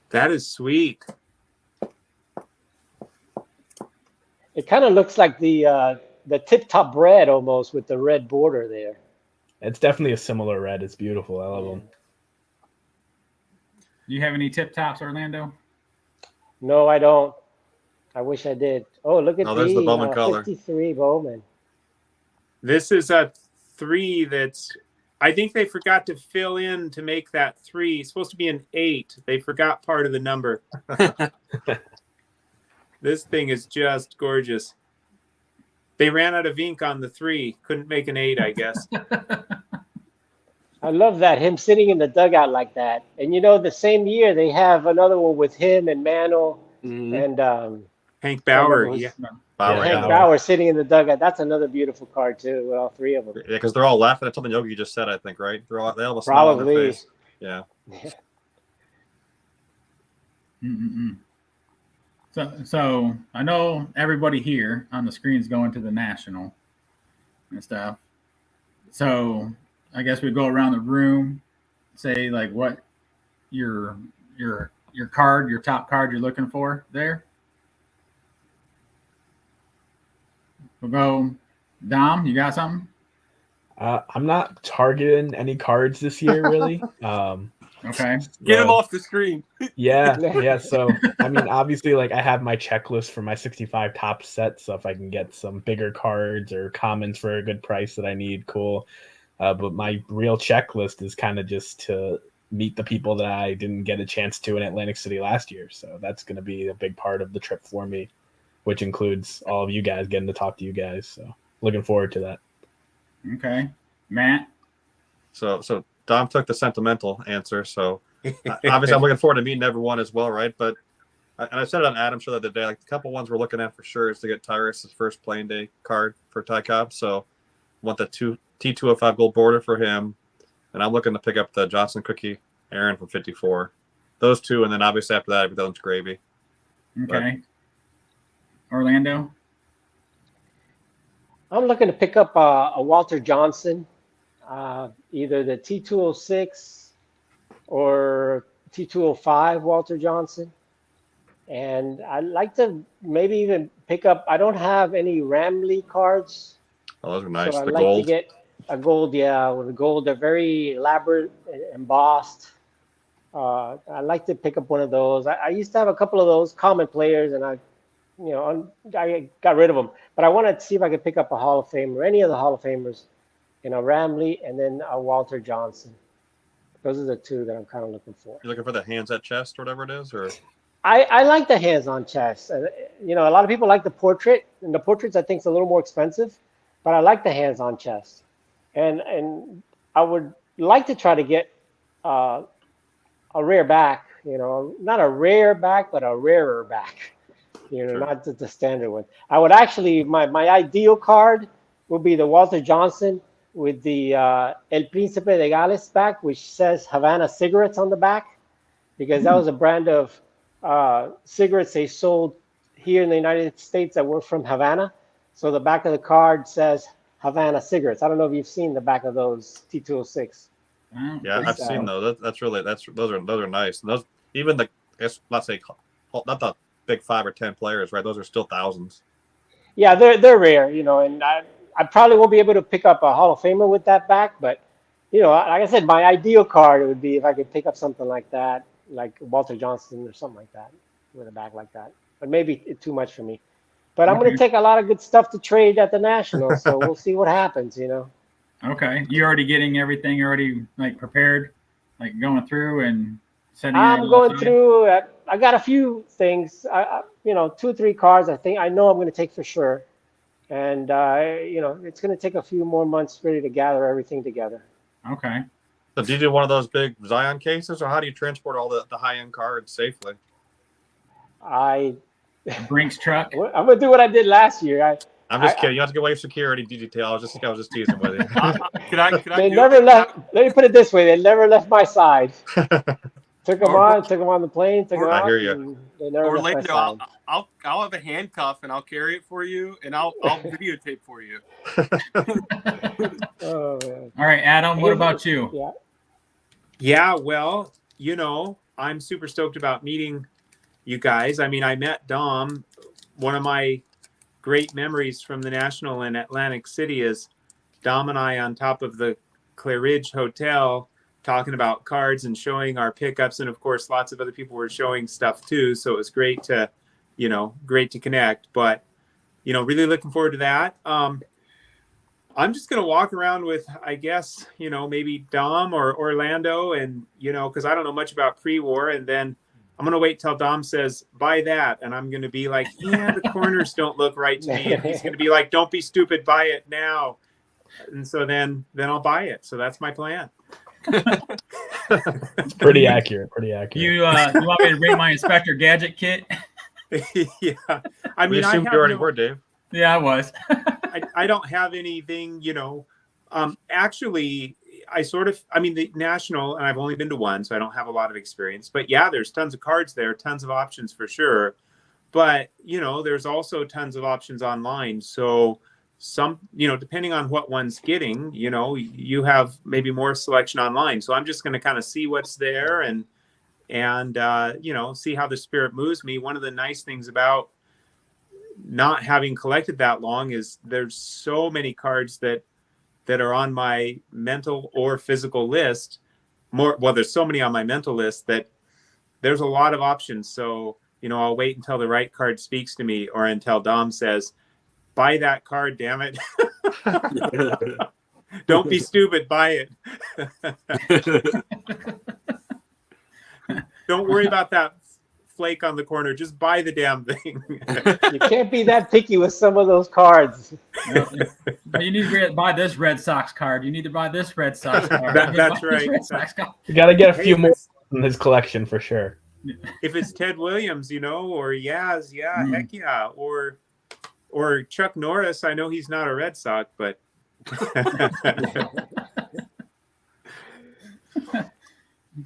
S6: That is sweet.
S5: It kind of looks like the Tip Top Bread almost with the red border there.
S2: It's definitely a similar red. It's beautiful. I love them.
S1: Do you have any tip tops, Orlando?
S5: No, I don't. I wish I did. Oh, look at
S3: No, there's the Bowman color.
S5: 53 Bowman.
S6: This is a 3 that's. I think they forgot to fill in to make that 3. It's supposed to be an 8. They forgot part of the number. This thing is just gorgeous. They ran out of ink on the 3. Couldn't make an 8, I guess.
S5: I love that, him sitting in the dugout like that. And you know, the same year they have another one with him and Mano
S4: Mhm.
S5: and
S6: Hank Bauer.
S5: who's-
S6: Yeah.
S3: Bauer,
S5: Hank
S3: yeah.
S5: Bauer sitting in the dugout. That's another beautiful card too, with all 3 of them.
S3: Yeah, because they're all laughing at something Yogi just said, I think, right? They all have a smile on their
S5: Probably.
S3: face. Yeah.
S1: Mm-mm-mm. So I know everybody here on the screen is going to the national and stuff. So I guess we go around the room, say like what your card, your top card you're looking for there. We'll go, Dom, you got something?
S2: I'm not targeting any cards this year, really.
S1: Okay.
S4: Get him
S2: so-
S4: off the screen.
S2: Yeah. So, I mean, obviously, like I have my checklist for my 65 top set. So if I can get some bigger cards or commons for a good price that I need, cool. But my real checklist is kind of just to meet the people that I didn't get a chance to in Atlantic City last year. So that's going to be a big part of the trip for me, which includes all of you guys, getting to talk to you guys. So looking forward to that.
S1: Okay. Matt?
S3: So Dom took the sentimental answer. So obviously I'm looking forward to meeting everyone as well, right? But and I said it on Adam's show the other day, like the couple ones we're looking at for sure is to get Tyrus' first playing day card for Ty Cobb. So want the T205 gold border for him. And I'm looking to pick up the Johnson Cookie Aaron from 54. Those 2, and then obviously after that everything's gravy.
S1: Okay. Orlando?
S5: I'm looking to pick up a Walter Johnson, either the T206 or T205 Walter Johnson. And I'd like to maybe even pick up, I don't have any Ramley cards.
S3: Oh, those are nice.
S5: So I'd
S3: The
S5: like
S3: gold.
S5: to get a gold, with the gold. They're very elaborate, embossed. I'd like to pick up one of those. I used to have a couple of those common players, and I got rid of them. But I want to see if I could pick up a Hall of Famer, any of the Hall of Famers, Ramley and then a Walter Johnson. Those are the 2 that I'm kind of looking for.
S3: You're looking for the hands at chest or whatever it is, or
S5: I like the hands-on chest. A lot of people like the portrait, and the portraits I think is a little more expensive, but I like the hands-on chest. And I would like to try to get a rare back, not a rare back, but a rarer back,
S3: Sure.
S5: not the standard one. I would actually, my ideal card would be the Walter Johnson with the El Príncipe de Gales back, which says Havana cigarettes on the back, because that was a brand of cigarettes they sold here in the United States that were from Havana. So the back of the card says Havana cigarettes. I don't know if you've seen the back of those T206.
S1: Wow.
S3: yeah, I've seen those. That's really those are nice. And those even the let's say not the big 5 or 10 players, right? Those are still thousands.
S5: Yeah, they're rare, and I probably won't be able to pick up a Hall of Famer with that back, but like I said, my ideal card would be if I could pick up something like that, like Walter Johnson or something like that, with a back like that. But maybe it's too much for me. But I'm going to take a lot of good stuff to trade at the National, so we'll see what happens,
S1: Okay. You already getting everything already like prepared, like going through and setting it
S5: I'm
S1: all
S5: going
S1: aside?
S5: through. I got a few things. 2 or 3 cards. I know I'm going to take for sure, and it's going to take a few more months really to gather everything together.
S1: Okay.
S3: So do you do one of those big Zion cases, or how do you transport all the high-end cards safely?
S5: I
S1: Brinks truck.
S5: I'm gonna do what I did last year.
S3: I'm just kidding. You don't have to give away your security detail. I was just teasing with you.
S4: Can I
S5: They
S4: do
S5: never
S4: it?
S5: left. Let me put it this way: they never left my side. Took them
S4: Or-
S5: on, took them on the plane, took them
S3: I
S5: out.
S3: hear you.
S5: And they never left my
S4: Orlando,
S5: side.
S4: I'll have a handcuff and I'll carry it for you, and I'll videotape for you.
S5: Oh man.
S1: All right, Adam, what about you?
S5: Yeah.
S6: Yeah, well, I'm super stoked about meeting you guys. I mean, I met Dom. One of my great memories from the National in Atlantic City is Dom and I on top of the Claridge Hotel talking about cards and showing our pickups. And of course, lots of other people were showing stuff too. So it was great to connect. But, really looking forward to that. I'm just going to walk around with, I guess, maybe Dom or Orlando and, because I don't know much about pre-war. And then I'm going to wait till Dom says, buy that. And I'm going to be like, yeah, the corners don't look right to me. And he's going to be like, don't be stupid, buy it now. And so then I'll buy it. So that's my plan.
S2: It's pretty accurate. Pretty accurate.
S1: You want me to bring my Inspector Gadget kit?
S6: Yeah. I
S3: We
S6: mean, I
S3: assumed
S6: have
S3: you already were, Dave.
S1: Yeah, I was.
S6: I don't have anything, actually, the National, and I've only been to one, so I don't have a lot of experience. But yeah, there's tons of cards there, tons of options for sure. But, there's also tons of options online. So some, depending on what one's getting, you have maybe more selection online. So I'm just going to kind of see what's there and see how the spirit moves me. One of the nice things about not having collected that long is there's so many cards that are on my mental or physical list. There's so many on my mental list that there's a lot of options. So, I'll wait until the right card speaks to me or until Dom says, buy that card, damn it. Don't be stupid, buy it. Don't worry about that flake on the corner. Just buy the damn thing.
S5: You can't be that picky with some of those cards.
S1: But you need to buy this Red Sox card. You need to buy this Red Sox card.
S6: That's right.
S2: You got to get a few more in his collection for sure.
S6: If it's Ted Williams, or Yaz, yeah, heck yeah, or Chuck Norris. I know he's not a Red Sox, but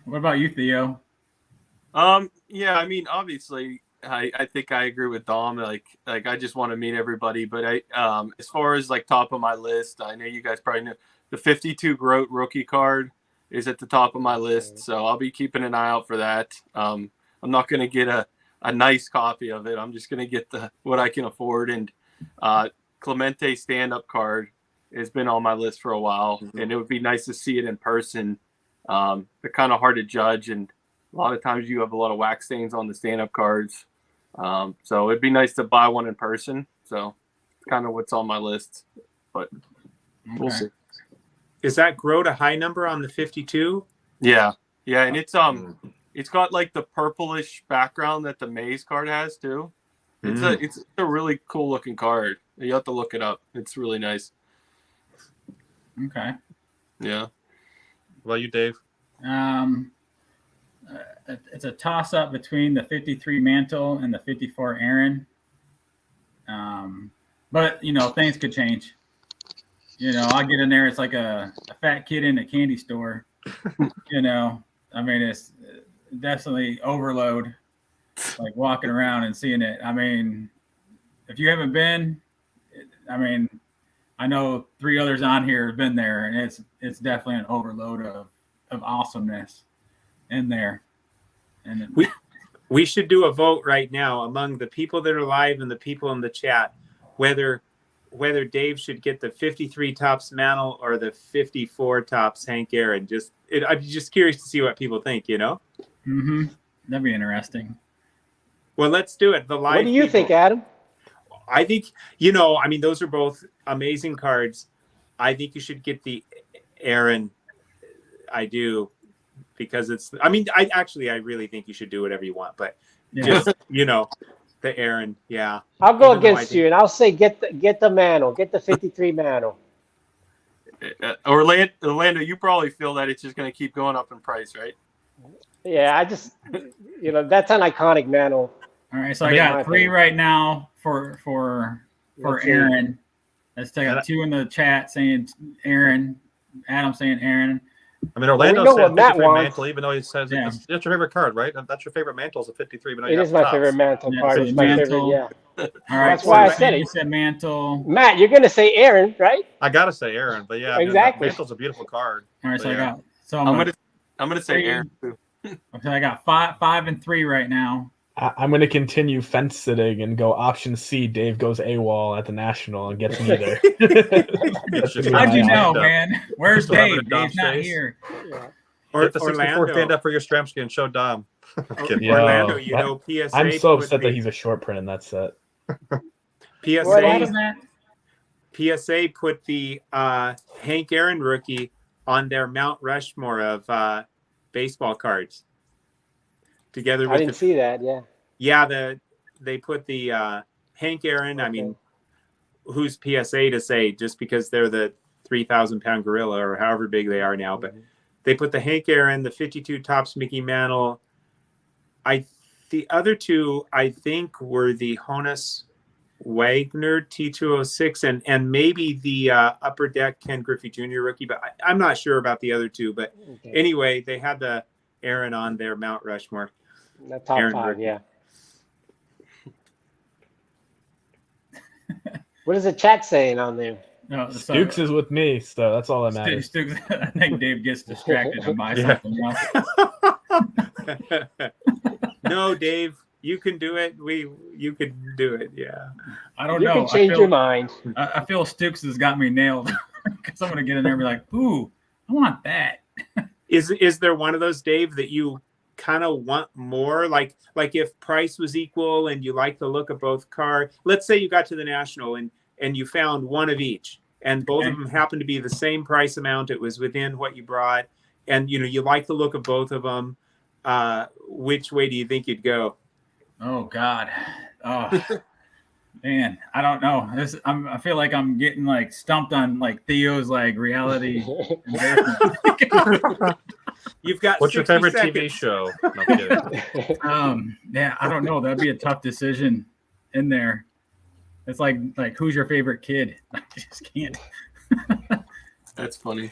S1: What about you, Theo?
S4: Yeah, I mean, obviously, I think I agree with Dom. Like I just want to meet everybody. But as far as like top of my list, I know you guys probably know the 52 Grote rookie card is at the top of my list. So I'll be keeping an eye out for that. I'm not going to get a nice copy of it. I'm just going to get what I can afford. And Clemente stand-up card has been on my list for a while, and it would be nice to see it in person. They're kind of hard to judge, and a lot of times you have a lot of wax stains on the stand-up cards. So it'd be nice to buy one in person. So it's kind of what's on my list, but we'll see.
S6: Is that Grote a high number on the 52?
S4: Yeah, and it's got like the purplish background that the Maze card has too. It's a really cool looking card. You have to look it up. It's really nice.
S1: Okay.
S4: Yeah.
S3: What about you, Dave?
S1: It's a toss-up between the 53 Mantle and the 54 Aaron. But, things could change. I'll get in there. It's like a fat kid in a candy store. I mean, it's definitely overload, like walking around and seeing it. I mean, if you haven't been, I know 3 others on here have been there, and it's definitely an overload of awesomeness in there. And
S6: we should do a vote right now among the people that are live and the people in the chat, whether Dave should get the 53 tops Mantle or the 54 tops Hank Aaron. I'd be just curious to see what people think.
S1: Mm-hmm. That'd be interesting.
S6: Well, let's do it. The live.
S5: What do you think, Adam?
S6: I think, those are both amazing cards. I think you should get the Aaron. I do, because I really think you should do whatever you want. But just, The Aaron, yeah.
S5: I'll go
S6: Even though I
S5: against
S6: think-
S5: you, and I'll say get the Mantle, get the 53 Mantle.
S4: Orlando, you probably feel that it's just going to keep going up in price, right?
S5: Yeah, I just, that's an iconic Mantle.
S1: All right, so
S3: I
S1: I
S3: mean,
S1: got
S5: my
S1: 3
S5: opinion.
S1: right now for
S5: Let's see.
S1: Aaron. Let's take out 2 in the chat saying Aaron. Adam saying Aaron.
S3: I mean, Orlando
S5: know
S3: said
S5: what Matt
S3: 53
S5: wants.
S3: mantle, even though he says
S1: Yeah.
S3: that's your favorite card, right? That's your favorite mantle is a 53. Even though
S5: It
S3: you
S5: is
S3: have
S5: my
S3: tops.
S5: favorite Mantle
S1: Yeah,
S5: card.
S1: so
S5: It's my
S1: Mantle.
S5: favorite, yeah.
S1: All right,
S5: That's why I
S1: so
S5: said
S1: you
S5: it.
S1: said Mantle.
S5: Matt, you're gonna say Aaron, right?
S3: I gotta say Aaron, but yeah,
S5: Exactly.
S3: Mantle's a beautiful card.
S1: All right, so
S3: But
S1: I
S3: yeah.
S1: got
S4: I'm gonna say Aaron too.
S1: So I got 5 and 3 right now.
S2: I'm going to continue fence sitting and go option C. Dave goes AWOL at the National and gets neither.
S3: It's just
S1: How'd you
S3: lined
S1: know,
S3: up.
S1: man? Where's
S3: Still having
S1: Dave?
S3: a Dom
S1: Dave's not
S3: face.
S1: here.
S5: Yeah.
S3: Get the 64
S6: Orlando.
S3: stand up for your Stramsky and show Dom. Kidding.
S2: Yeah.
S6: Orlando,
S2: Yo,
S6: PSA.
S2: I'm so
S6: put
S2: upset that
S6: the-
S2: he's a short print in that set.
S5: What
S1: What
S6: PSA.
S1: is that?
S6: PSA put the Hank Aaron rookie on their Mount Rushmore of baseball cards. Together
S5: I
S6: with
S5: didn't see that. Yeah.
S6: they put the Hank Aaron. I
S5: Okay.
S6: mean, who's PSA to say just because they're the 3,000-pound gorilla or however big they are now, but they put the Hank Aaron, the 52 Topps Mickey Mantle. The other 2 I think were the Honus Wagner T206 and maybe the Upper Deck Ken Griffey Jr. rookie, but I'm not sure about the other 2. But
S5: Okay.
S6: anyway, they had the Aaron on their Mount Rushmore.
S5: The top
S6: Aaron
S5: 5,
S6: rookie.
S5: yeah. What is the chat saying on there?
S1: No,
S2: Dukes is with me, so that's all that matters.
S1: Stooks, I think Dave gets distracted and buys
S3: Yeah.
S1: something else.
S6: No, Dave, you can do it. You can do it. Yeah.
S1: I don't
S5: You
S1: know.
S5: can change your mind.
S1: I feel Stooks has got me nailed because I'm gonna get in there and be like, "Ooh, I want that."
S6: Is there one of those, Dave, that you kind of want more? Like if price was equal and you like the look of both cards. Let's say you got to the National and you found one of each, and both of them happened to be the same price amount. It was within what you brought, and you like the look of both of them. Which way do you think you'd go?
S1: Oh God. Oh man, I don't know. I feel like I'm getting like stumped on like Theo's like reality embarrassment.
S6: You've got
S3: What's your
S6: 60
S3: favorite
S6: seconds.
S3: TV show? No, I'm kidding.
S1: Yeah, I don't know. That'd be a tough decision in there. It's like who's your favorite kid? I just can't.
S4: That's funny.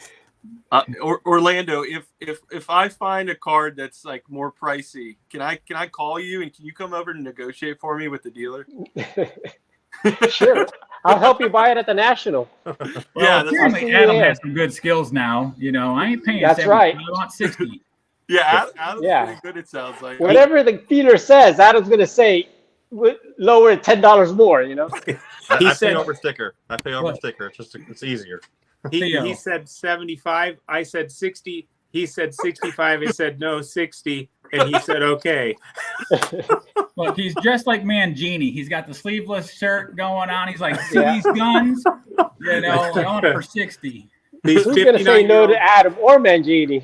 S4: Orlando, if I find a card that's like more pricey, can I call you and can you come over to negotiate for me with the dealer?
S5: Sure. I'll help you buy it at the National.
S1: Well,
S4: Yeah, that's-
S5: I'll see
S1: apparently
S5: you
S1: Adam
S5: there.
S1: has some good skills now. I ain't paying.
S5: That's
S1: 70,
S5: right.
S1: I want 60.
S4: Yeah, Adam's
S5: Yeah.
S4: pretty good. It sounds like.
S5: Whatever the dealer says, Adam's going to say, lower it $10 more,
S3: I
S6: said-
S3: pay over sticker.
S1: What?
S3: Sticker. It's easier.
S1: Theo.
S6: He said 75. I said 60. He said 65. I said no, 60. And he said, okay.
S1: Look, he's dressed like Mangini. He's got the sleeveless shirt going on. He's like, see
S5: Yeah.
S1: these guns? I want it for 60.
S6: These
S5: Who's going to say no to
S6: 59-year-old
S5: Adam or Mangini?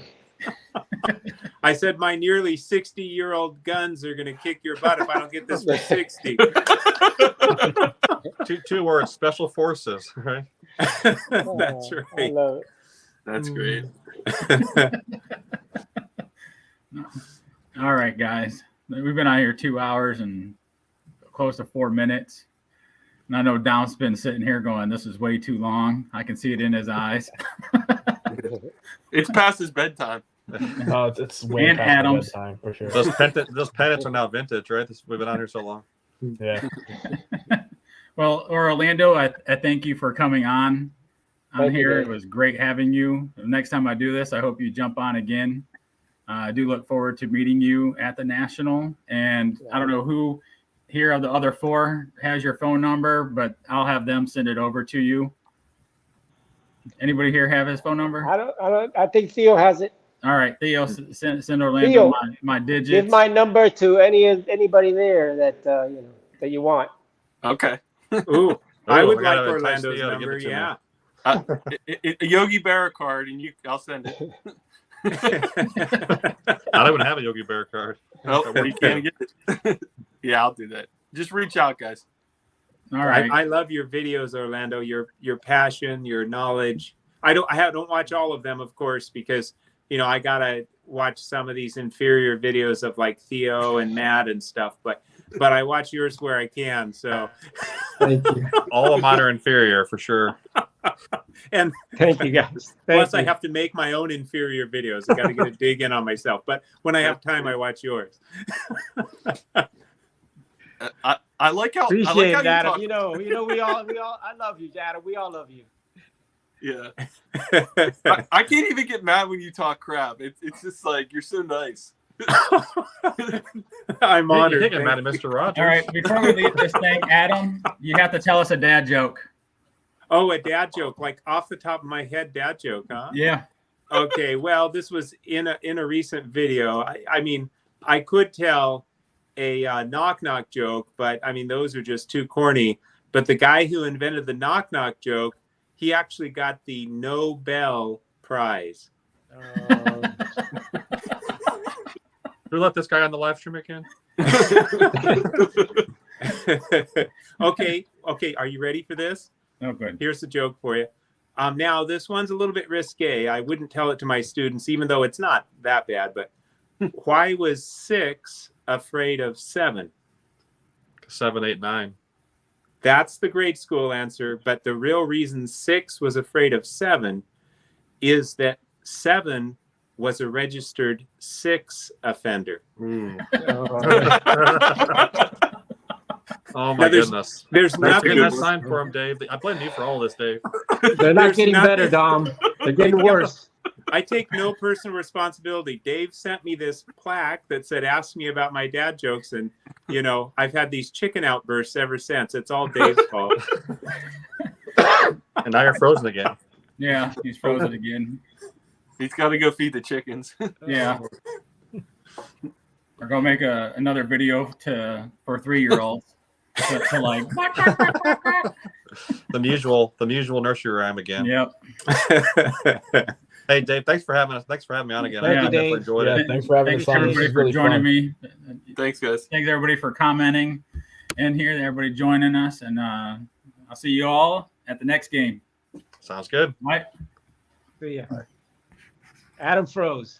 S6: I said, my nearly 60-year-old guns are going to kick your butt if I don't get this for 60.
S3: Two words: special forces. Right.
S6: That's
S5: I
S6: right.
S5: love it.
S4: That's great.
S1: All right, guys. We've been out here 2 hours and close to 4 minutes. And I know Dom's been sitting here going, this is way too long. I can see it in his eyes.
S4: It's past his bedtime.
S2: Oh, it's way
S1: And
S2: past my
S1: Adams.
S2: bedtime for sure.
S3: Those pennants are now vintage, right? We've been out here so long.
S2: Yeah.
S1: Well, Orlando, I thank you for coming on
S5: Thank you,
S1: here.
S5: Dave.
S1: It was great having you. The next time I do this, I hope you jump on again. I do look forward to meeting you at the National. And I don't know who here of the other 4 has your phone number, but I'll have them send it over to you. Anybody here have his phone number?
S5: I think Theo has it.
S1: All right, Theo, send Orlando
S5: Theo,
S1: my digits.
S5: Give my number to anybody there that that you want.
S4: Okay.
S6: Ooh, I would
S3: I
S6: like
S3: gotta entice
S6: Orlando's
S3: Theo to give
S6: number.
S3: it to me.
S6: Yeah.
S4: A Yogi Berra card, and I'll send it.
S3: I don't even have a Yogi Bear card.
S4: Oh, you can't get it. Yeah, I'll do that. Just reach out, guys.
S1: All right.
S6: I love your videos, Orlando. Your passion, your knowledge. I don't watch all of them, of course, because I gotta watch some of these inferior videos of like Theo and Matt and stuff. But I watch yours where I can. So
S5: Thank you.
S3: All of mine are inferior for sure.
S6: and
S5: Thank you, guys.
S6: plus I have to make my own inferior videos. I got to get a dig in on myself. But when I have time, I watch yours.
S4: I like how
S5: Appreciate
S4: you
S5: that.
S4: talk.
S5: We all. I love you, Adam. We all love you.
S4: Yeah. I can't even get mad when you talk crap. It's just like you're so nice.
S6: I'm honored.
S3: You're thinking about it, Mr. Rogers.
S1: All right. Before we leave this thing, Adam, you have to tell us a dad joke.
S6: Oh, a dad joke, like off the top of my head, dad joke, huh?
S1: Yeah.
S6: Okay. Well, this was in a recent video. I mean, I could tell a knock knock joke, but I mean, those are just too corny. But the guy who invented the knock knock joke, he actually got the Nobel Prize.
S3: Who let this guy on the live stream again?
S6: Okay. Are you ready for this?
S1: Oh, good.
S6: Here's the joke for you. Now, this one's a little bit risque. I wouldn't tell it to my students, even though it's not that bad. But why was 6 afraid of 7?
S3: 7, 8, 9.
S6: That's the grade school answer. But the real reason 6 was afraid of 7 is that 7 was a registered 6 offender.
S3: Oh my
S6: Now,
S3: goodness.
S6: There's
S3: That's
S6: nothing.
S3: good. That's sign for him, Dave. I blame you for all this, Dave.
S5: They're not
S6: There's
S5: getting
S6: nothing-
S5: better, Dom. They're getting worse.
S6: I take no personal responsibility. Dave sent me this plaque that said, "Ask me about my dad jokes," and I've had these chicken outbursts ever since. It's all Dave's fault.
S3: And now you're frozen again.
S1: Yeah. He's frozen again.
S4: He's got to go feed the chickens.
S1: Yeah. We're going to make another video for 3-year-olds. to like.
S3: The usual nursery rhyme again.
S1: Yep.
S3: Hey, Dave, thanks for having us. Thanks for having me on again.
S5: Thank
S3: I
S5: you,
S3: definitely
S5: Dave.
S3: enjoyed
S2: Yeah,
S3: it.
S2: thanks for having
S1: Thanks
S2: us on. This
S1: everybody
S2: is
S1: for
S2: really
S1: joining
S2: fun.
S1: me.
S4: Thanks, guys.
S1: Thanks everybody for commenting and here, everybody joining us, and I'll see you all at the next game.
S3: Sounds good.
S1: Mike.
S5: See ya. Adam froze.